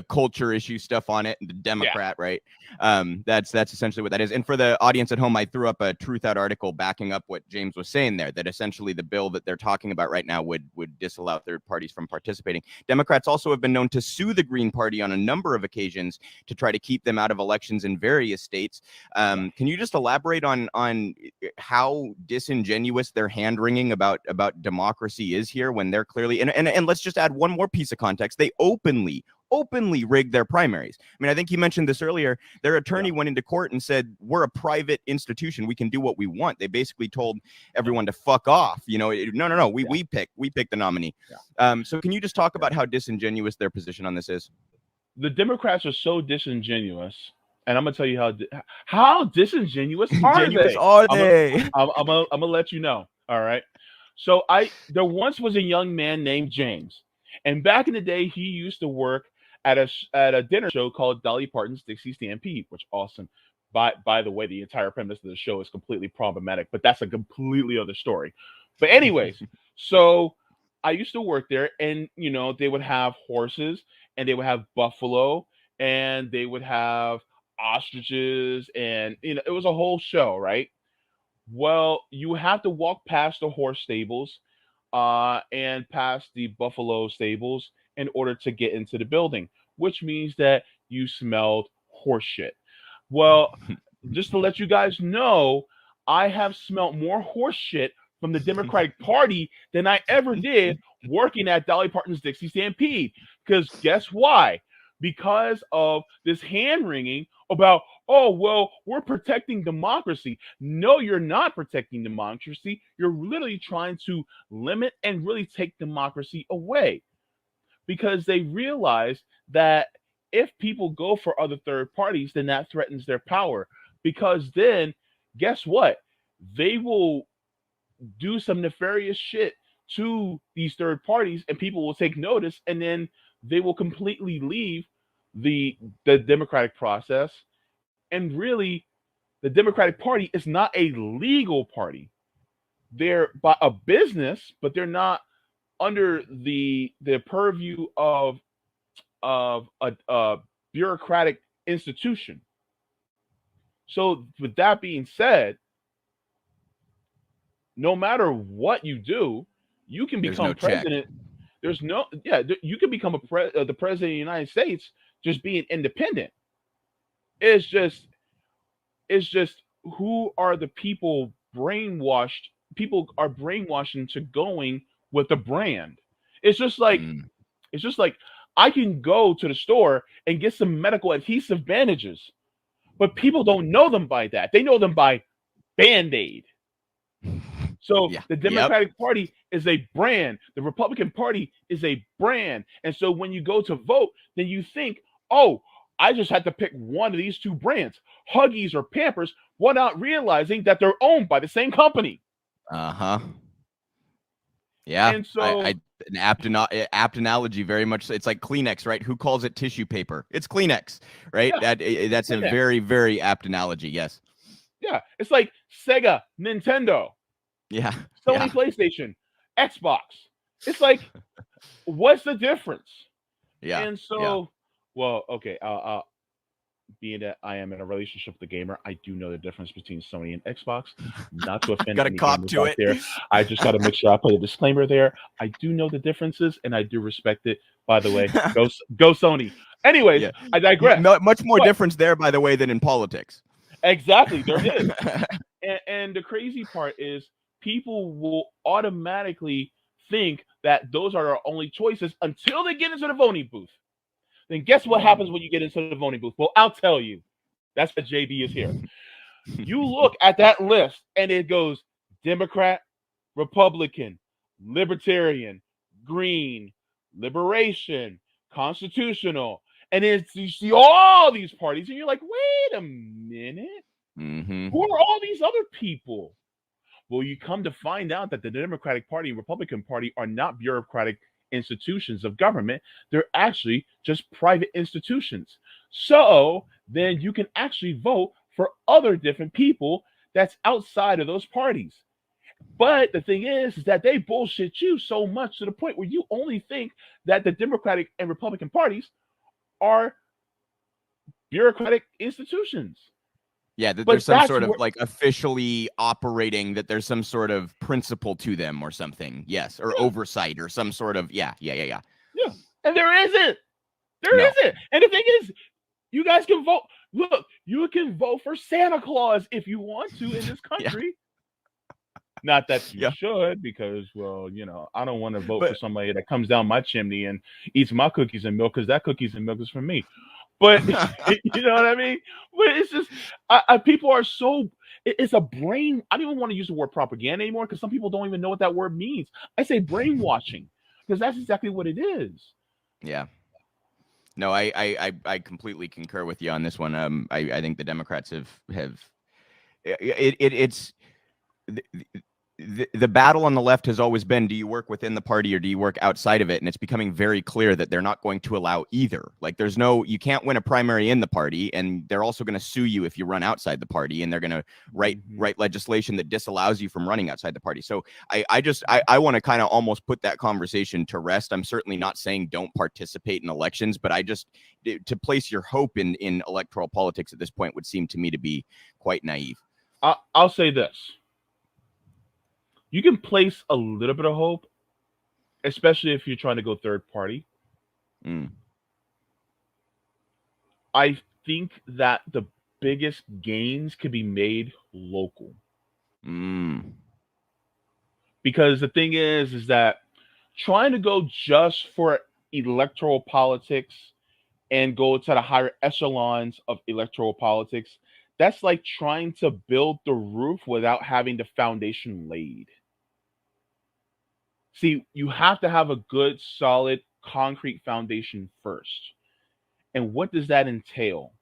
Speaker 1: culture issue stuff on it, and the Democrat, right? That's essentially what that is. And for the audience at home, I threw up a Truth Out article backing up what James was saying there, that essentially the bill that they're talking about right now would disallow third parties from participating. Democrats also have been known to sue the Green Party on a number of occasions to try to keep them out of elections in various states. Can you just elaborate on how disingenuous their hand-wringing about democracy is here, when they're clearly and let's just add one more piece of context. They openly rigged their primaries. I mean, I think you mentioned this earlier. Their attorney went into court and said, we're a private institution, we can do what we want. They basically told everyone to fuck off. You know, no, we pick the nominee. So can you just talk about how disingenuous their position on this is?
Speaker 21: The Democrats are so disingenuous. And I'm gonna tell you how disingenuous are they? I'm gonna let you know. All right. So there once was a young man named James, and back in the day, he used to work at a dinner show called Dolly Parton's Dixie Stampede, which awesome. By the way, the entire premise of the show is completely problematic, but that's a completely other story. But anyways, so I used to work there, and you know, they would have horses, and they would have buffalo, and they would have ostriches, and you know, it was a whole show, right? Well, you have to walk past the horse stables and past the buffalo stables in order to get into the building, which means that you smelled horse shit. Well, just to let you guys know, I have smelled more horse shit from the Democratic Party than I ever did working at Dolly Parton's Dixie Stampede. Because guess why? Because of this hand-wringing about, oh, well, we're protecting democracy. No, you're not protecting democracy. You're literally trying to limit and really take democracy away. Because they realize that if people go for other third parties, then that threatens their power. Because then, guess what? They will do some nefarious shit to these third parties, and people will take notice, and then they will completely leave the democratic process. And really, the Democratic Party is not a legal party. They're by a business, but they're not under the purview of a bureaucratic institution. So with that being said, no matter what you do, you can become president. There's no, you can become the president of the United States just being independent. It's just who are the people brainwashed? People are brainwashed into going with the brand. It's just like I can go to the store and get some medical adhesive bandages, but people don't know them by that. They know them by Band-Aid. So the Democratic Party is a brand. The Republican Party is a brand. And so when you go to vote, then you think, oh, I just had to pick one of these two brands, Huggies or Pampers, without realizing that they're owned by the same company.
Speaker 1: Yeah.
Speaker 21: And so
Speaker 1: an apt analogy, very much. It's like Kleenex, right? Who calls it tissue paper? It's Kleenex, right? That's a very, very apt analogy. Yes.
Speaker 21: Yeah. It's like Sega, Nintendo.
Speaker 1: Yeah.
Speaker 21: Sony PlayStation, Xbox. It's like, what's the difference?
Speaker 1: Yeah.
Speaker 21: And so, well, okay. Being that I am in a relationship with the gamer, I do know the difference between Sony and Xbox. Not to offend
Speaker 1: got a cop to it.
Speaker 21: There. I just got to make sure I put a disclaimer there. I do know the differences, and I do respect it. By the way, go Sony. Anyways, I digress.
Speaker 1: Much more difference there, by the way, than in politics.
Speaker 21: Exactly, there is. And the crazy part is, people will automatically think that those are our only choices until they get into the voting booth. Then guess what happens when you get into the voting booth? Well, I'll tell you. That's what JB is here. You look at that list and it goes Democrat, Republican, Libertarian, Green, Liberation, Constitutional. And then you see all these parties and you're like, wait a minute. Who are all these other people? Well, you come to find out that the Democratic Party and Republican Party are not bureaucratic institutions of government. They're actually just private institutions. So then you can actually vote for other different people that's outside of those parties. But the thing is that they bullshit you so much to the point where you only think that the Democratic and Republican parties are bureaucratic institutions.
Speaker 1: Yeah, that there's some sort of like officially operating, that there's some sort of principle to them or something. Yes, or oversight or some sort of yeah.
Speaker 21: Yeah, and there isn't. There isn't. And the thing is, you guys can vote. Look, you can vote for Santa Claus if you want to in this country. Not that you should, because, well, you know, I don't want to vote for somebody that comes down my chimney and eats my cookies and milk, because that cookies and milk is for me. But you know what I mean? But it's just people are so, it's a brain. I don't even want to use the word propaganda anymore, because some people don't even know what that word means. I say brainwashing, because that's exactly what it is.
Speaker 1: Yeah. No, I completely concur with you on this one. I think the Democrats have the battle on the left has always been, do you work within the party or do you work outside of it? And it's becoming very clear that they're not going to allow either. Like, you can't win a primary in the party, and they're also going to sue you if you run outside the party, and they're going to write legislation that disallows you from running outside the party. So I want to kind of almost put that conversation to rest. I'm certainly not saying don't participate in elections, but to place your hope in electoral politics at this point would seem to me to be quite naive.
Speaker 21: I'll say this. You can place a little bit of hope, especially if you're trying to go third party. I think that the biggest gains could be made local. Because the thing is that trying to go just for electoral politics and go to the higher echelons of electoral politics, that's like trying to build the roof without having the foundation laid. See, you have to have a good, solid, concrete foundation first. And what does that entail?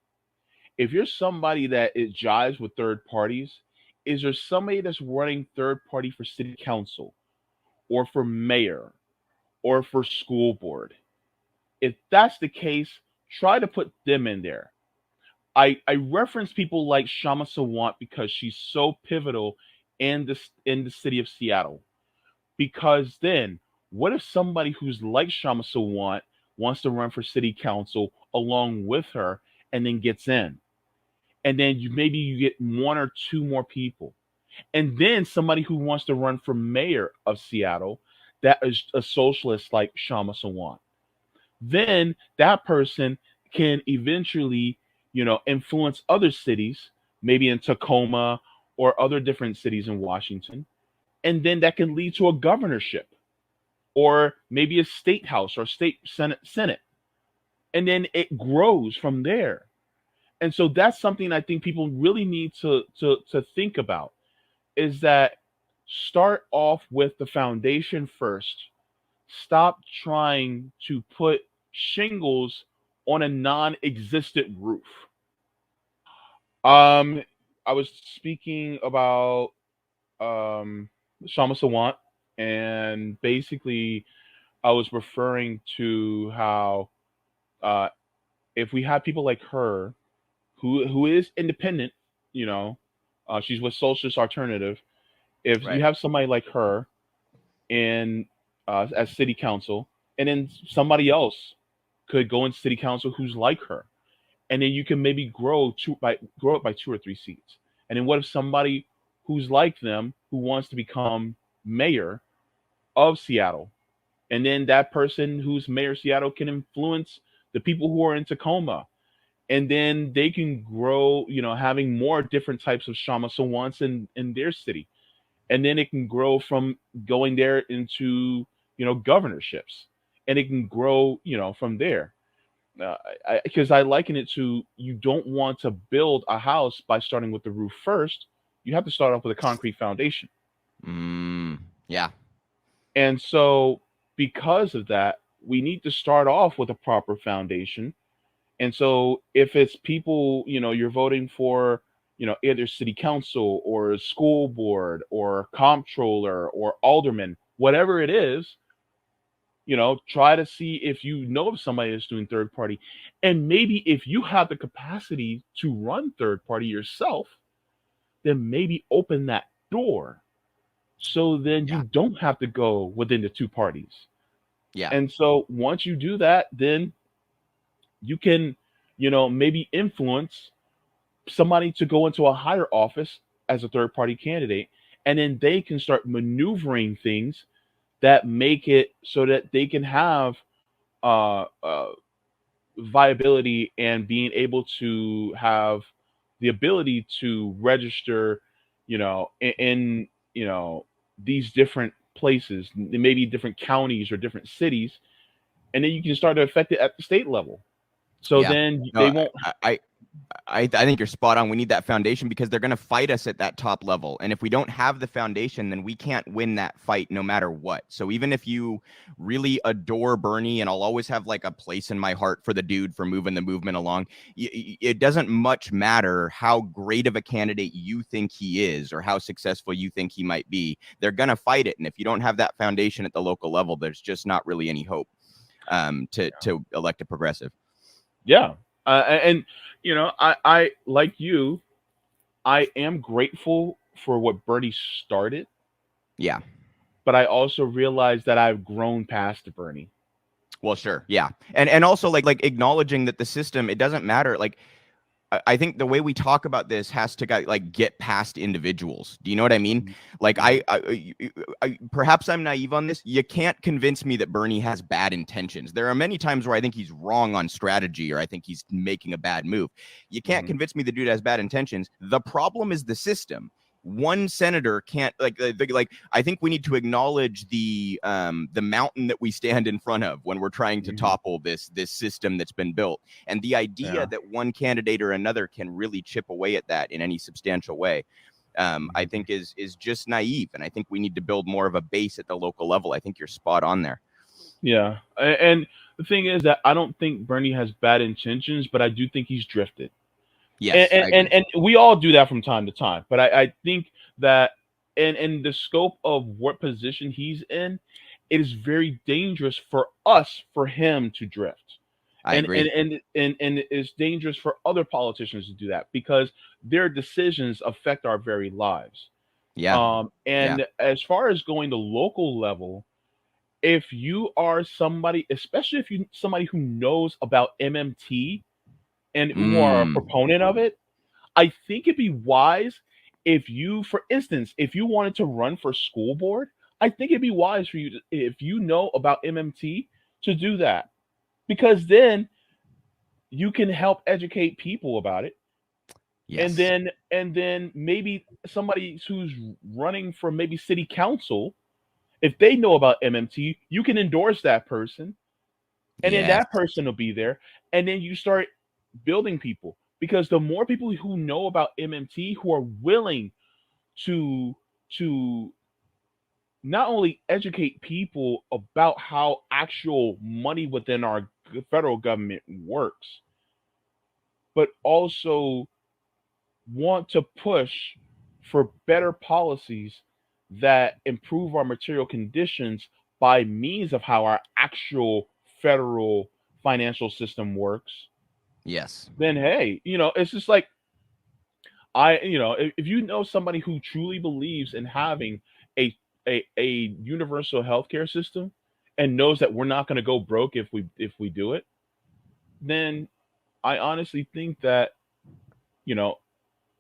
Speaker 21: If you're somebody that it jives with third parties, is there somebody that's running third party for city council or for mayor or for school board? If that's the case, try to put them in there. I reference people like Kshama Sawant because she's so pivotal in the city of Seattle. Because then, what if somebody who's like Kshama Sawant wants to run for city council along with her and then gets in? And then maybe you get one or two more people. And then somebody who wants to run for mayor of Seattle that is a socialist like Kshama Sawant. Then that person can eventually, influence other cities, maybe in Tacoma or other different cities in Washington. And then that can lead to a governorship or maybe a state house or state senate. And then it grows from there. And so that's something I think people really need to think about, is that start off with the foundation first. Stop trying to put shingles on a non-existent roof. I was speaking about Kshama Sawant, and basically I was referring to how if we have people like her who is independent, she's with Socialist Alternative. If you have somebody like her in as city council, and then somebody else could go in city council who's like her, and then you can maybe grow it by 2 or 3 seats. And then what if somebody who's like them, who wants to become mayor of Seattle, and then that person who's mayor of Seattle can influence the people who are in Tacoma, and then they can grow, having more different types of Kshama Sawants in their city. and then it can grow from going there into, governorships, and it can grow, from there. Because I liken it to, you don't want to build a house by starting with the roof first. You have to start off with a concrete foundation.
Speaker 1: Yeah.
Speaker 21: And so because of that, we need to start off with a proper foundation. And so if it's people, you're voting for, either city council or school board or comptroller or alderman, whatever it is, try to see if you know of somebody that's doing third party. And maybe if you have the capacity to run third party yourself, then maybe open that door. So then you don't have to go within the two parties.
Speaker 1: Yeah.
Speaker 21: And so once you do that, then you can, maybe influence somebody to go into a higher office as a third party candidate. And then they can start maneuvering things that make it so that they can have viability and being able to have the ability to register, in these different places, maybe different counties or different cities, and then you can start to affect it at the state level. So then they won't.
Speaker 1: I think you're spot on. We need that foundation because they're going to fight us at that top level. And if we don't have the foundation, then we can't win that fight no matter what. So even if you really adore Bernie, and I'll always have like a place in my heart for the dude for moving the movement along, it doesn't much matter how great of a candidate you think he is or how successful you think he might be. They're going to fight it. And if you don't have that foundation at the local level, there's just not really any hope to elect a progressive.
Speaker 21: Yeah. And I like you, I am grateful for what Bernie started.
Speaker 1: Yeah.
Speaker 21: But I also realize that I've grown past Bernie.
Speaker 1: Well, sure. Yeah. And also like acknowledging that the system, it doesn't matter. Like, I think the way we talk about this has to get past individuals. Do you know what I mean? Like I perhaps I'm naive on this. You can't convince me that Bernie has bad intentions. There are many times where I think he's wrong on strategy or I think he's making a bad move. You can't convince me the dude has bad intentions. The problem is the system. One senator can't like I think we need to acknowledge the mountain that we stand in front of when we're trying to topple this system that's been built, and the idea that one candidate or another can really chip away at that in any substantial way, I think is just naive. And I think we need to build more of a base at the local level. I think you're spot on there.
Speaker 21: Yeah, and the thing is that I don't think Bernie has bad intentions, but I do think he's drifted.
Speaker 1: Yes,
Speaker 21: and we all do that from time to time. But I think that in the scope of what position he's in, it is very dangerous for him to drift.
Speaker 1: I agree.
Speaker 21: And it's dangerous for other politicians to do that because their decisions affect our very lives.
Speaker 1: Yeah.
Speaker 21: As far as going to local level, if you are somebody, especially if you somebody who knows about MMT and who are a proponent of it, I think it'd be wise if you, for instance, if you wanted to run for school board, I think it'd be wise for you to, if you know about MMT, to do that, because then you can help educate people about it.
Speaker 1: Yes.
Speaker 21: And then maybe somebody who's running for maybe city council, if they know about MMT, you can endorse that person, and then that person will be there, and then you start building people, because the more people who know about MMT, who are willing to not only educate people about how actual money within our federal government works, but also want to push for better policies that improve our material conditions by means of how our actual federal financial system works.
Speaker 1: Yes.
Speaker 21: Then hey, it's just like if you know somebody who truly believes in having a universal healthcare system and knows that we're not going to go broke if we do it, then I honestly think that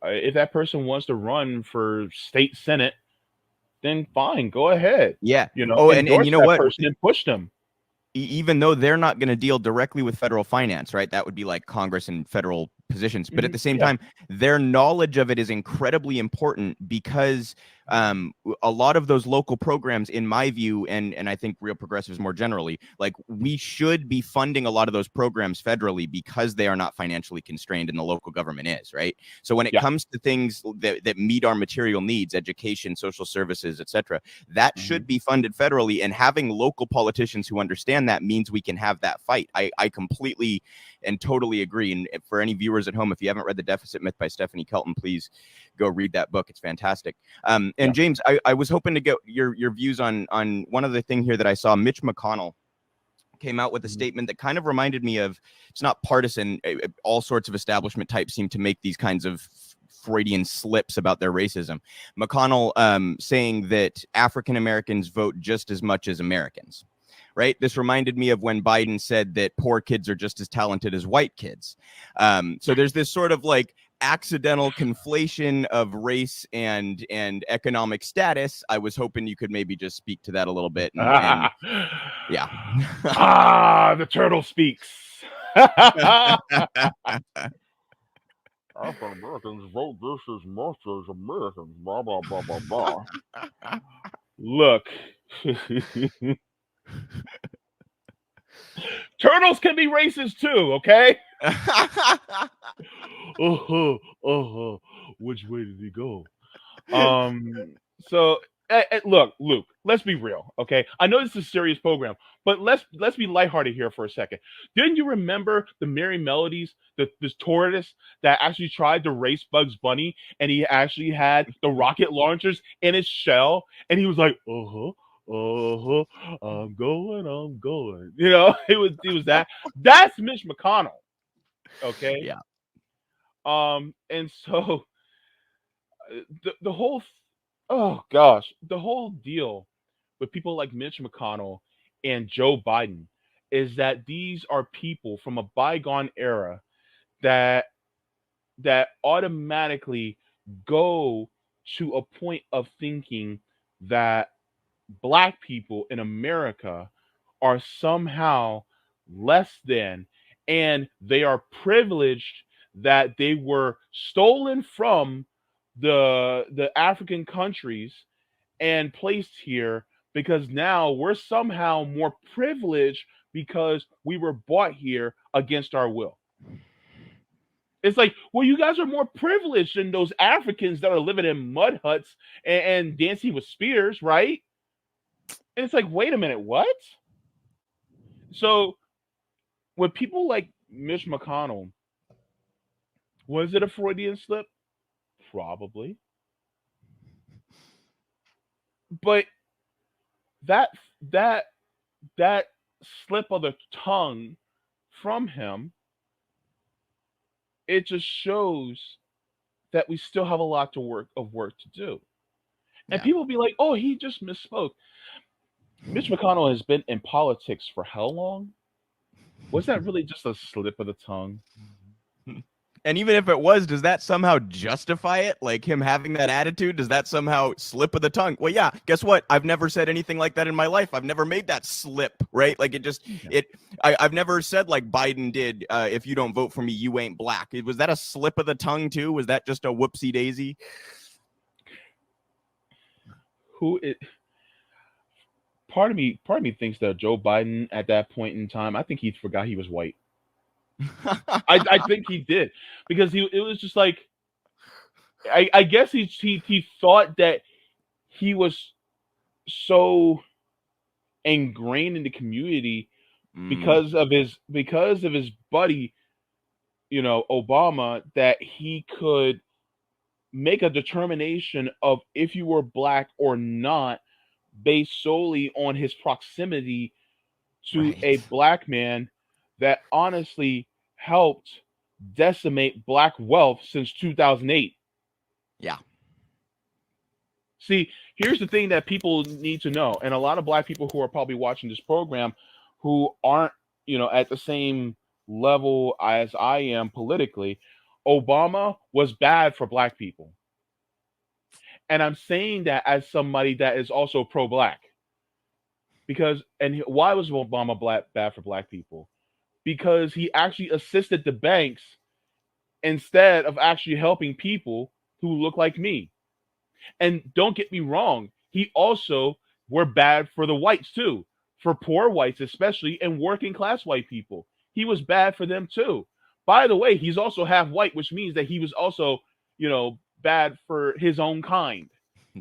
Speaker 21: if that person wants to run for state senate, then fine, go ahead.
Speaker 1: Yeah.
Speaker 21: And you know what? Person and push them.
Speaker 1: Even though they're not going to deal directly with federal finance, right? That would be like Congress and federal positions. But at the same time, their knowledge of it is incredibly important, because a lot of those local programs, in my view, and I think real progressives more generally, like we should be funding a lot of those programs federally because they are not financially constrained and the local government is, right? So when it comes to things that meet our material needs, education, social services, etc., that should be funded federally, and having local politicians who understand that means we can have that fight. I completely and totally agree. And for any viewers at home, if you haven't read The Deficit Myth by Stephanie Kelton, please go read that book. It's fantastic. And James, I was hoping to get your views on one other thing here that I saw. Mitch McConnell came out with a statement that kind of reminded me of, it's not partisan, all sorts of establishment types seem to make these kinds of Freudian slips about their racism. McConnell saying that African Americans vote just as much as Americans. Right. This reminded me of when Biden said that poor kids are just as talented as white kids. So there's this sort of like accidental conflation of race and economic status. I was hoping you could maybe just speak to that a little bit. And yeah.
Speaker 21: The turtle speaks. African Americans vote just as much as Americans. Blah blah blah blah blah. Look. Turtles can be racist too, okay? Which way did he go? So look, Luke, let's be real, okay? I know this is a serious program, but let's be lighthearted here for a second. Didn't you remember the Merry Melodies, this tortoise that actually tried to race Bugs Bunny, and he actually had the rocket launchers in his shell, and he was like, I'm going. You know, it was that. That's Mitch McConnell. Okay.
Speaker 1: Yeah.
Speaker 21: And so the whole the whole deal with people like Mitch McConnell and Joe Biden is that these are people from a bygone era that automatically go to a point of thinking that Black people in America are somehow less than, and they are privileged that they were stolen from the African countries and placed here because now we're somehow more privileged because we were bought here against our will. It's like, well, you guys are more privileged than those Africans that are living in mud huts and dancing with spears, right? And it's like, wait a minute, what? So with people like Mitch McConnell, was it a Freudian slip? Probably. But that slip of the tongue from him, it just shows that we still have a lot of work to do. And people be like, oh, he just misspoke. Mitch McConnell has been in politics for how long? Was that really just a slip of the tongue?
Speaker 1: And even if it was, does that somehow justify it? Like him having that attitude, does that somehow slip of the tongue? Well, yeah, guess what? I've never said anything like that in my life. I've never made that slip, right? Like I've never said like Biden did, if you don't vote for me, you ain't black. Was that a slip of the tongue too? Was that just a whoopsie daisy?
Speaker 21: Part of me thinks that Joe Biden at that point in time, I think he forgot he was white. I think he did, because it was just like, I guess he thought that he was so ingrained in the community because of his buddy, Obama, that he could make a determination of if you were black or not based solely on his proximity to a black man that honestly helped decimate black wealth since 2008.
Speaker 1: Yeah.
Speaker 21: See, here's the thing that people need to know, and a lot of black people who are probably watching this program who aren't, at the same level as I am politically, Obama was bad for black people. And I'm saying that as somebody that is also pro-black. And why was Obama bad for black people? Because he actually assisted the banks instead of actually helping people who look like me. And don't get me wrong, he also were bad for the whites too, for poor whites especially, and working class white people. He was bad for them too. By the way, he's also half white, which means that he was also, bad for his own kind.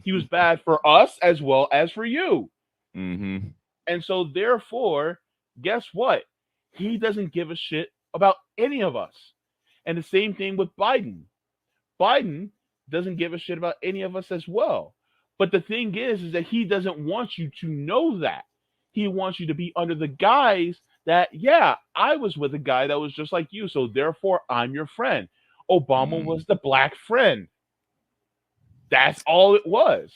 Speaker 21: He was bad for us as well as for you.
Speaker 1: Mm-hmm.
Speaker 21: And so therefore, guess what? He doesn't give a shit about any of us. And the same thing with Biden. Biden doesn't give a shit about any of us as well. But the thing is that he doesn't want you to know that. He wants you to be under the guise that, yeah, I was with a guy that was just like you, so therefore I'm your friend. Obama was the black friend. That's all it was.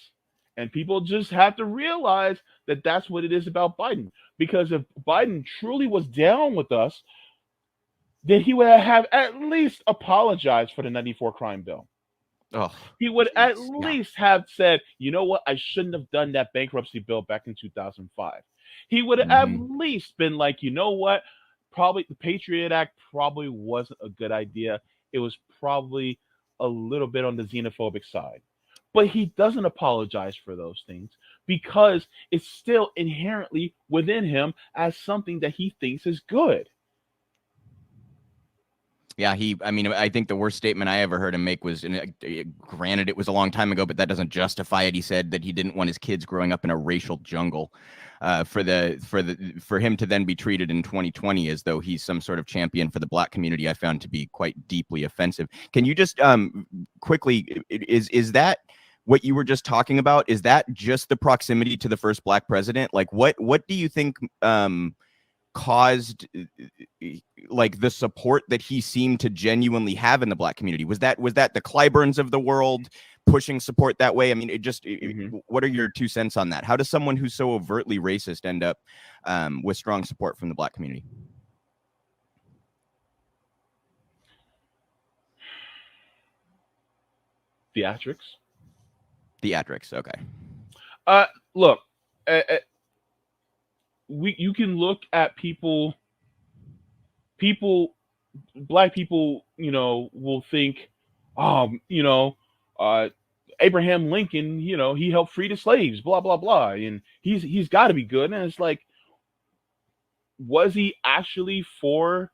Speaker 21: And people just have to realize that that's what it is about Biden. Because if Biden truly was down with us, then he would have at least apologized for the 94 crime bill.
Speaker 1: Oh,
Speaker 21: he would at least have said, you know what, I shouldn't have done that bankruptcy bill back in 2005. He would have at least been like, you know what, probably the Patriot Act probably wasn't a good idea. It was probably a little bit on the xenophobic side. But he doesn't apologize for those things because it's still inherently within him as something that he thinks is good.
Speaker 1: Yeah, I think the worst statement I ever heard him make was, granted it was a long time ago, but that doesn't justify it. He said that he didn't want his kids growing up in a racial jungle. For him to then be treated in 2020 as though he's some sort of champion for the black community, I found to be quite deeply offensive. Can you just quickly, is that what you were just talking about? Is that just the proximity to the first black president? Like, what do you think caused like the support that he seemed to genuinely have in the black community? Was that the Clyburns of the world pushing support that way? I mean, what are your 2 cents on that? How does someone who's so overtly racist end up with strong support from the black community? Theatrics, okay.
Speaker 21: Look, you can look at people, black people, will think, Abraham Lincoln, he helped free the slaves, blah, blah, blah. And he's got to be good. And it's like, was he actually for,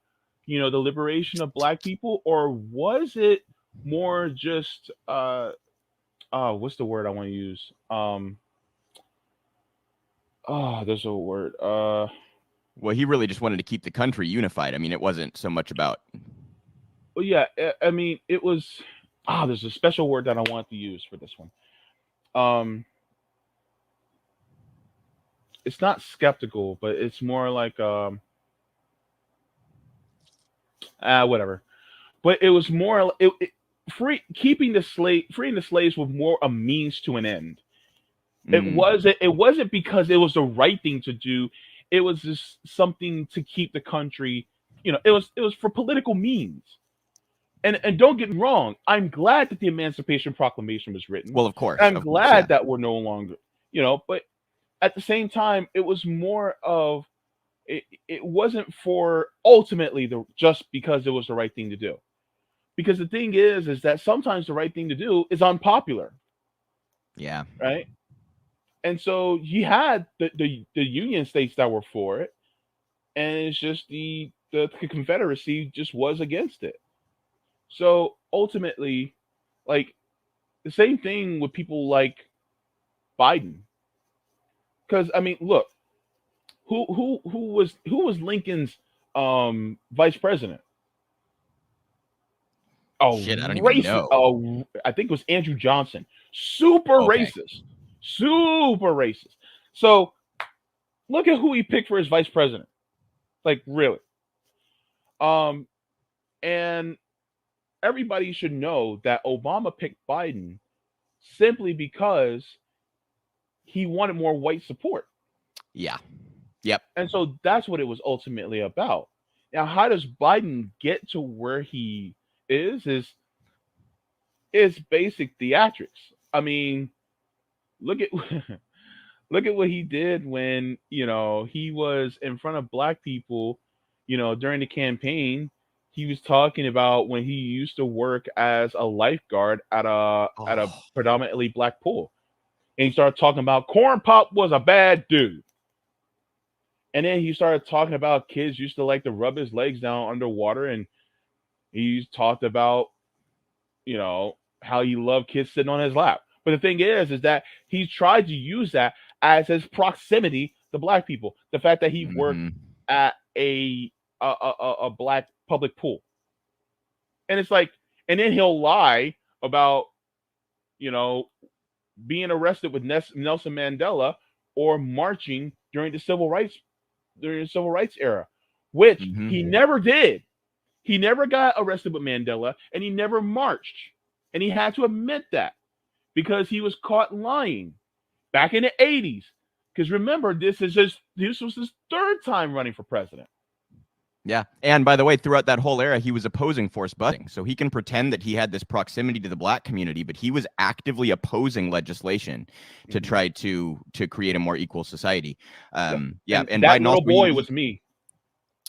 Speaker 21: the liberation of black people? Or was it more just, what's the word I want to use? There's a word.
Speaker 1: Well, he really just wanted to keep the country unified. I mean, it wasn't so much about.
Speaker 21: Well, yeah, I mean, it was. There's a special word that I want to use for this one. It's not skeptical, but it's more like whatever. But it was more freeing the slaves was more a means to an end. It wasn't because it was the right thing to do. It was just something to keep the country, it was for political means. And don't get me wrong, I'm glad that the Emancipation Proclamation was written.
Speaker 1: Well, of course.
Speaker 21: I'm glad that we're no longer, but at the same time, it was more of it wasn't for ultimately just because it was the right thing to do. Because the thing is that sometimes the right thing to do is unpopular.
Speaker 1: Yeah.
Speaker 21: Right. And so you had the Union states that were for it, and it's just the Confederacy just was against it. So ultimately, like the same thing with people like Biden. Because I mean, look, who was Lincoln's vice president? Oh
Speaker 1: shit, I don't even know.
Speaker 21: Oh, I think it was Andrew Johnson. Super racist. So look at who he picked for his vice president. Like, really. And everybody should know that Obama picked Biden simply because he wanted more white support.
Speaker 1: Yeah. Yep.
Speaker 21: And so that's what it was ultimately about. Now, how does Biden get to where he is basic theatrics. I mean, look at what he did when, he was in front of black people, during the campaign, he was talking about when he used to work as a lifeguard at a predominantly black pool, and he started talking about Corn Pop was a bad dude. And then he started talking about kids used to like to rub his legs down underwater, and he talked about, you know, how he loved kids sitting on his lap. But the thing is that he tried to use that as his proximity to black people. The fact that he worked at a black public pool, and it's like, and then he'll lie about, you know, being arrested with Nelson Mandela or marching during the civil rights era, which he never did. He never got arrested with Mandela, and he never marched, and he had to admit that because he was caught lying back in the 80s. Because remember, this was his third time running for president.
Speaker 1: Yeah. And by the way, throughout that whole era, he was opposing forced busing. So he can pretend that he had this proximity to the black community, but he was actively opposing legislation to try to create a more equal society. And
Speaker 21: that
Speaker 1: Biden
Speaker 21: little boy was me.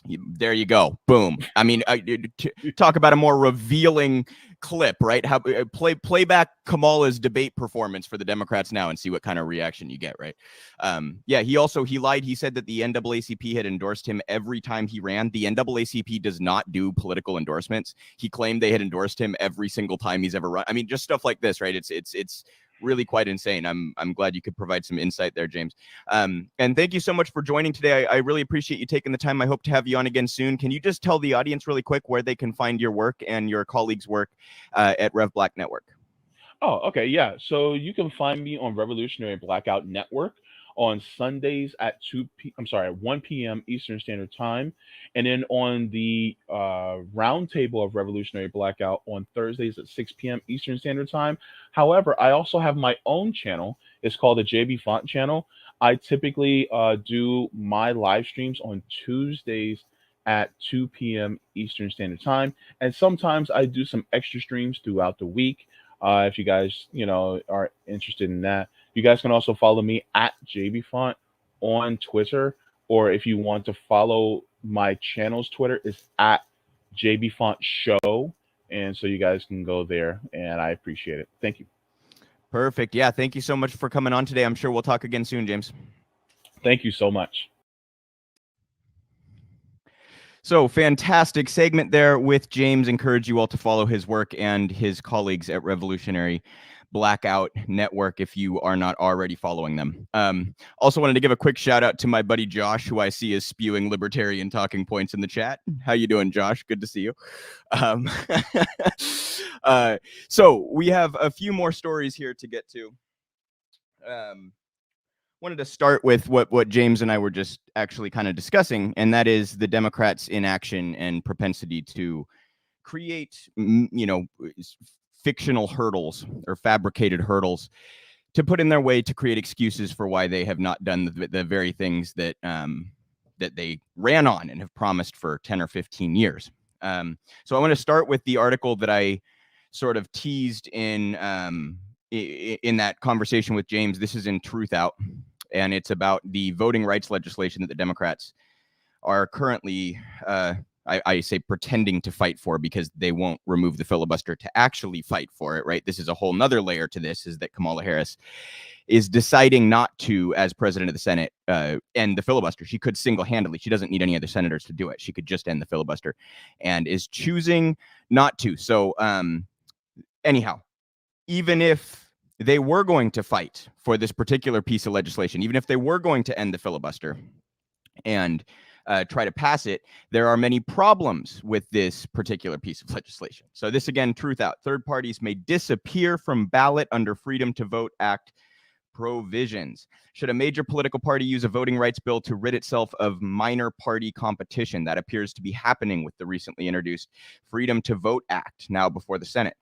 Speaker 1: There you go. Boom. I mean, talk about a more revealing clip, right? How play back Kamala's debate performance for the Democrats now and see what kind of reaction you get, right? He lied. He said that the NAACP had endorsed him every time he ran. The NAACP does not do political endorsements. He claimed they had endorsed him every single time he's ever run. I mean, just stuff like this, right? It's really quite insane. I'm glad you could provide some insight there, James. And thank you so much for joining today. I really appreciate you taking the time. I hope to have you on again soon. Can you just tell the audience really quick where they can find your work and your colleagues' work at Rev Black Network?
Speaker 21: Oh, okay, yeah. So you can find me on Revolutionary Blackout Network on Sundays at 1 p.m. Eastern Standard Time, and then on the roundtable of Revolutionary Blackout on Thursdays at 6 p.m. Eastern Standard Time. However, I also have my own channel. It's called the Jaybefaunt channel. I typically do my live streams on Tuesdays at 2 p.m. Eastern Standard Time, and sometimes I do some extra streams throughout the week. If you guys, are interested in that, you guys can also follow me at Jaybefaunt on Twitter, or if you want to follow my channel's Twitter, is at Jaybefaunt Show, and so you guys can go there, and I appreciate it. Thank you.
Speaker 1: Perfect. Yeah, thank you so much for coming on today. I'm sure we'll talk again soon, James.
Speaker 21: Thank you so much.
Speaker 1: So fantastic segment there with James. Encourage you all to follow his work and his colleagues at Revolutionary Blackout Network if you are not already following them. Also wanted to give a quick shout out to my buddy Josh, who I see is spewing libertarian talking points in the chat. How you doing, Josh? Good to see you. So we have a few more stories here to get to. Wanted to start with what James and I were just actually kind of discussing, and that is the Democrats' inaction and propensity to create, fictional hurdles or fabricated hurdles to put in their way to create excuses for why they have not done the very things that that they ran on and have promised for 10 or 15 years. So I want to start with the article that I sort of teased in that conversation with James. This is in Truth Out, and it's about the voting rights legislation that the Democrats are currently, I say, pretending to fight for, because they won't remove the filibuster to actually fight for it, right? This is a whole nother layer to this, is that Kamala Harris is deciding not to, as president of the Senate, end the filibuster. She could single-handedly. She doesn't need any other senators to do it. She could just end the filibuster, and is choosing not to. So anyhow, even if they were going to fight for this particular piece of legislation, even if they were going to end the filibuster and try to pass it, there are many problems with this particular piece of legislation. So this, again, Truth Out. Third parties may disappear from ballot under Freedom to Vote Act provisions. Should a major political party use a voting rights bill to rid itself of minor party competition? That appears to be happening with the recently introduced Freedom to Vote Act, now before the Senate.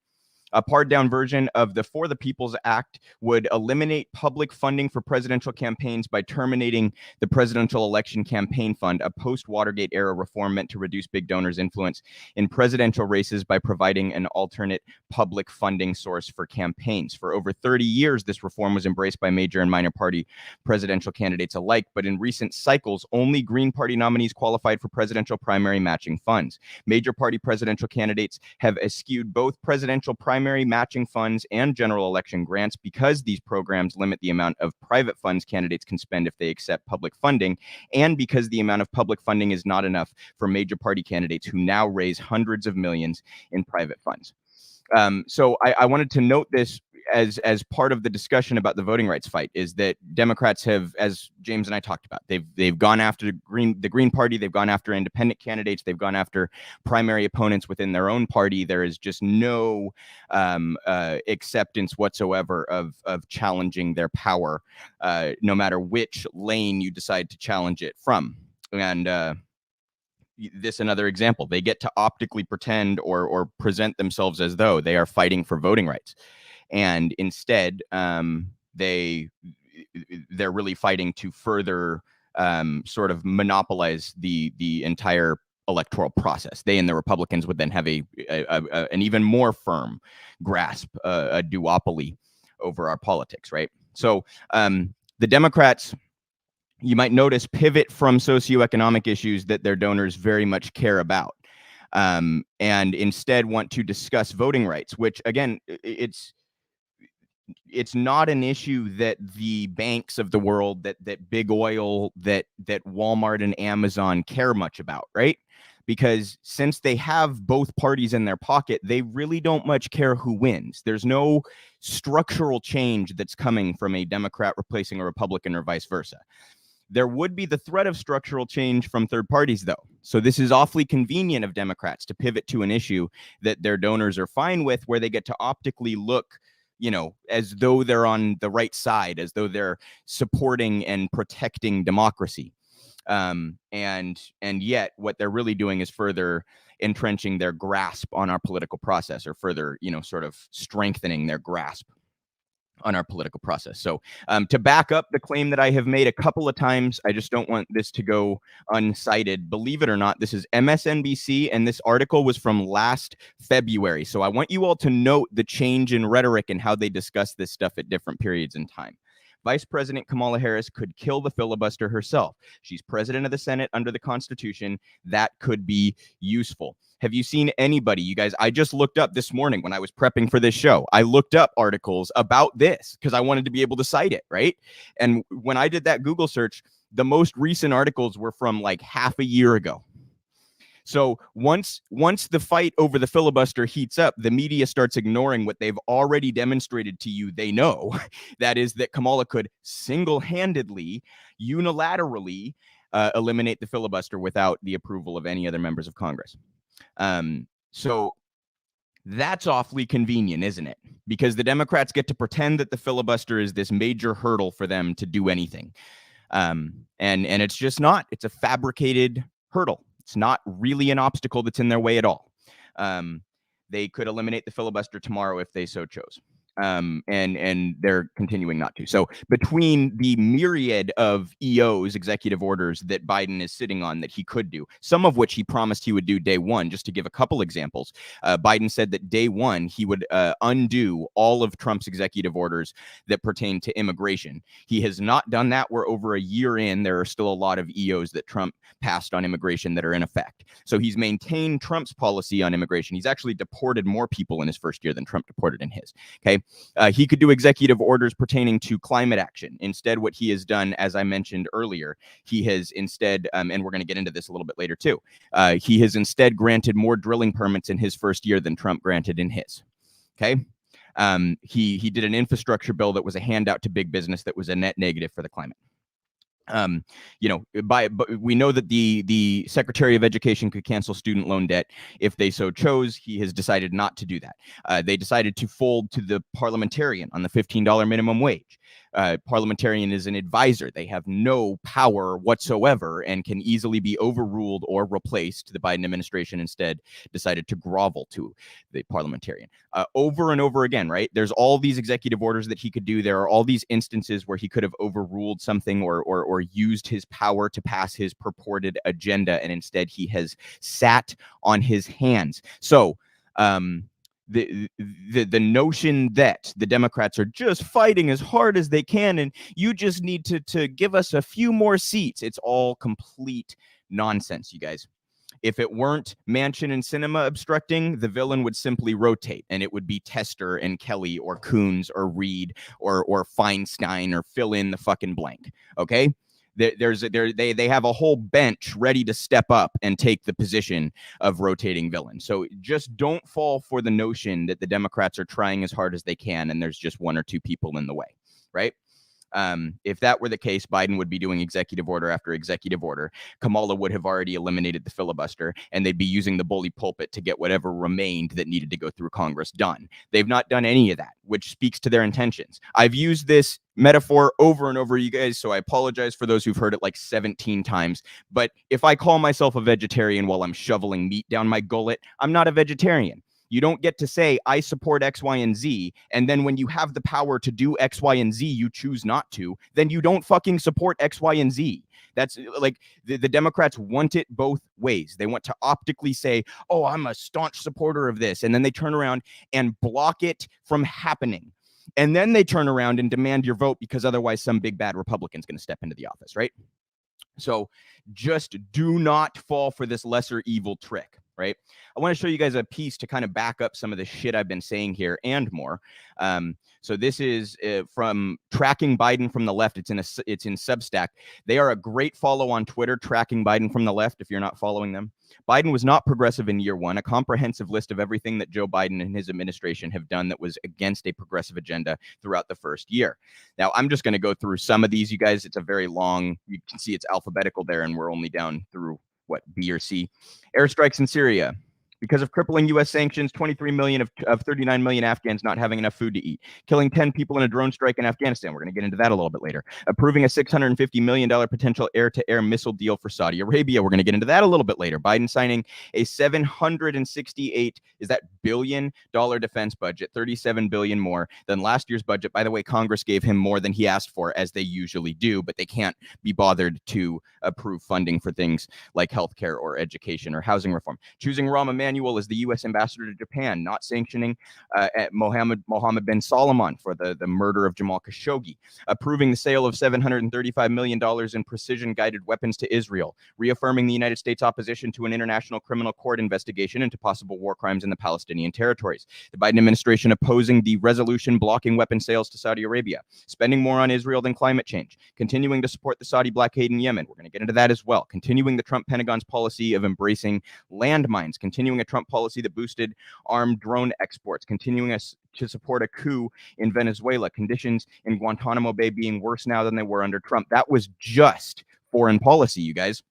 Speaker 1: A pared-down version of the For the People's Act would eliminate public funding for presidential campaigns by terminating the Presidential Election Campaign Fund, a post-Watergate era reform meant to reduce big donors' influence in presidential races by providing an alternate public funding source for campaigns. For over 30 years, this reform was embraced by major and minor party presidential candidates alike, but in recent cycles, only Green Party nominees qualified for presidential primary matching funds. Major party presidential candidates have eschewed both presidential primary matching funds and general election grants because these programs limit the amount of private funds candidates can spend if they accept public funding, and because the amount of public funding is not enough for major party candidates who now raise hundreds of millions in private funds. So I wanted to note this as part of the discussion about the voting rights fight, is that Democrats have, as James and I talked about, they've gone after the Green Party, they've gone after independent candidates, they've gone after primary opponents within their own party. There is just no acceptance whatsoever of challenging their power, no matter which lane you decide to challenge it from. And this another example, they get to optically pretend or present themselves as though they are fighting for voting rights, and instead they're really fighting to further sort of monopolize the entire electoral process. They and the Republicans would then have an even more firm grasp, a duopoly over our politics, right? So the Democrats, you might notice, pivot from socioeconomic issues that their donors very much care about, and instead want to discuss voting rights, which, again, it's not an issue that the banks of the world, that big oil, that Walmart and Amazon care much about, right? Because since they have both parties in their pocket, they really don't much care who wins. There's no structural change that's coming from a Democrat replacing a Republican or vice versa. There would be the threat of structural change from third parties, though. So this is awfully convenient of Democrats to pivot to an issue that their donors are fine with, where they get to optically look, as though they're on the right side, as though they're supporting and protecting democracy. And yet what they're really doing is further entrenching their grasp on our political process, or further, sort of strengthening their grasp on our political process. So to back up the claim that I have made a couple of times, I just don't want this to go uncited. Believe it or not, this is MSNBC, and this article was from last February. So I want you all to note the change in rhetoric and how they discuss this stuff at different periods in time. Vice President Kamala Harris could kill the filibuster herself. She's president of the Senate under the Constitution. That could be useful. Have you seen anybody, you guys? I just looked up this morning when I was prepping for this show. I looked up articles about this because I wanted to be able to cite it, right? And when I did that Google search, the most recent articles were from like half a year ago. So once the fight over the filibuster heats up, the media starts ignoring what they've already demonstrated to you they know. That is that Kamala could single-handedly, unilaterally eliminate the filibuster without the approval of any other members of Congress. So that's awfully convenient, isn't it? Because the Democrats get to pretend that the filibuster is this major hurdle for them to do anything. And it's just not. It's a fabricated hurdle. It's not really an obstacle that's in their way at all. They could eliminate the filibuster tomorrow if they so chose. And they're continuing not to. So between the myriad of EOs, executive orders, that Biden is sitting on that he could do, some of which he promised he would do day one, just to give a couple examples, Biden said that day one he would undo all of Trump's executive orders that pertain to immigration. He has not done that. We're over a year in. There are still a lot of EOs that Trump passed on immigration that are in effect. So he's maintained Trump's policy on immigration. He's actually deported more people in his first year than Trump deported in his. Okay. He could do executive orders pertaining to climate action. Instead, what he has done, as I mentioned earlier, he has instead, and we're going to get into this a little bit later too, he has instead granted more drilling permits in his first year than Trump granted in his. Okay. He did an infrastructure bill that was a handout to big business that was a net negative for the climate. We know that the Secretary of Education could cancel student loan debt if they so chose. He has decided not to do that. They decided to fold to the parliamentarian on the $15 minimum wage. Parliamentarian is an advisor. They have no power whatsoever and can easily be overruled or replaced. The Biden administration instead decided to grovel to the parliamentarian over and over again, right? There's all these executive orders that he could do. There are all these instances where he could have overruled something or used his power to pass his purported agenda, and instead he has sat on his hands. So the notion that the Democrats are just fighting as hard as they can and you just need to give us a few more seats, it's all complete nonsense, you guys. If it weren't Manchin and Sinema obstructing, the villain would simply rotate, and it would be Tester and Kelly or Coons or Reed or Feinstein or fill in the fucking blank. Okay, they have a whole bench ready to step up and take the position of rotating villain. So just don't fall for the notion that the Democrats are trying as hard as they can, and there's just one or two people in the way, right? If that were the case, Biden would be doing executive order after executive order. Kamala would have already eliminated the filibuster, and they'd be using the bully pulpit to get whatever remained that needed to go through Congress done. They've not done any of that, which speaks to their intentions. I've used this metaphor over and over, you guys, so I apologize for those who've heard it like 17 times. But if I call myself a vegetarian while I'm shoveling meat down my gullet, I'm not a vegetarian. You don't get to say, I support X, Y, and Z, and then when you have the power to do X, Y, and Z, you choose not to, then you don't fucking support X, Y, and Z. That's like the Democrats want it both ways. They want to optically say, oh, I'm a staunch supporter of this, and then they turn around and block it from happening. And then they turn around and demand your vote because otherwise some big bad Republican's going to step into the office, right? So just do not fall for this lesser evil trick. Right. I want to show you guys a piece to kind of back up some of the shit I've been saying here and more. So this is from Tracking Biden from the Left. It's in Substack. They are a great follow on Twitter, Tracking Biden from the Left, if you're not following them. Biden was not progressive in year one. A comprehensive list of everything that Joe Biden and his administration have done that was against a progressive agenda throughout the first year. Now, I'm just going to go through some of these, you guys. It's a very long, you can see it's alphabetical there, and we're only down through B or C. Airstrikes in Syria. Because of crippling U.S. sanctions, 23 million of 39 million Afghans not having enough food to eat. Killing 10 people in a drone strike in Afghanistan. We're going to get into that a little bit later. Approving a $650 million potential air-to-air missile deal for Saudi Arabia. We're going to get into that a little bit later. Biden signing a $768 billion defense budget, $37 billion more than last year's budget. By the way, Congress gave him more than he asked for, as they usually do, but they can't be bothered to approve funding for things like healthcare or education or housing reform. Choosing Rahm Emanuel as the U.S. ambassador to Japan, not sanctioning Mohammed bin Salman for the murder of Jamal Khashoggi, approving the sale of $735 million in precision-guided weapons to Israel, reaffirming the United States' opposition to an international criminal court investigation into possible war crimes in the Palestinian territories, the Biden administration opposing the resolution blocking weapon sales to Saudi Arabia, spending more on Israel than climate change, continuing to support the Saudi blockade in Yemen. We're going to get into that as well. Continuing the Trump Pentagon's policy of embracing landmines, continuing a Trump policy that boosted armed drone exports, continuing us to support a coup in Venezuela, conditions in Guantanamo Bay being worse now than they were under Trump. That was just foreign policy, you guys.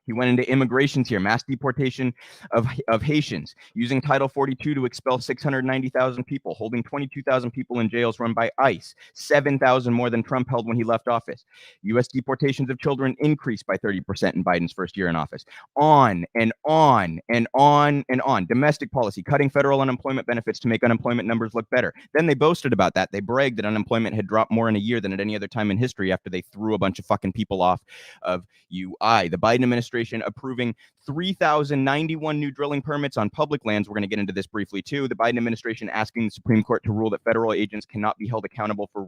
Speaker 1: He went into immigrations here, mass deportation of Haitians, using Title 42 to expel 690,000 people, holding 22,000 people in jails run by ICE, 7,000 more than Trump held when he left office. U.S. deportations of children increased by 30% in Biden's first year in office. On and on and on and on. Domestic policy, cutting federal unemployment benefits to make unemployment numbers look better. Then they boasted about that. They bragged that unemployment had dropped more in a year than at any other time in history after they threw a bunch of fucking people off of UI. The Biden administration approving 3,091 new drilling permits on public lands. We're going to get into this briefly too. The Biden administration asking the Supreme Court to rule that federal agents cannot be held accountable for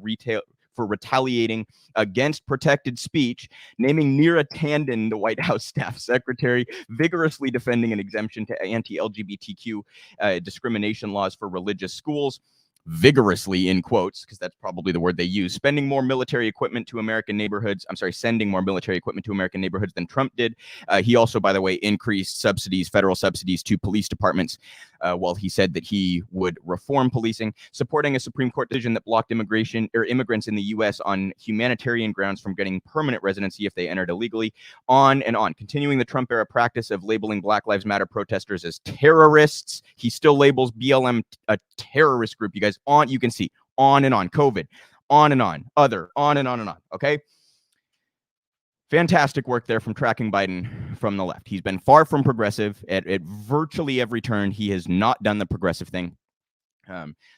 Speaker 1: retaliating against protected speech, naming Neera Tanden, the White House staff secretary, vigorously defending an exemption to anti-LGBTQ discrimination laws for religious schools. Vigorously in quotes, because that's probably the word they use, sending more military equipment to American neighborhoods than Trump did. He also, by the way, increased federal subsidies to police departments, while he said that he would reform policing, supporting a Supreme Court decision that blocked immigrants in the U.S. on humanitarian grounds from getting permanent residency if they entered illegally, on and on. Continuing the Trump era practice of labeling Black Lives Matter protesters as terrorists. He still labels BLM a terrorist group, you guys. You can see on and on. COVID, on and on, other, on and on and on. Okay. Fantastic work there from tracking Biden from the left. He's been far from progressive at virtually every turn. He has not done the progressive thing.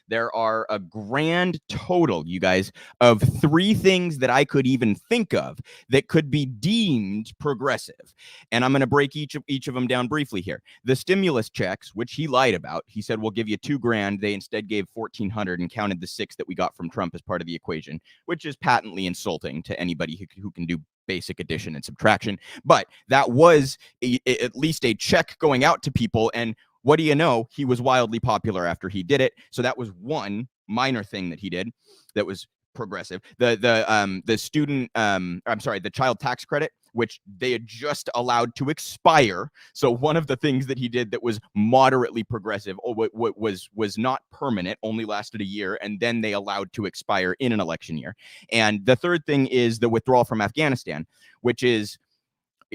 Speaker 1: There are a grand total, you guys, of 3 things that I could even think of that could be deemed progressive. And I'm going to break each of them down briefly here. The stimulus checks, which he lied about. He said, we'll give you $2,000. They instead gave $1,400 and counted the 6 that we got from Trump as part of the equation, which is patently insulting to anybody who can do basic addition and subtraction. But that was at least a check going out to people. And what do you know? He was wildly popular after he did it. So that was one minor thing that he did that was progressive. The student, the child tax credit, which they had just allowed to expire. So one of the things that he did that was moderately progressive, or was not permanent, only lasted a year, and then they allowed to expire in an election year. And the third thing is the withdrawal from Afghanistan, which is,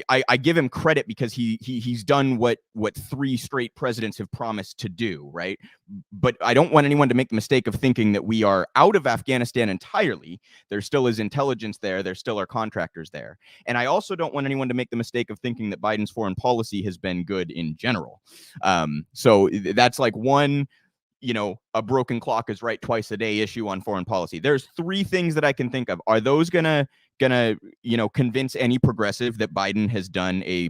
Speaker 1: I give him credit because he's done what 3 straight presidents have promised to do, right? But I don't want anyone to make the mistake of thinking that we are out of Afghanistan entirely. There still is intelligence there. There still are contractors there. And I also don't want anyone to make the mistake of thinking that Biden's foreign policy has been good in general. So that's like one, a broken clock is right twice a day issue on foreign policy. There's 3 things that I can think of. Are those gonna convince any progressive that Biden has done a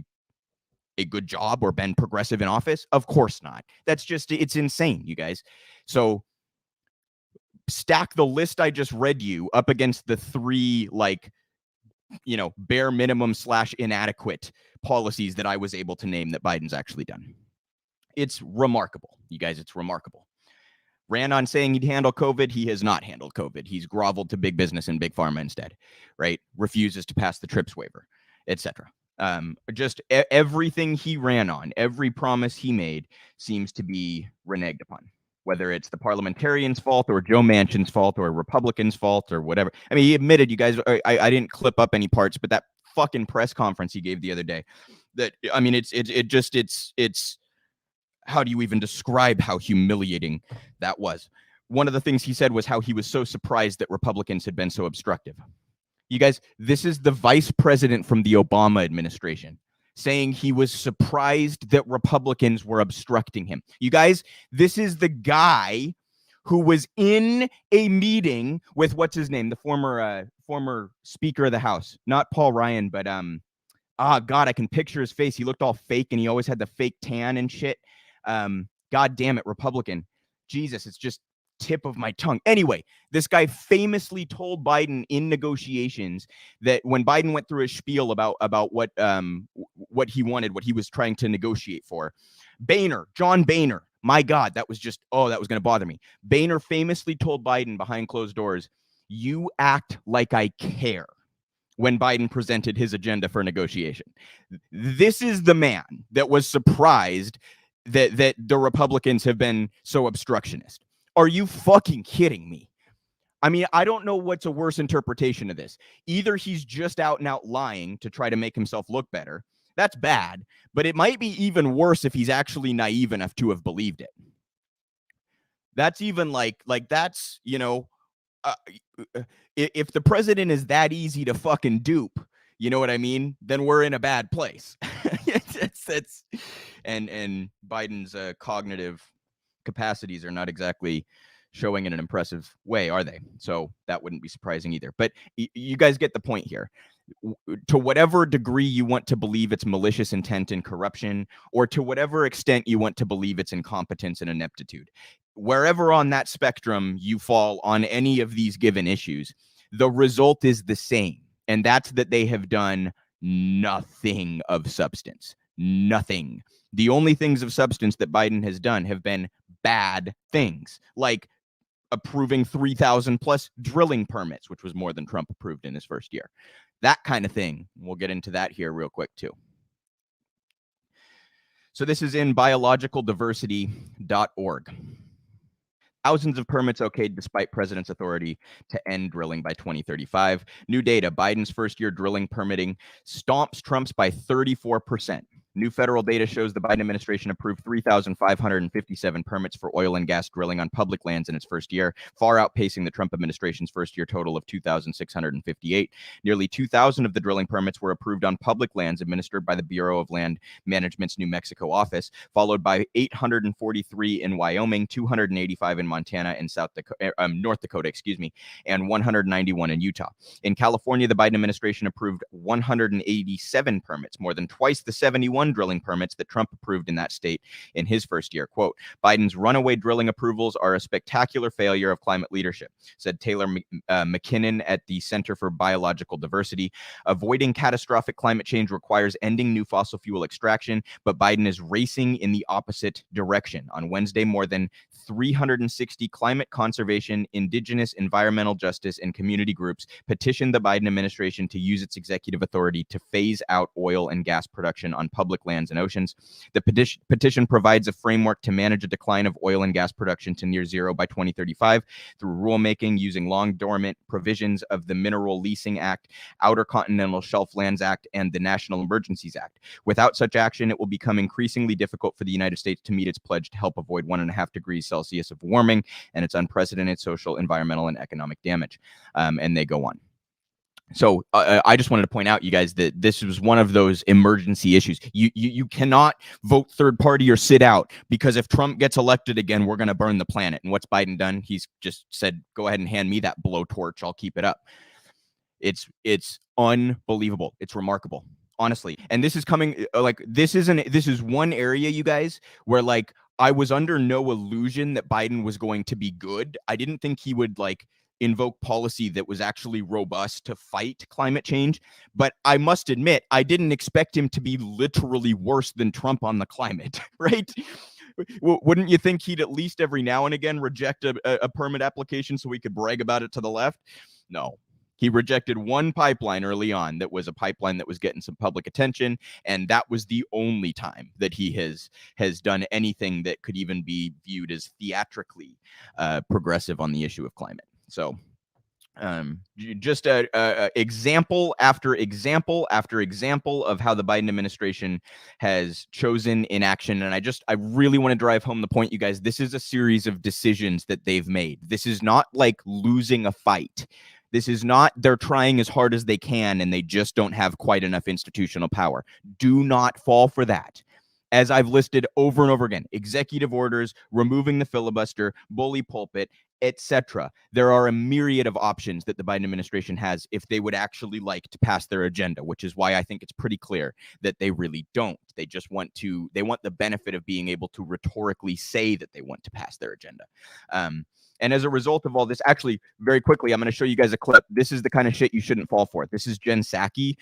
Speaker 1: good job or been progressive in office? Of course not. That's just, it's insane, you guys. So stack the list I just read you up against the 3 bare minimum / inadequate policies that I was able to name that Biden's actually done. It's remarkable, you guys. It's remarkable. Ran on saying he'd handle COVID. He has not handled COVID. He's groveled to big business and big pharma instead, right? Refuses to pass the TRIPS waiver, etc. Just everything he ran on, every promise he made seems to be reneged upon, whether it's the parliamentarians' fault or Joe Manchin's fault or Republicans' fault or whatever. I mean, he admitted, you guys, I didn't clip up any parts, but that fucking press conference he gave the other day, that, I mean, it's how do you even describe how humiliating that was? One of the things he said was how he was so surprised that Republicans had been so obstructive. You guys, this is the vice president from the Obama administration saying he was surprised that Republicans were obstructing him. You guys, this is the guy who was in a meeting with, what's his name? The former Speaker of the House, not Paul Ryan, but God, I can picture his face. He looked all fake and he always had the fake tan and shit. God damn it, Republican. Jesus, it's just tip of my tongue. Anyway, this guy famously told Biden in negotiations that when Biden went through his spiel about what he wanted, what he was trying to negotiate for, John Boehner, my God, that was just, that was going to bother me. Boehner famously told Biden behind closed doors, "You act like I care," when Biden presented his agenda for negotiation. This is the man that was surprised that the Republicans have been so obstructionist. Are you fucking kidding me? I mean, I don't know what's a worse interpretation of this. Either he's just out and out lying to try to make himself look better. That's bad, but it might be even worse if he's actually naive enough to have believed it. That's even like that's, if the president is that easy to fucking dupe, you know what I mean? Then we're in a bad place. And Biden's cognitive capacities are not exactly showing in an impressive way, are they? So that wouldn't be surprising either. But you guys get the point here. To whatever degree you want to believe it's malicious intent and corruption, or to whatever extent you want to believe it's incompetence and ineptitude, wherever on that spectrum you fall on any of these given issues, the result is the same. And that's that they have done nothing of substance. Nothing. The only things of substance that Biden has done have been bad things, like approving 3,000 plus drilling permits, which was more than Trump approved in his first year. That kind of thing. We'll get into that here real quick, too. So this is in biologicaldiversity.org. Thousands of permits okayed despite president's authority to end drilling by 2035. New data, Biden's first year drilling permitting stomps Trump's by 34%. New federal data shows the Biden administration approved 3,557 permits for oil and gas drilling on public lands in its first year, far outpacing the Trump administration's first-year total of 2,658. Nearly 2,000 of the drilling permits were approved on public lands administered by the Bureau of Land Management's New Mexico office, followed by 843 in Wyoming, 285 in Montana and North Dakota, and 191 in Utah. In California, the Biden administration approved 187 permits, more than twice the 71 drilling permits that Trump approved in that state in his first year. Quote, Biden's runaway drilling approvals are a spectacular failure of climate leadership, said Taylor McKinnon at the Center for Biological Diversity. Avoiding catastrophic climate change requires ending new fossil fuel extraction, but Biden is racing in the opposite direction. On Wednesday, more than 360 climate conservation, indigenous, environmental justice, and community groups petitioned the Biden administration to use its executive authority to phase out oil and gas production on public lands and oceans. The petition provides a framework to manage a decline of oil and gas production to near zero by 2035 through rulemaking using long dormant provisions of the Mineral Leasing Act, Outer Continental Shelf Lands Act, and the National Emergencies Act. Without such action, it will become increasingly difficult for the United States to meet its pledge to help avoid 1.5 degrees Celsius of warming and its unprecedented social, environmental, and economic damage. And they go on. So I just wanted to point out, you guys, that this was one of those emergency issues. You cannot vote third party or sit out, because if Trump gets elected again, we're going to burn the planet. And what's Biden done? He's just said, go ahead and hand me that blowtorch. I'll keep it up. It's unbelievable. It's remarkable, honestly. And this is coming this is one area, you guys, where I was under no illusion that Biden was going to be good. I didn't think he would invoke policy that was actually robust to fight climate change. But I must admit, I didn't expect him to be literally worse than Trump on the climate, right? Wouldn't you think he'd at least every now and again reject a permit application so he could brag about it to the left? No. He rejected one pipeline early on that was a pipeline that was getting some public attention, and that was the only time that he has done anything that could even be viewed as theatrically progressive on the issue of climate. So just example after example after example of how the Biden administration has chosen inaction. And I really want to drive home the point, you guys. This is a series of decisions that they've made. This is not like losing a fight. This is not they're trying as hard as they can and they just don't have quite enough institutional power. Do not fall for that. As I've listed over and over again, executive orders, removing the filibuster, bully pulpit, etc. There are a myriad of options that the Biden administration has if they would actually like to pass their agenda, which is why I think it's pretty clear that they really don't. They just want the benefit of being able to rhetorically say that they want to pass their agenda. And as a result of all this, actually, very quickly, I'm going to show you guys a clip. This is the kind of shit you shouldn't fall for. This is Jen Psaki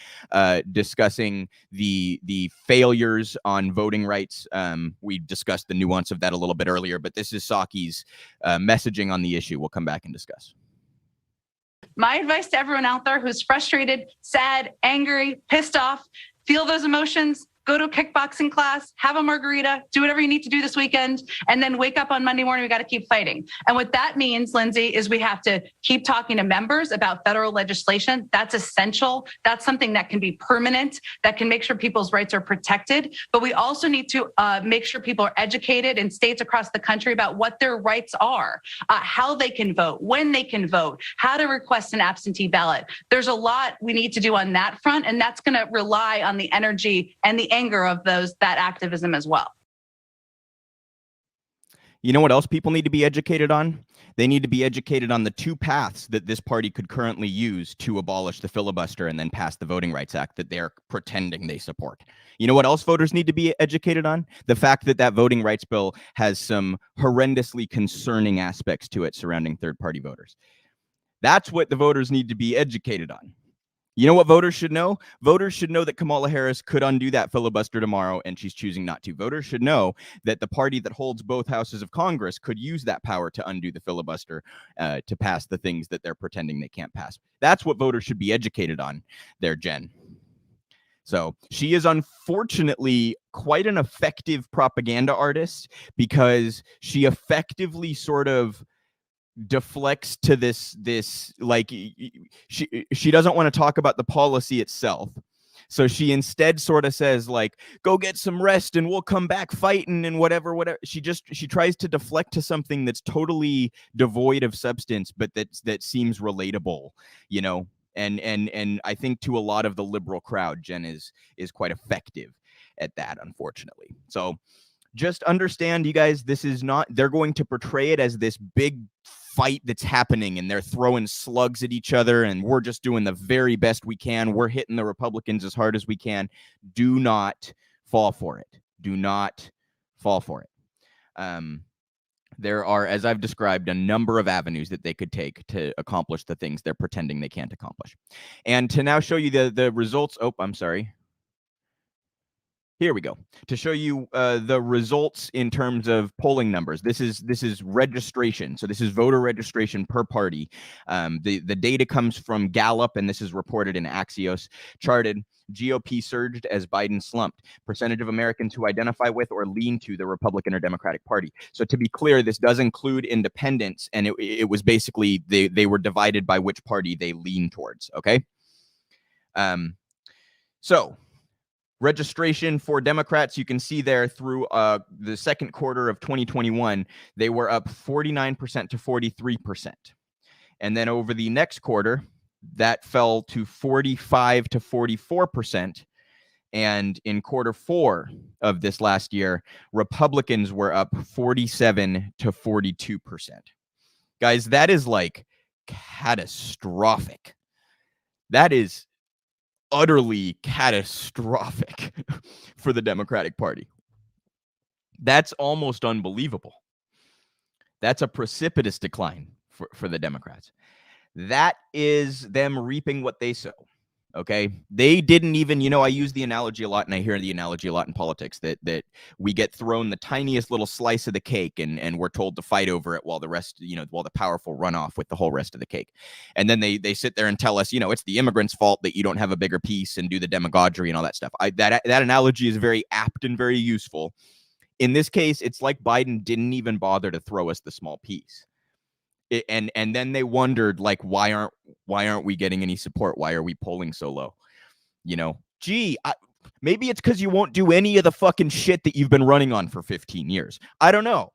Speaker 1: discussing the failures on voting rights. We discussed the nuance of that a little bit earlier, but this is Psaki's messaging on the issue. We'll come back and discuss.
Speaker 2: My advice to everyone out there who's frustrated, sad, angry, pissed off, feel those emotions, go to a kickboxing class, have a margarita, do whatever you need to do this weekend, and then wake up on Monday morning, we got to keep fighting. And what that means, Lindsay, is we have to keep talking to members about federal legislation. That's essential. That's something that can be permanent, that can make sure people's rights are protected. But we also need to make sure people are educated in states across the country about what their rights are, how they can vote, when they can vote, how to request an absentee ballot. There's a lot we need to do on that front, and that's going to rely on the energy and the anger of that activism as well.
Speaker 1: You know what else people need to be educated on? They need to be educated on the two paths that this party could currently use to abolish the filibuster and then pass the Voting Rights Act that they're pretending they support. You know what else voters need to be educated on? The fact that that voting rights bill has some horrendously concerning aspects to it surrounding third-party voters. That's what the voters need to be educated on. You know what voters should know? Voters should know that Kamala Harris could undo that filibuster tomorrow, and she's choosing not to. Voters should know that the party that holds both houses of Congress could use that power to undo the filibuster to pass the things that they're pretending they can't pass. That's what voters should be educated on there, Jen. So she is unfortunately quite an effective propaganda artist because she effectively sort of deflects to this like she doesn't want to talk about the policy itself. So she instead sort of says, like, go get some rest and we'll come back fighting and whatever. She tries to deflect to something that's totally devoid of substance, but that seems relatable, you know. And I think to a lot of the liberal crowd, Jen is quite effective at that, unfortunately. So just understand, you guys, this is not, they're going to portray it as this big fight that's happening and they're throwing slugs at each other and we're just doing the very best we can. We're hitting the Republicans as hard as we can. Do not fall for it. Do not fall for it. There are, as I've described, a number of avenues that they could take to accomplish the things they're pretending they can't accomplish. And to now show you the results. Oh, I'm sorry. Here we go. To show you the results in terms of polling numbers. This is registration. So this is voter registration per party. The data comes from Gallup, and this is reported in Axios. Charted, GOP surged as Biden slumped. Percentage of Americans who identify with or lean to the Republican or Democratic Party. So to be clear, this does include independents, and it was basically they were divided by which party they lean towards. Okay. So registration for Democrats, you can see there through the second quarter of 2021, they were up 49% to 43%. And then over the next quarter, that fell to 45 to 44%. And in quarter four of this last year, Republicans were up 47 to 42%. Guys, that is like catastrophic. That is utterly catastrophic for the Democratic Party. That's almost unbelievable. That's a precipitous decline for the Democrats. That is them reaping what they sow. Okay. They didn't even, I use the analogy a lot, and I hear the analogy a lot in politics that we get thrown the tiniest little slice of the cake and we're told to fight over it while the rest, while the powerful run off with the whole rest of the cake. And then they sit there and tell us, it's the immigrants' fault that you don't have a bigger piece and do the demagoguery and all that stuff. That analogy is very apt and very useful. In this case, it's like Biden didn't even bother to throw us the small piece. And then they wondered, like, why aren't we getting any support? Why are we polling so low? Maybe it's because you won't do any of the fucking shit that you've been running on for 15 years. I don't know.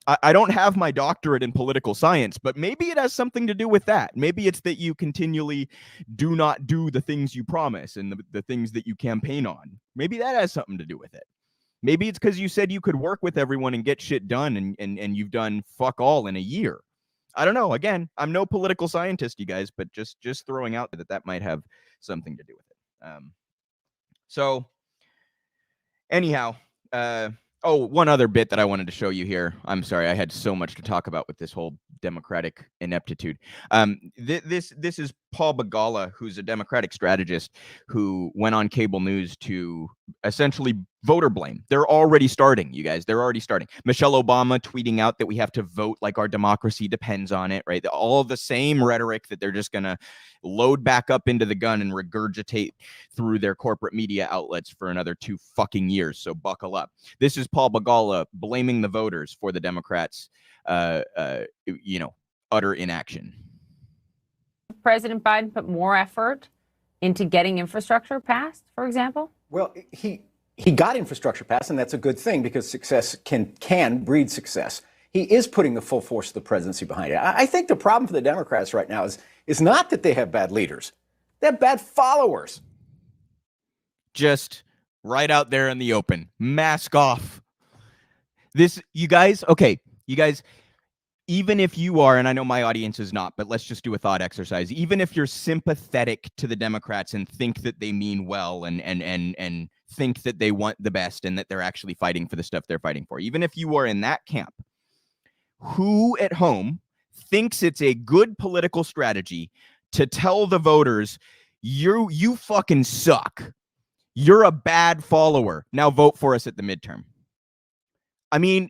Speaker 1: I don't have my doctorate in political science, but maybe it has something to do with that. Maybe it's that you continually do not do the things you promise and the things that you campaign on. Maybe that has something to do with it. Maybe it's because you said you could work with everyone and get shit done, and you've done fuck all in a year. I don't know. Again, I'm no political scientist, you guys, but just throwing out that might have something to do with it. So anyhow, one other bit that I wanted to show you here. I'm sorry, I had so much to talk about with this whole Democratic ineptitude. This is Paul Begala, who's a Democratic strategist who went on cable news to essentially voter blame. They're already starting, you guys. They're already starting. Michelle Obama tweeting out that we have to vote like our democracy depends on it, right? All the same rhetoric that they're just going to load back up into the gun and regurgitate through their corporate media outlets for another 2 fucking years. So buckle up. This is Paul Begala blaming the voters for the Democrats' utter inaction.
Speaker 6: President Biden put more effort into getting infrastructure passed, for example?
Speaker 22: Well, he got infrastructure passed, and that's a good thing because success can breed success. He is putting the full force of the presidency behind it. I think the problem for the Democrats right now is not that they have bad leaders. They have bad followers.
Speaker 1: Just right out there in the open. Mask off. You guys, even if you are, and I know my audience is not, but let's just do a thought exercise. Even if you're sympathetic to the Democrats and think that they mean well and think that they want the best and that they're actually fighting for the stuff they're fighting for, even if you are in that camp, who at home thinks it's a good political strategy to tell the voters, you fucking suck. You're a bad follower. Now vote for us at the midterm. I mean,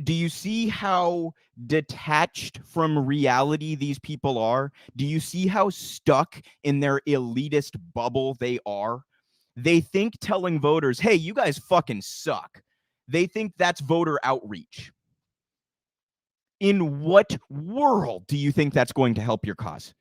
Speaker 1: do you see how detached from reality these people are? Do you see how stuck in their elitist bubble they are? They think telling voters, hey, you guys fucking suck. They think that's voter outreach. In what world do you think that's going to help your cause?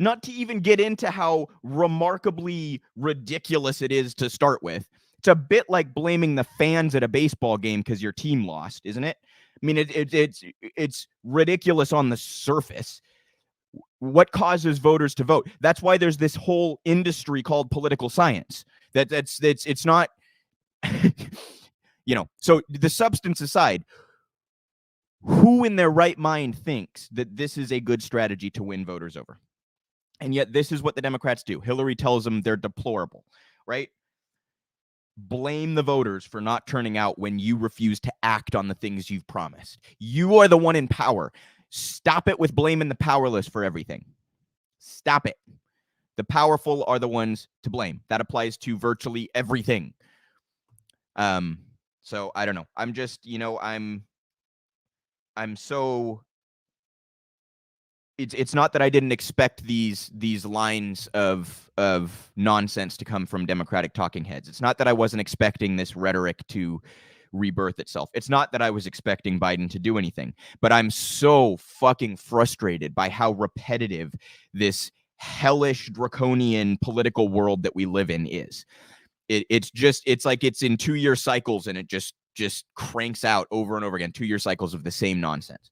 Speaker 1: Not to even get into how remarkably ridiculous it is to start with. It's a bit like blaming the fans at a baseball game because your team lost, isn't it? I mean, it's ridiculous on the surface. What causes voters to vote? That's why there's this whole industry called political science. It's not, you know. So the substance aside, who in their right mind thinks that this is a good strategy to win voters over? And yet this is what the Democrats do. Hillary tells them they're deplorable, right? Blame the voters for not turning out when you refuse to act on the things you've promised. You are the one in power. Stop it with blaming the powerless for everything. Stop it. The powerful are the ones to blame. That applies to virtually everything. So I don't know. I'm just, you know, I'm so, it's not that I didn't expect these lines of nonsense to come from Democratic talking heads. It's not that I wasn't expecting this rhetoric to rebirth itself. It's not that I was expecting Biden to do anything, but I'm so fucking frustrated by how repetitive this hellish draconian political world that we live in is. It's like it's in 2-year cycles, and it just cranks out over and over again, 2-year cycles of the same nonsense.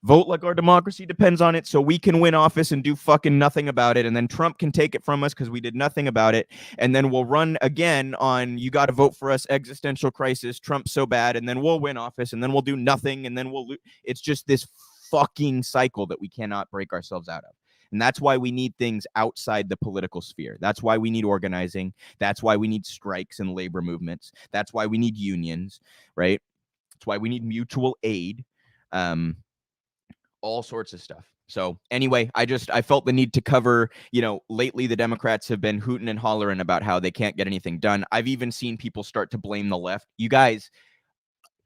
Speaker 1: Vote like our democracy depends on it, so we can win office and do fucking nothing about it, and then Trump can take it from us because we did nothing about it, and then we'll run again on you got to vote for us, existential crisis, Trump's so bad, and then we'll win office, and then we'll do nothing, and then we'll lose. It's just this fucking cycle that we cannot break ourselves out of. And that's why we need things outside the political sphere. That's why we need organizing. That's why we need strikes and labor movements. That's why we need unions, right? That's why we need mutual aid. All sorts of stuff. So anyway, I felt the need to cover, you know, lately the Democrats have been hooting and hollering about how they can't get anything done. I've even seen people start to blame the left. You guys,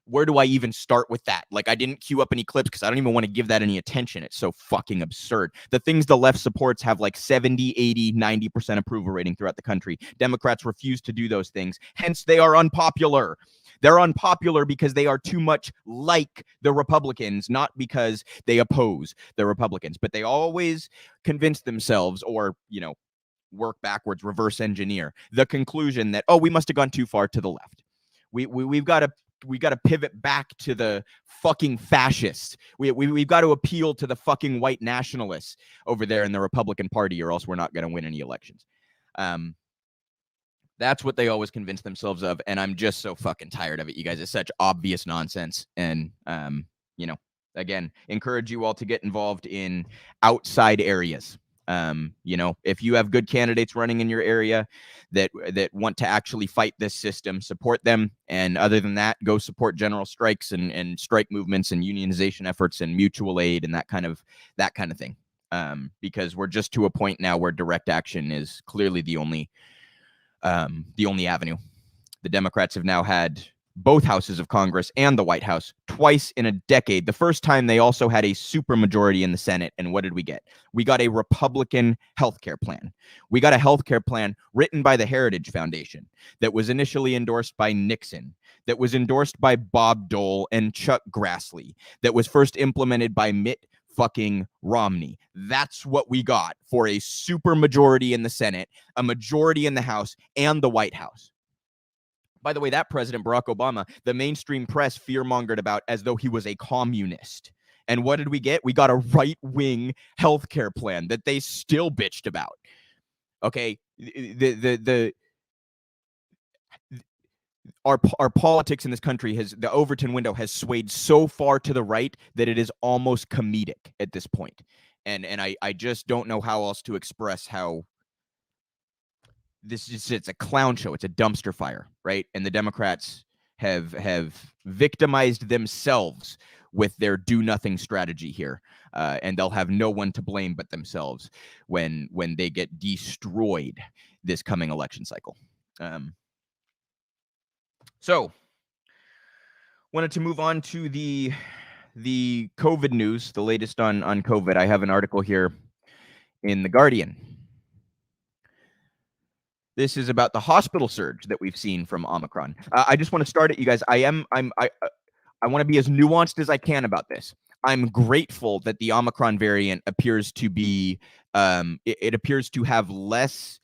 Speaker 1: where do I even start with that? Like, I didn't queue up any clips because I don't even want to give that any attention. It's so fucking absurd. The things the left supports have like 70, 80, 90% approval rating throughout the country. Democrats refuse to do those things. Hence, they are unpopular. They're unpopular because they are too much like the Republicans, not because they oppose the Republicans. But they always convince themselves, or, you know, work backwards, reverse engineer the conclusion that, oh, we must have gone too far to the left. We've got to pivot back to the fucking fascists. We've got to appeal to the fucking white nationalists over there in the Republican Party, or else we're not going to win any elections. That's what they always convince themselves of, and I'm just so fucking tired of it, you guys. It's such obvious nonsense, and you know, again, encourage you all to get involved in outside areas. You know, if you have good candidates running in your area that want to actually fight this system, support them. And other than that, go support general strikes and strike movements and unionization efforts and mutual aid and that kind of thing. Because we're just to a point now where direct action is clearly the only avenue. The Democrats have now had both houses of Congress and the White House twice in a decade. The first time they also had a supermajority in the Senate. And what did we get? We got a Republican healthcare plan. We got a healthcare plan written by the Heritage Foundation that was initially endorsed by Nixon, that was endorsed by Bob Dole and Chuck Grassley, that was first implemented by Mitt fucking Romney. That's what we got for a supermajority in the Senate, a majority in the House, and the White House. By the way, that President Barack Obama, the mainstream press fear-mongered about as though he was a communist. And what did we get? We got a right-wing healthcare plan that they still bitched about. Okay, our politics in this country the Overton window has swayed so far to the right that it is almost comedic at this point. And I just don't know how else to express how it's a clown show. It's a dumpster fire, right? And the Democrats have victimized themselves with their do nothing strategy here. And they'll have no one to blame but themselves when they get destroyed this coming election cycle. So wanted to move on to the COVID news, the latest on COVID. I have an article here in The Guardian. This is about the hospital surge that we've seen from Omicron. I just want to start it, you guys. I want to be as nuanced as I can about this. I'm grateful that the Omicron variant appears to be, it appears to have less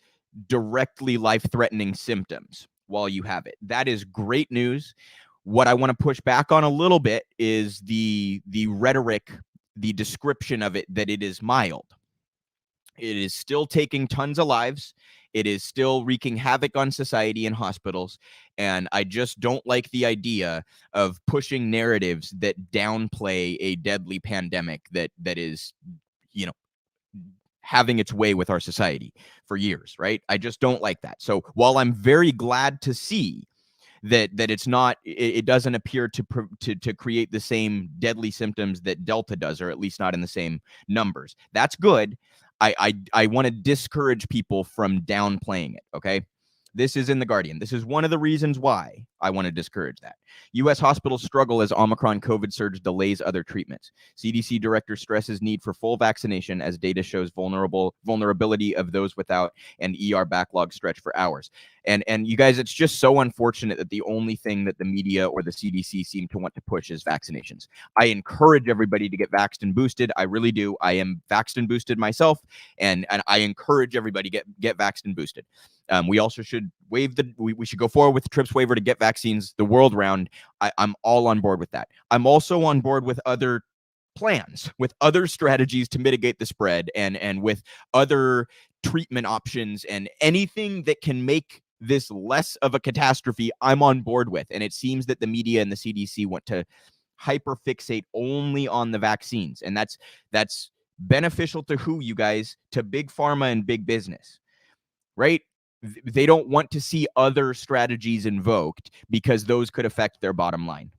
Speaker 1: directly life-threatening symptoms while you have it. That is great news. What I want to push back on a little bit is the rhetoric, the description of it, that it is mild. It is still taking tons of lives. It is still wreaking havoc on society and hospitals. And I just don't like the idea of pushing narratives that downplay a deadly pandemic that is, you know, having its way with our society for years, right? I just don't like that. So while I'm very glad to see that it's not, it doesn't appear to create the same deadly symptoms that Delta does, or at least not in the same numbers. That's good. I want to discourage people from downplaying it, okay? This is in The Guardian. This is one of the reasons why I want to discourage that. U.S. hospitals struggle as Omicron COVID surge delays other treatments. CDC director stresses need for full vaccination as data shows vulnerability of those without, and ER backlog stretch for hours. And you guys, it's just so unfortunate that the only thing that the media or the CDC seem to want to push is vaccinations. I encourage everybody to get vaxxed and boosted. I really do. I am vaxxed and boosted myself, and I encourage everybody get vaxxed and boosted. We also should we should go forward with the TRIPS waiver to get vaccines the world round. I'm all on board with that. I'm also on board with other plans, with other strategies to mitigate the spread, and with other treatment options, and anything that can make this less of a catastrophe, I'm on board with. And it seems that the media and the CDC want to hyperfixate only on the vaccines. And that's beneficial to who, you guys? To big pharma and big business, right? They don't want to see other strategies invoked because those could affect their bottom line.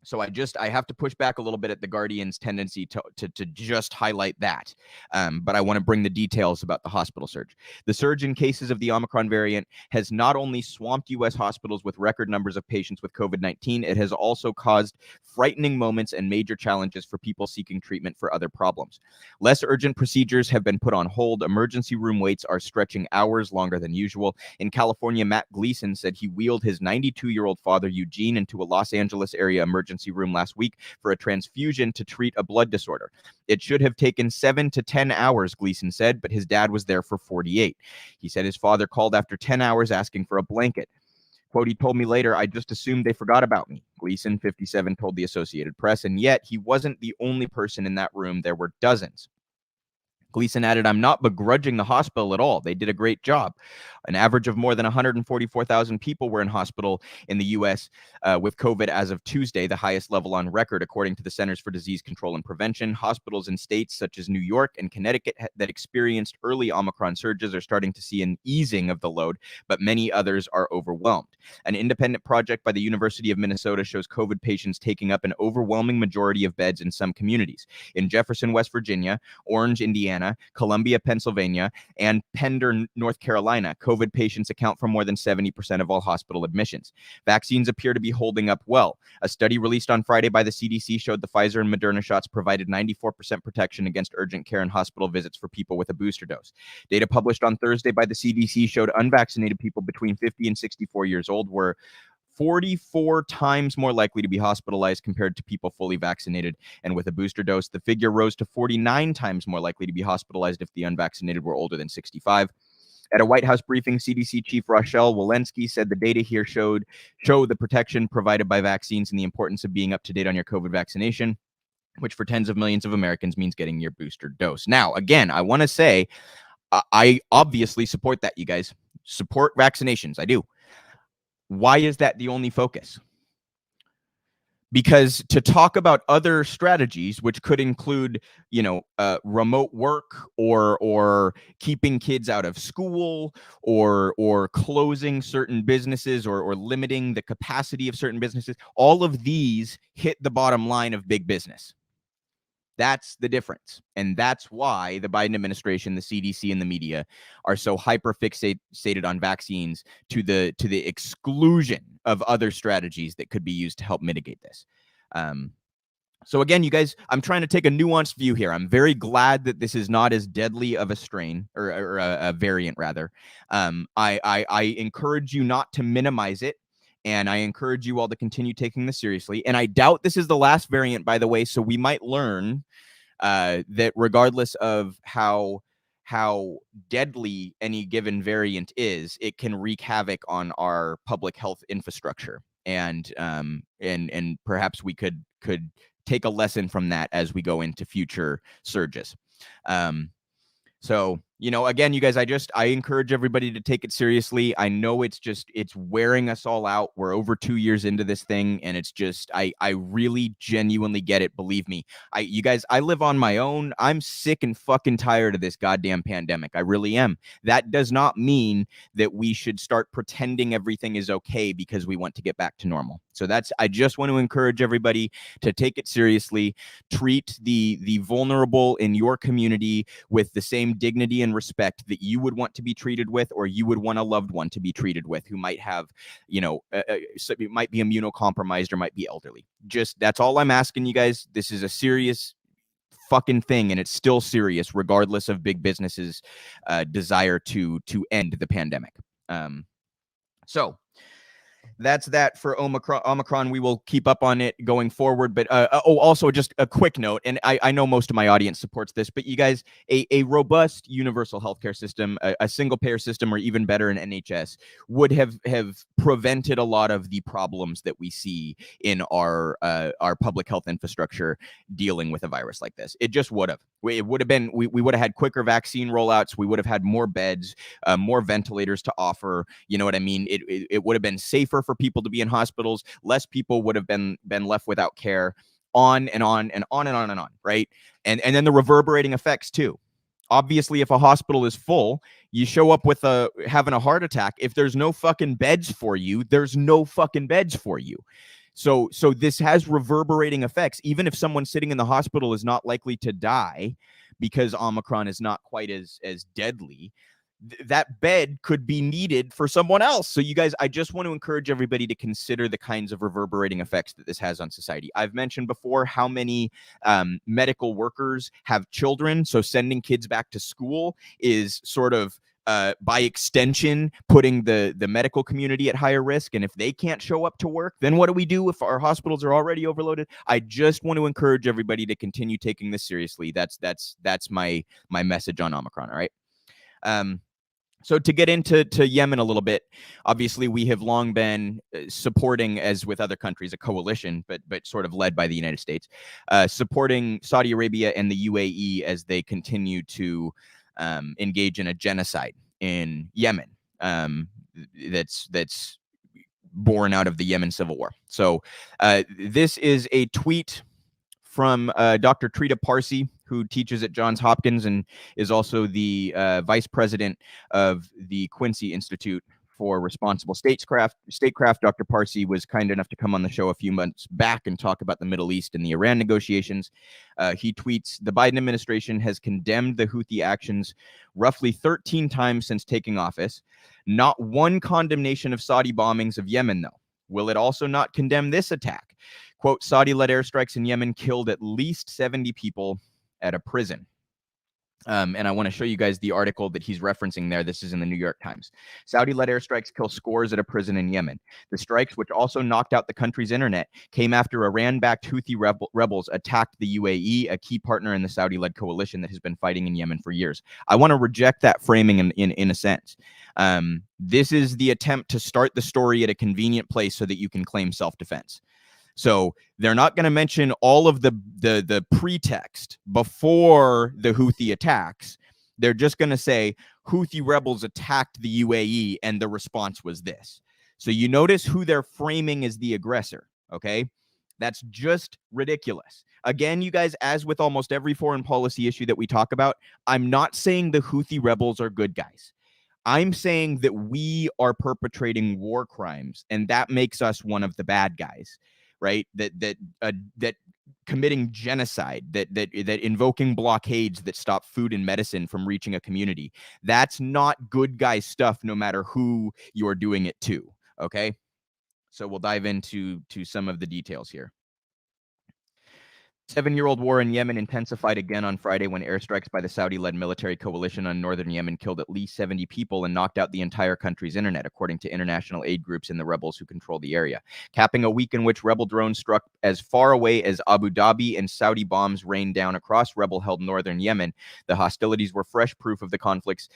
Speaker 1: So I have to push back a little bit at the Guardian's tendency to just highlight that. But I want to bring the details about the hospital surge. The surge in cases of the Omicron variant has not only swamped U.S. hospitals with record numbers of patients with COVID-19, it has also caused frightening moments and major challenges for people seeking treatment for other problems. Less urgent procedures have been put on hold. Emergency room waits are stretching hours longer than usual. In California, Matt Gleason said he wheeled his 92-year-old father, Eugene, into a Los Angeles area emergency room last week for a transfusion to treat a blood disorder. It should have taken 7 to 10 hours, Gleason said, but his dad was there for 48. He said his father called after 10 hours asking for a blanket. Quote, he told me later, I just assumed they forgot about me. Gleason, 57, told the Associated Press, and yet he wasn't the only person in that room. There were dozens. Gleason added, I'm not begrudging the hospital at all. They did a great job. An average of more than 144,000 people were in hospital in the U.S. With COVID as of Tuesday, the highest level on record, according to the Centers for Disease Control and Prevention. Hospitals in states such as New York and Connecticut that experienced early Omicron surges are starting to see an easing of the load, but many others are overwhelmed. An independent project by the University of Minnesota shows COVID patients taking up an overwhelming majority of beds in some communities. In Jefferson, West Virginia, Orange, Indiana, Columbia, Pennsylvania, and Pender, North Carolina, COVID patients account for more than 70% of all hospital admissions. Vaccines appear to be holding up well. A study released on Friday by the CDC showed the Pfizer and Moderna shots provided 94% protection against urgent care and hospital visits for people with a booster dose. Data published on Thursday by the CDC showed unvaccinated people between 50 and 64 years old were 44 times more likely to be hospitalized compared to people fully vaccinated and with a booster dose. The figure rose to 49 times more likely to be hospitalized if the unvaccinated were older than 65. At a White House briefing, CDC Chief Rochelle Walensky said the data here show the protection provided by vaccines and the importance of being up to date on your COVID vaccination, which for tens of millions of Americans means getting your booster dose. Now, again, I want to say I obviously support that, you guys. Support vaccinations. I do. Why is that the only focus? Because to talk about other strategies, which could include, remote work or keeping kids out of school or closing certain businesses or limiting the capacity of certain businesses, all of these hit the bottom line of big business. That's the difference. And that's why the Biden administration, the CDC, and the media are so hyper-fixated on vaccines to the exclusion of other strategies that could be used to help mitigate this. So again, you guys, I'm trying to take a nuanced view here. I'm very glad that this is not as deadly of a strain or a variant, rather. I encourage you not to minimize it And I encourage you all to continue taking this seriously. And I doubt this is the last variant, by the way, so we might learn that regardless of how deadly any given variant is, it can wreak havoc on our public health infrastructure. And perhaps we could take a lesson from that as we go into future surges. So, again, you guys, I encourage everybody to take it seriously. I know it's wearing us all out. We're over 2 years into this thing, and it's just, I really genuinely get it. Believe me, you guys, I live on my own. I'm sick and fucking tired of this goddamn pandemic. I really am. That does not mean that we should start pretending everything is okay because we want to get back to normal. So I just want to encourage everybody to take it seriously. Treat the vulnerable in your community with the same dignity and respect that you would want to be treated with, or you would want a loved one to be treated with who might have, might be immunocompromised or might be elderly. Just, that's all I'm asking you guys. This is a serious fucking thing, and it's still serious regardless of big businesses' desire to end the pandemic. So that's that for Omicron. We will keep up on it going forward. But also just a quick note, and I know most of my audience supports this, but you guys, a robust universal healthcare system, a single payer system, or even better, an NHS, would have prevented a lot of the problems that we see in our public health infrastructure dealing with a virus like this. It just would have. It would have been, we would have had quicker vaccine rollouts. We would have had more beds, more ventilators to offer. You know what I mean? It would have been safer for people to be in hospitals. Less people would have been left without care, on and on and on and on and on, right? And then the reverberating effects too. Obviously, if a hospital is full, you show up with having a heart attack. If there's no fucking beds for you, there's no fucking beds for you. So this has reverberating effects. Even if someone sitting in the hospital is not likely to die because Omicron is not quite as deadly, that bed could be needed for someone else. So you guys, I just want to encourage everybody to consider the kinds of reverberating effects that this has on society. I've mentioned before how many medical workers have children. So sending kids back to school is sort of, by extension, putting the medical community at higher risk. And if they can't show up to work, then what do we do if our hospitals are already overloaded? I just want to encourage everybody to continue taking this seriously. That's my message on Omicron. All right. So to get into Yemen a little bit, obviously we have long been supporting, as with other countries, a coalition, but sort of led by the United States, supporting Saudi Arabia and the UAE as they continue to engage in a genocide in Yemen that's born out of the Yemen civil war. So this is a tweet from Dr. Trita Parsi, who teaches at Johns Hopkins and is also the vice president of the Quincy Institute for Responsible Statecraft. Dr. Parsi was kind enough to come on the show a few months back and talk about the Middle East and the Iran negotiations. He tweets, "The Biden administration has condemned the Houthi actions roughly 13 times since taking office. Not one condemnation of Saudi bombings of Yemen, though. Will it also not condemn this attack? Quote, Saudi-led airstrikes in Yemen killed at least 70 people at a prison." And I want to show you guys the article that he's referencing there. This is in the New York Times. Saudi-led airstrikes kill scores at a prison in Yemen. The strikes, which also knocked out the country's internet, came after Iran-backed Houthi rebels attacked the UAE, a key partner in the Saudi-led coalition that has been fighting in Yemen for years. I want to reject that framing in a sense. This is the attempt to start the story at a convenient place so that you can claim self-defense. So they're not going to mention all of the pretext before the Houthi attacks. They're just going to say Houthi rebels attacked the UAE and the response was this. So you notice who they're framing as the aggressor, okay? That's just ridiculous. Again, you guys, as with almost every foreign policy issue that we talk about, I'm not saying the Houthi rebels are good guys. I'm saying that we are perpetrating war crimes, and that makes us one of the bad guys. Right, that committing genocide, that invoking blockades that stop food and medicine from reaching a community. That's not good guy stuff, no matter who you're doing it to. Okay, so we'll dive into some of the details here. 7-year-old war in Yemen intensified again on Friday when airstrikes by the Saudi-led military coalition on northern Yemen killed at least 70 people and knocked out the entire country's internet, according to international aid groups and the rebels who control the area. Capping a week in which rebel drones struck as far away as Abu Dhabi and Saudi bombs rained down across rebel-held northern Yemen, the hostilities were fresh proof of the conflict's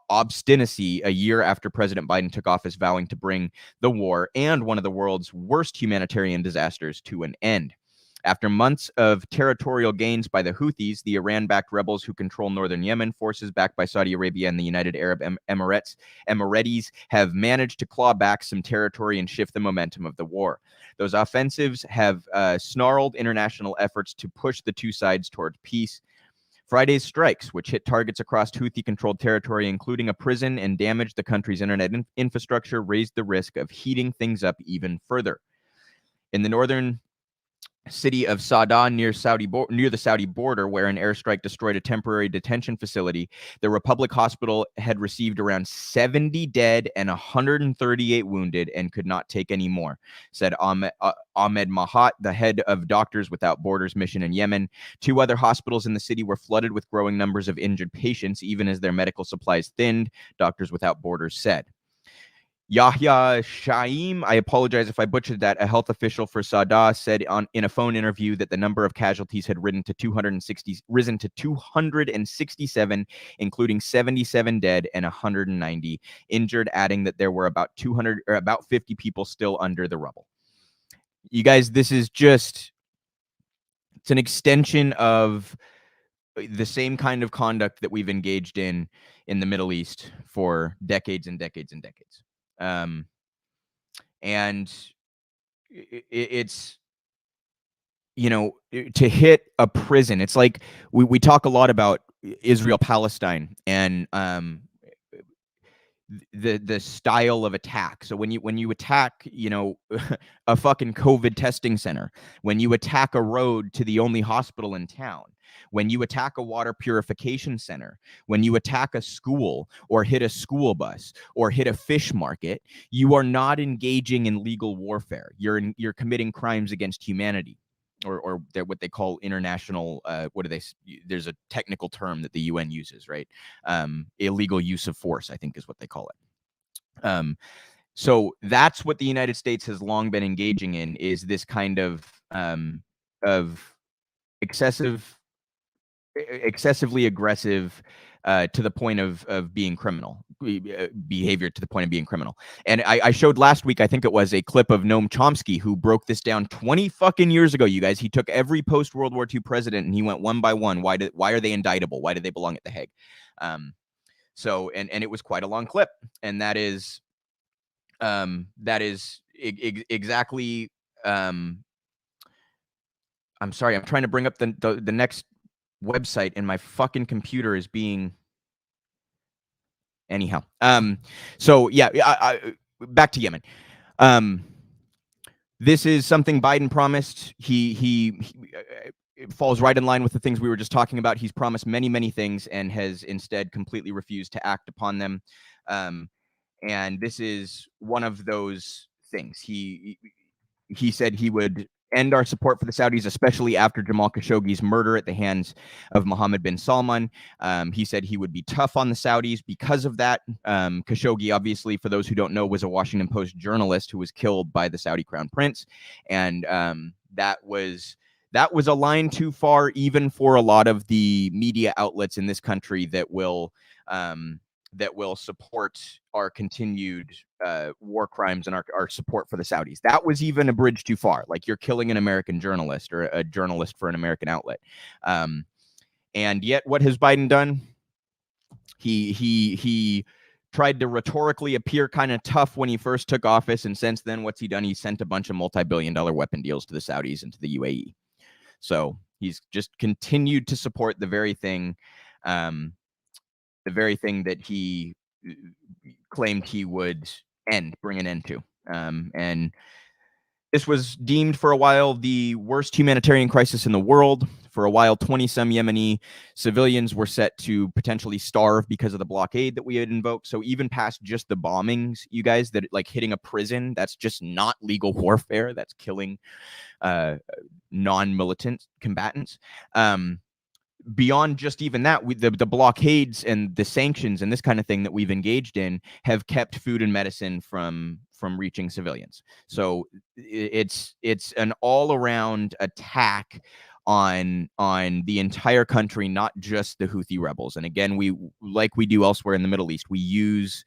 Speaker 1: obstinacy a year after President Biden took office, vowing to bring the war and one of the world's worst humanitarian disasters to an end. After months of territorial gains by the Houthis, the Iran-backed rebels who control northern Yemen, forces backed by Saudi Arabia and the United Arab Emirates have managed to claw back some territory and shift the momentum of the war. Those offensives have snarled international efforts to push the two sides toward peace. Friday's strikes, which hit targets across Houthi-controlled territory, including a prison, and damaged the country's internet infrastructure, raised the risk of heating things up even further. In the northern city of Sada near the Saudi border, where an airstrike destroyed a temporary detention facility, the Republic Hospital had received around 70 dead and 138 wounded and could not take any more, said Ahmed Mahat, the head of Doctors Without Borders mission in Yemen. 2 other hospitals in the city were flooded with growing numbers of injured patients, even as their medical supplies thinned, Doctors Without Borders said. Yahya Shaim, I apologize if I butchered that, a health official for Sada, said in a phone interview that the number of casualties had risen to 267, including 77 dead and 190 injured, adding that there were about 50 people still under the rubble. You guys, this is just, it's an extension of the same kind of conduct that we've engaged in the Middle East for decades and decades and decades. And it's, you know, to hit a prison, it's like we talk a lot about Israel Palestine and the style of attack. So when you attack, you know, a fucking COVID testing center, when you attack a road to the only hospital in town, when you attack a water purification center, when you attack a school or hit a school bus or hit a fish market, you are not engaging in legal warfare. You're committing crimes against humanity, or they're what they call international. There's a technical term that the UN uses, right? Illegal use of force, I think, is what they call it. So that's what the United States has long been engaging in, is this kind of excessively aggressive to the point of being criminal behavior, to the point of being criminal. And I showed last week, I think it was, a clip of Noam Chomsky, who broke this down 20 fucking years ago, you guys. He took every post-World War II president and he went one by one. Why are they indictable? Why do they belong at the Hague? So it was quite a long clip, and that is exactly. I'm sorry, I'm trying to bring up the next website, and my fucking computer is being. Anyhow, so yeah, back to Yemen. This is something Biden promised. He it falls right in line with the things we were just talking about. He's promised many, many things and has instead completely refused to act upon them. And this is one of those things. He said he would end our support for the Saudis, especially after Jamal Khashoggi's murder at the hands of Mohammed bin Salman. He said he would be tough on the Saudis because of that. Khashoggi, obviously, for those who don't know, was a Washington Post journalist who was killed by the Saudi crown prince. And that was a line too far, even for a lot of the media outlets in this country that will support our continued war crimes and our support for the Saudis. That was even a bridge too far. Like, you're killing an American journalist or a journalist for an American outlet. And yet, what has Biden done? He tried to rhetorically appear kind of tough when he first took office, and since then, what's he done? He sent a bunch of multi-billion-dollar weapon deals to the Saudis and to the UAE. So he's just continued to support the very thing that he claimed he would bring an end to. And This was deemed for a while the worst humanitarian crisis in the world. For a while, 20-some Yemeni civilians were set to potentially starve because of the blockade that we had invoked. So even past just the bombings, you guys, that like hitting a prison, that's just not legal warfare. That's killing non-militant combatants. Beyond just even that, the blockades and the sanctions and this kind of thing that we've engaged in have kept food and medicine from reaching civilians. So it's an all-around attack on the entire country, not just the Houthi rebels. And again, we, like we do elsewhere in the Middle East, we use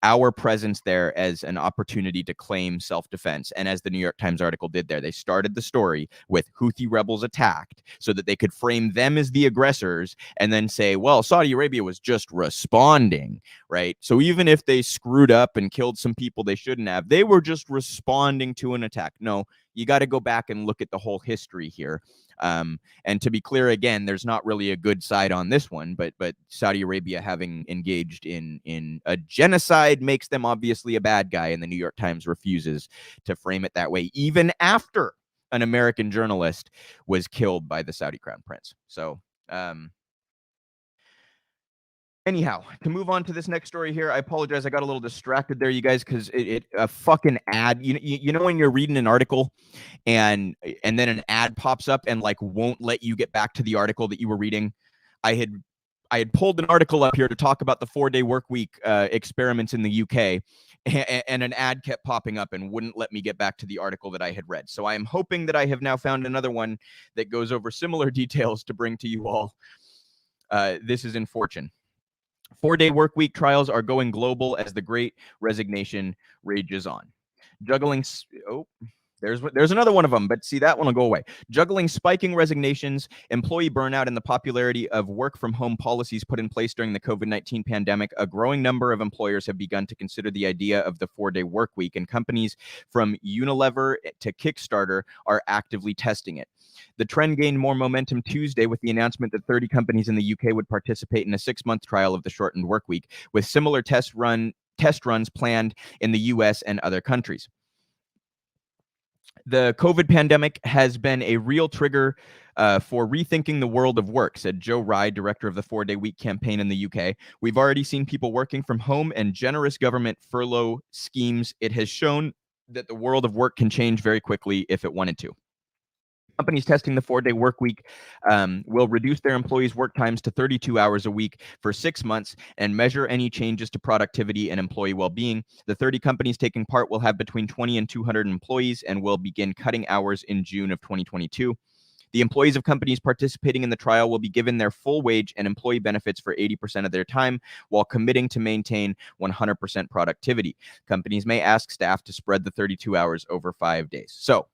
Speaker 1: our presence there as an opportunity to claim self-defense. And as the New York Times article did there, they started the story with Houthi rebels attacked so that they could frame them as the aggressors and then say, well, Saudi Arabia was just responding, right? So even if they screwed up and killed some people they shouldn't have, they were just responding to an attack. No, you got to go back and look at the whole history here. And to be clear, again, there's not really a good side on this one, but Saudi Arabia having engaged in a genocide makes them obviously a bad guy, and the New York Times refuses to frame it that way, even after an American journalist was killed by the Saudi Crown Prince. So, anyhow, to move on to this next story here, I apologize. I got a little distracted there, you guys, because a fucking ad. You know when you're reading an article and then an ad pops up and like won't let you get back to the article that you were reading. I had pulled an article up here to talk about the 4-day work week experiments in the UK, and an ad kept popping up and wouldn't let me get back to the article that I had read. So I am hoping that I have now found another one that goes over similar details to bring to you all. This is in Fortune. 4-day work week trials are going global as the Great Resignation rages on. Juggling, there's another one of them, but see, that one will go away. Juggling spiking resignations, employee burnout, and the popularity of work from home policies put in place during the COVID-19 pandemic, a growing number of employers have begun to consider the idea of the 4-day work week, and companies from Unilever to Kickstarter are actively testing it. The trend gained more momentum Tuesday with the announcement that 30 companies in the UK would participate in a 6-month trial of the shortened work week, with similar test runs planned in the US and other countries. The COVID pandemic has been a real trigger for rethinking the world of work, said Joe Rye, director of the 4-day week campaign in the UK. We've already seen people working from home and generous government furlough schemes. It has shown that the world of work can change very quickly if it wanted to. Companies testing the 4-day work week will reduce their employees' work times to 32 hours a week for 6 months and measure any changes to productivity and employee well-being. The 30 companies taking part will have between 20 and 200 employees and will begin cutting hours in June of 2022. The employees of companies participating in the trial will be given their full wage and employee benefits for 80% of their time while committing to maintain 100% productivity. Companies may ask staff to spread the 32 hours over 5 days. So,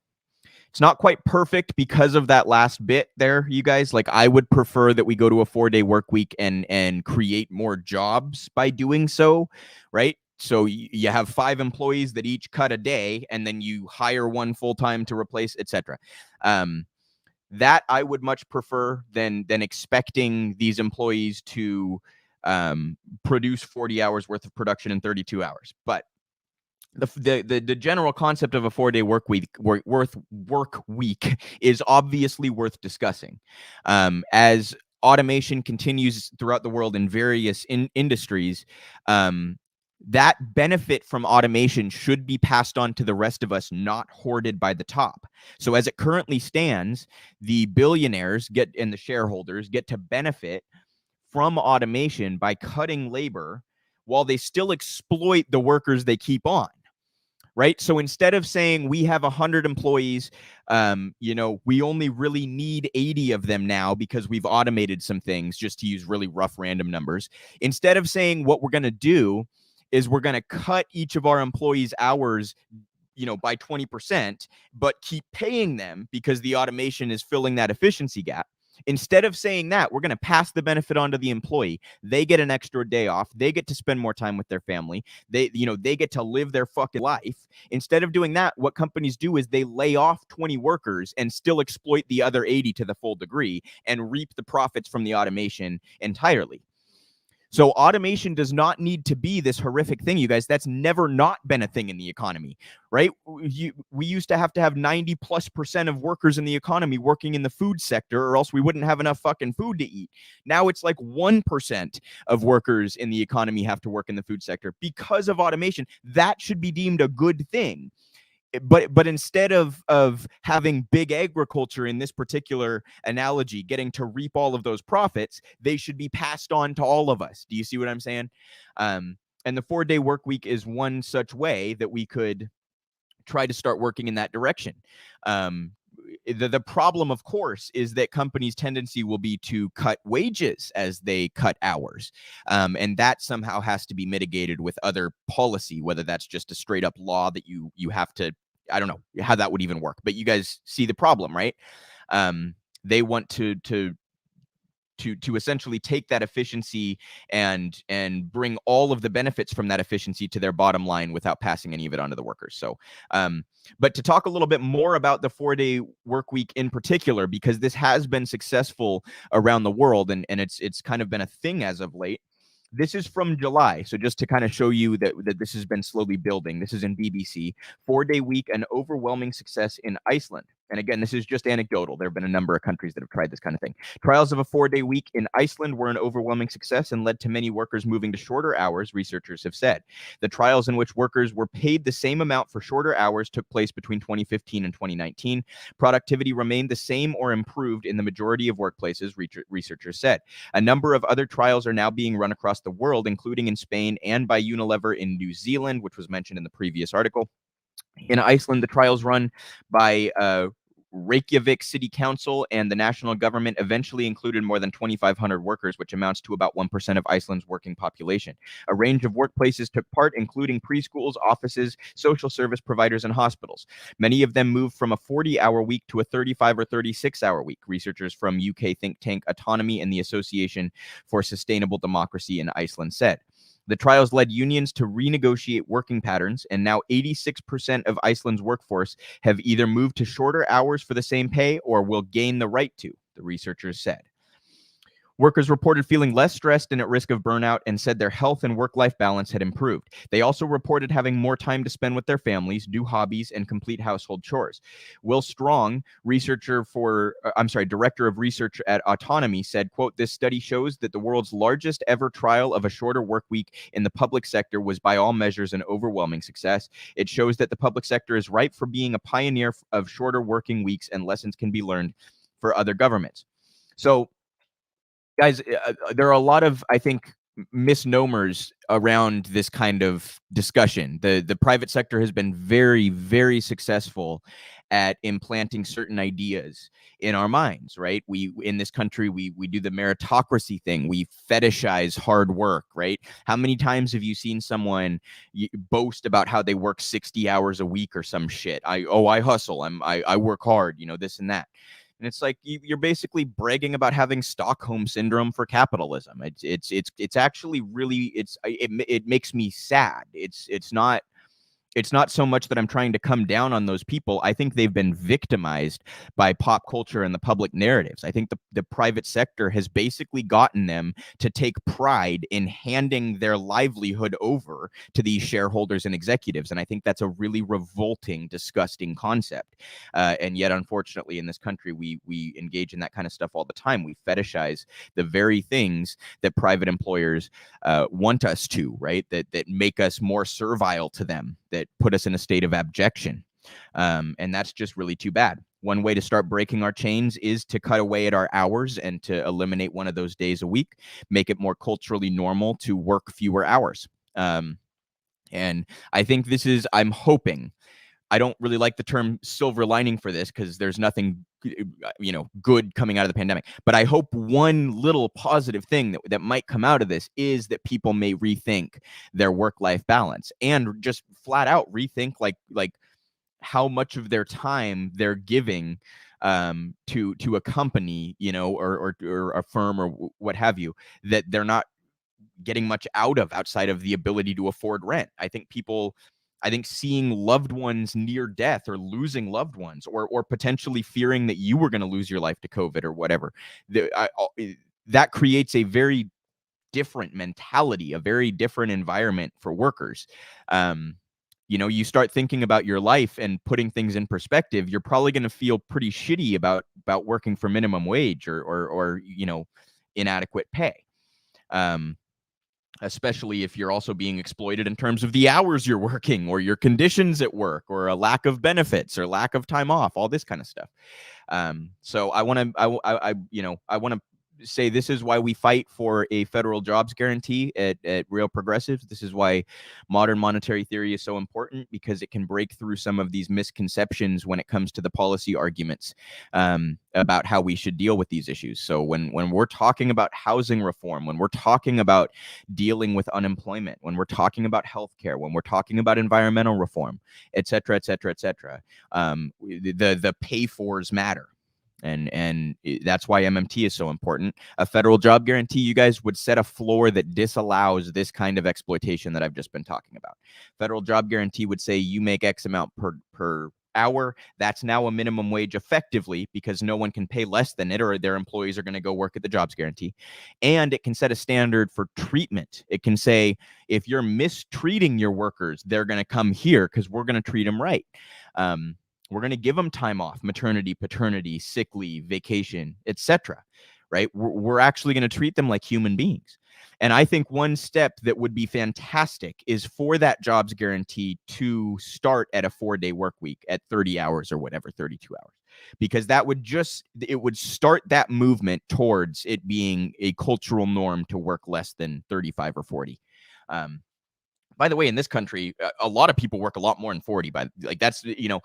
Speaker 1: it's not quite perfect because of that last bit there, you guys. Like, I would prefer that we go to a 4-day work week and create more jobs by doing so, right? So you have 5 employees that each cut a day, and then you hire one full-time to replace, etc. That I would much prefer than expecting these employees to produce 40 hours worth of production in 32 hours. But the general concept of a 4-day work week is obviously worth discussing. As automation continues throughout the world in various industries, that benefit from automation should be passed on to the rest of us, not hoarded by the top. So as it currently stands, the billionaires and the shareholders get to benefit from automation by cutting labor while they still exploit the workers they keep on. Right. So instead of saying we have 100 employees, we only really need 80 of them now because we've automated some things, just to use really rough random numbers. Instead of saying what we're going to do is we're going to cut each of our employees' hours, by 20%, but keep paying them because the automation is filling that efficiency gap. Instead of saying that, we're going to pass the benefit on to the employee. They get an extra day off. They get to spend more time with their family. They get to live their fucking life. Instead of doing that, what companies do is they lay off 20 workers and still exploit the other 80 to the full degree and reap the profits from the automation entirely. So automation does not need to be this horrific thing, you guys. That's never not been a thing in the economy, right? We used to have 90+% of workers in the economy working in the food sector, or else we wouldn't have enough fucking food to eat. Now it's like 1% of workers in the economy have to work in the food sector because of automation. That should be deemed a good thing. But instead of having big agriculture in this particular analogy getting to reap all of those profits, they should be passed on to all of us. Do you see what I'm saying? And the 4-day work week is one such way that we could try to start working in that direction. The problem, of course, is that companies' tendency will be to cut wages as they cut hours. And that somehow has to be mitigated with other policy, whether that's just a straight up law that you have to, I don't know how that would even work, but you guys see the problem, right? They want to essentially take that efficiency and bring all of the benefits from that efficiency to their bottom line without passing any of it on to the workers. So, but to talk a little bit more about the 4-day work week in particular, because this has been successful around the world and it's kind of been a thing as of late. This is from July. So just to kind of show you that this has been slowly building. This is in BBC. 4-day week, an overwhelming success in Iceland. And again, this is just anecdotal. There have been a number of countries that have tried this kind of thing. Trials of a 4-day week in Iceland were an overwhelming success and led to many workers moving to shorter hours, researchers have said. The trials in which workers were paid the same amount for shorter hours took place between 2015 and 2019. Productivity remained the same or improved in the majority of workplaces, researchers said. A number of other trials are now being run across the world, including in Spain and by Unilever in New Zealand, which was mentioned in the previous article. In Iceland, the trials run by Reykjavik City Council and the national government eventually included more than 2,500 workers, which amounts to about 1% of Iceland's working population. A range of workplaces took part, including preschools, offices, social service providers, and hospitals. Many of them moved from a 40-hour week to a 35 or 36-hour week, researchers from UK think tank Autonomy and the Association for Sustainable Democracy in Iceland said. The trials led unions to renegotiate working patterns, and now 86% of Iceland's workforce have either moved to shorter hours for the same pay or will gain the right to, the researchers said. Workers reported feeling less stressed and at risk of burnout and said their health and work-life balance had improved. They also reported having more time to spend with their families, do hobbies, and complete household chores. Will Strong, director of research at Autonomy, said, quote, "This study shows that the world's largest ever trial of a shorter work week in the public sector was by all measures an overwhelming success. It shows that the public sector is ripe for being a pioneer of shorter working weeks, and lessons can be learned for other governments." So, guys, there are a lot of, I think, misnomers around this kind of discussion. The private sector has been very, very successful at implanting certain ideas in our minds, right? We in this country, we do the meritocracy thing. We fetishize hard work, right? How many times have you seen someone boast about how they work 60 hours a week or some shit? I hustle. I work hard, this and that. And it's like you're basically bragging about having Stockholm syndrome for capitalism. It's actually really it makes me sad. It's not so much that I'm trying to come down on those people. I think they've been victimized by pop culture and the public narratives. I think the private sector has basically gotten them to take pride in handing their livelihood over to these shareholders and executives. And I think that's a really revolting, disgusting concept. And yet, unfortunately, in this country, we engage in that kind of stuff all the time. We fetishize the very things that private employers want us to, right? That make us more servile to them, that put us in a state of abjection. And that's just really too bad. One way to start breaking our chains is to cut away at our hours and to eliminate one of those days a week, make it more culturally normal to work fewer hours. And I think I'm hoping, I don't really like the term silver lining for this because there's nothing, good coming out of the pandemic. But I hope one little positive thing that might come out of this is that people may rethink their work-life balance and just flat out rethink like how much of their time they're giving to a company, or a firm or what have you, that they're not getting much out of outside of the ability to afford rent. I think seeing loved ones near death or losing loved ones or potentially fearing that you were going to lose your life to COVID or whatever, that creates a very different mentality, a very different environment for workers. You know, you start thinking about your life and putting things in perspective, you're probably going to feel pretty shitty about working for minimum wage or you know, inadequate pay. Especially if you're also being exploited in terms of the hours you're working or your conditions at work or a lack of benefits or lack of time off, all this kind of stuff. So I want to say this is why we fight for a federal jobs guarantee at Real Progressives. This is why modern monetary theory is so important, because it can break through some of these misconceptions when it comes to the policy arguments about how we should deal with these issues. So when we're talking about housing reform, when we're talking about dealing with unemployment, when we're talking about healthcare, when we're talking about environmental reform, et cetera, the pay-fors matter. And that's why MMT is so important. A federal job guarantee, you guys, would set a floor that disallows this kind of exploitation that I've just been talking about. Federal job guarantee would say you make X amount per hour. That's now a minimum wage effectively, because no one can pay less than it or their employees are going to go work at the jobs guarantee. And it can set a standard for treatment. It can say, if you're mistreating your workers, they're going to come here because we're going to treat them right. We're going to give them time off, maternity, paternity, sick leave, vacation, etc. Right? We're actually going to treat them like human beings. And I think one step that would be fantastic is for that jobs guarantee to start at a 4-day work week at 30 hours or whatever, 32 hours, because that would it would start that movement towards it being a cultural norm to work less than 35 or 40. By the way, in this country, a lot of people work a lot more than 40. But like, that's, you know,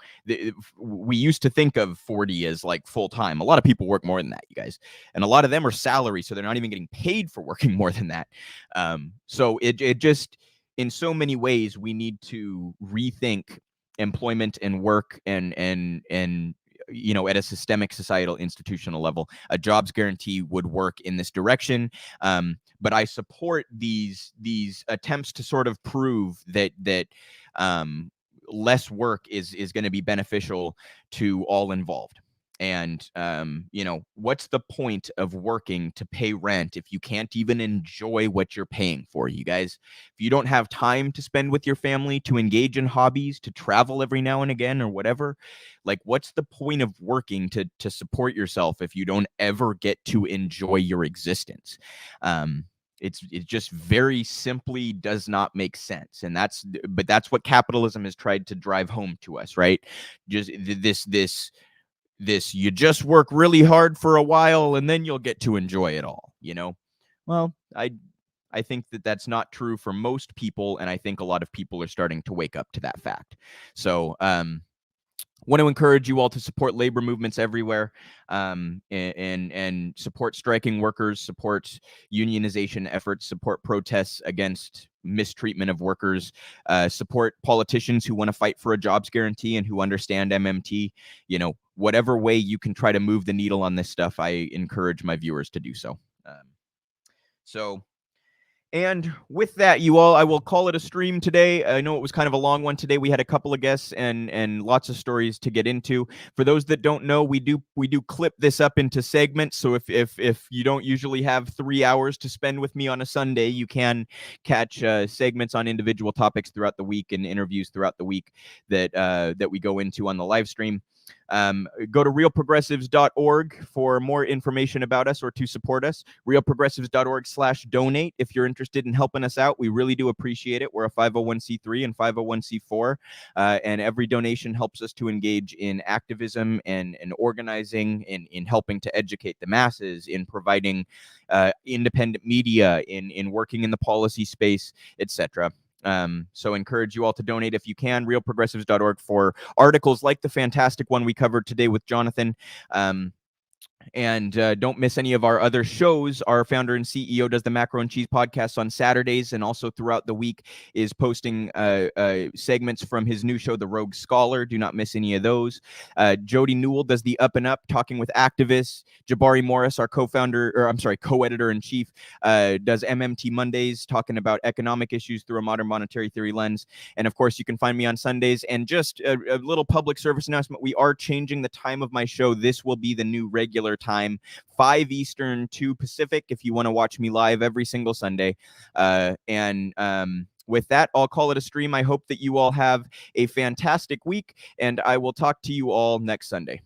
Speaker 1: we used to think of 40 as like full time. A lot of people work more than that, you guys, and a lot of them are salary, so they're not even getting paid for working more than that. So it just, in so many ways, we need to rethink employment and work and you know, at a systemic societal institutional level. A jobs guarantee would work in this direction. But I support these attempts to sort of prove that less work is going to be beneficial to all involved. And, you know, what's the point of working to pay rent if you can't even enjoy what you're paying for, you guys? If you don't have time to spend with your family, to engage in hobbies, to travel every now and again or whatever, like, what's the point of working to support yourself if you don't ever get to enjoy your existence? It just very simply does not make sense. And that's what capitalism has tried to drive home to us, right? Just this you just work really hard for a while and then you'll get to enjoy it all, you know? Well, I think that's not true for most people, and I think a lot of people are starting to wake up to that fact. So want to encourage you all to support labor movements everywhere, and support striking workers, support unionization efforts, support protests against mistreatment of workers, support politicians who want to fight for a jobs guarantee and who understand MMT. You know, whatever way you can try to move the needle on this stuff, I encourage my viewers to do so. And with that, you all, I will call it a stream today. I know it was kind of a long one today. We had a couple of guests and lots of stories to get into. For those that don't know, we do clip this up into segments. So if you don't usually have 3 hours to spend with me on a Sunday, you can catch segments on individual topics throughout the week and interviews throughout the week that we go into on the live stream. Go to realprogressives.org for more information about us or to support us. realprogressives.org/donate if you're interested in helping us out. We really do appreciate it. We're a 501c3 and 501c4, and every donation helps us to engage in activism and organizing, in helping to educate the masses, in providing independent media, in working in the policy space, etc. So encourage you all to donate if you can. realprogressives.org for articles like the fantastic one we covered today with Jonathan. And don't miss any of our other shows. Our founder and CEO does the Macro and Cheese podcast on Saturdays, and also throughout the week is posting segments from his new show, The Rogue Scholar. Do not miss any of those. Jody Newell does the Up and Up, talking with activists. Jabari Morris, our co-editor-in-chief, does MMT Mondays, talking about economic issues through a modern monetary theory lens. And of course, you can find me on Sundays. And just a little public service announcement: we are changing the time of my show. This will be the new regular time, 5 Eastern, 2 Pacific, if you want to watch me live every single Sunday. With that, I'll call it a stream. I hope that you all have a fantastic week, and I will talk to you all next Sunday.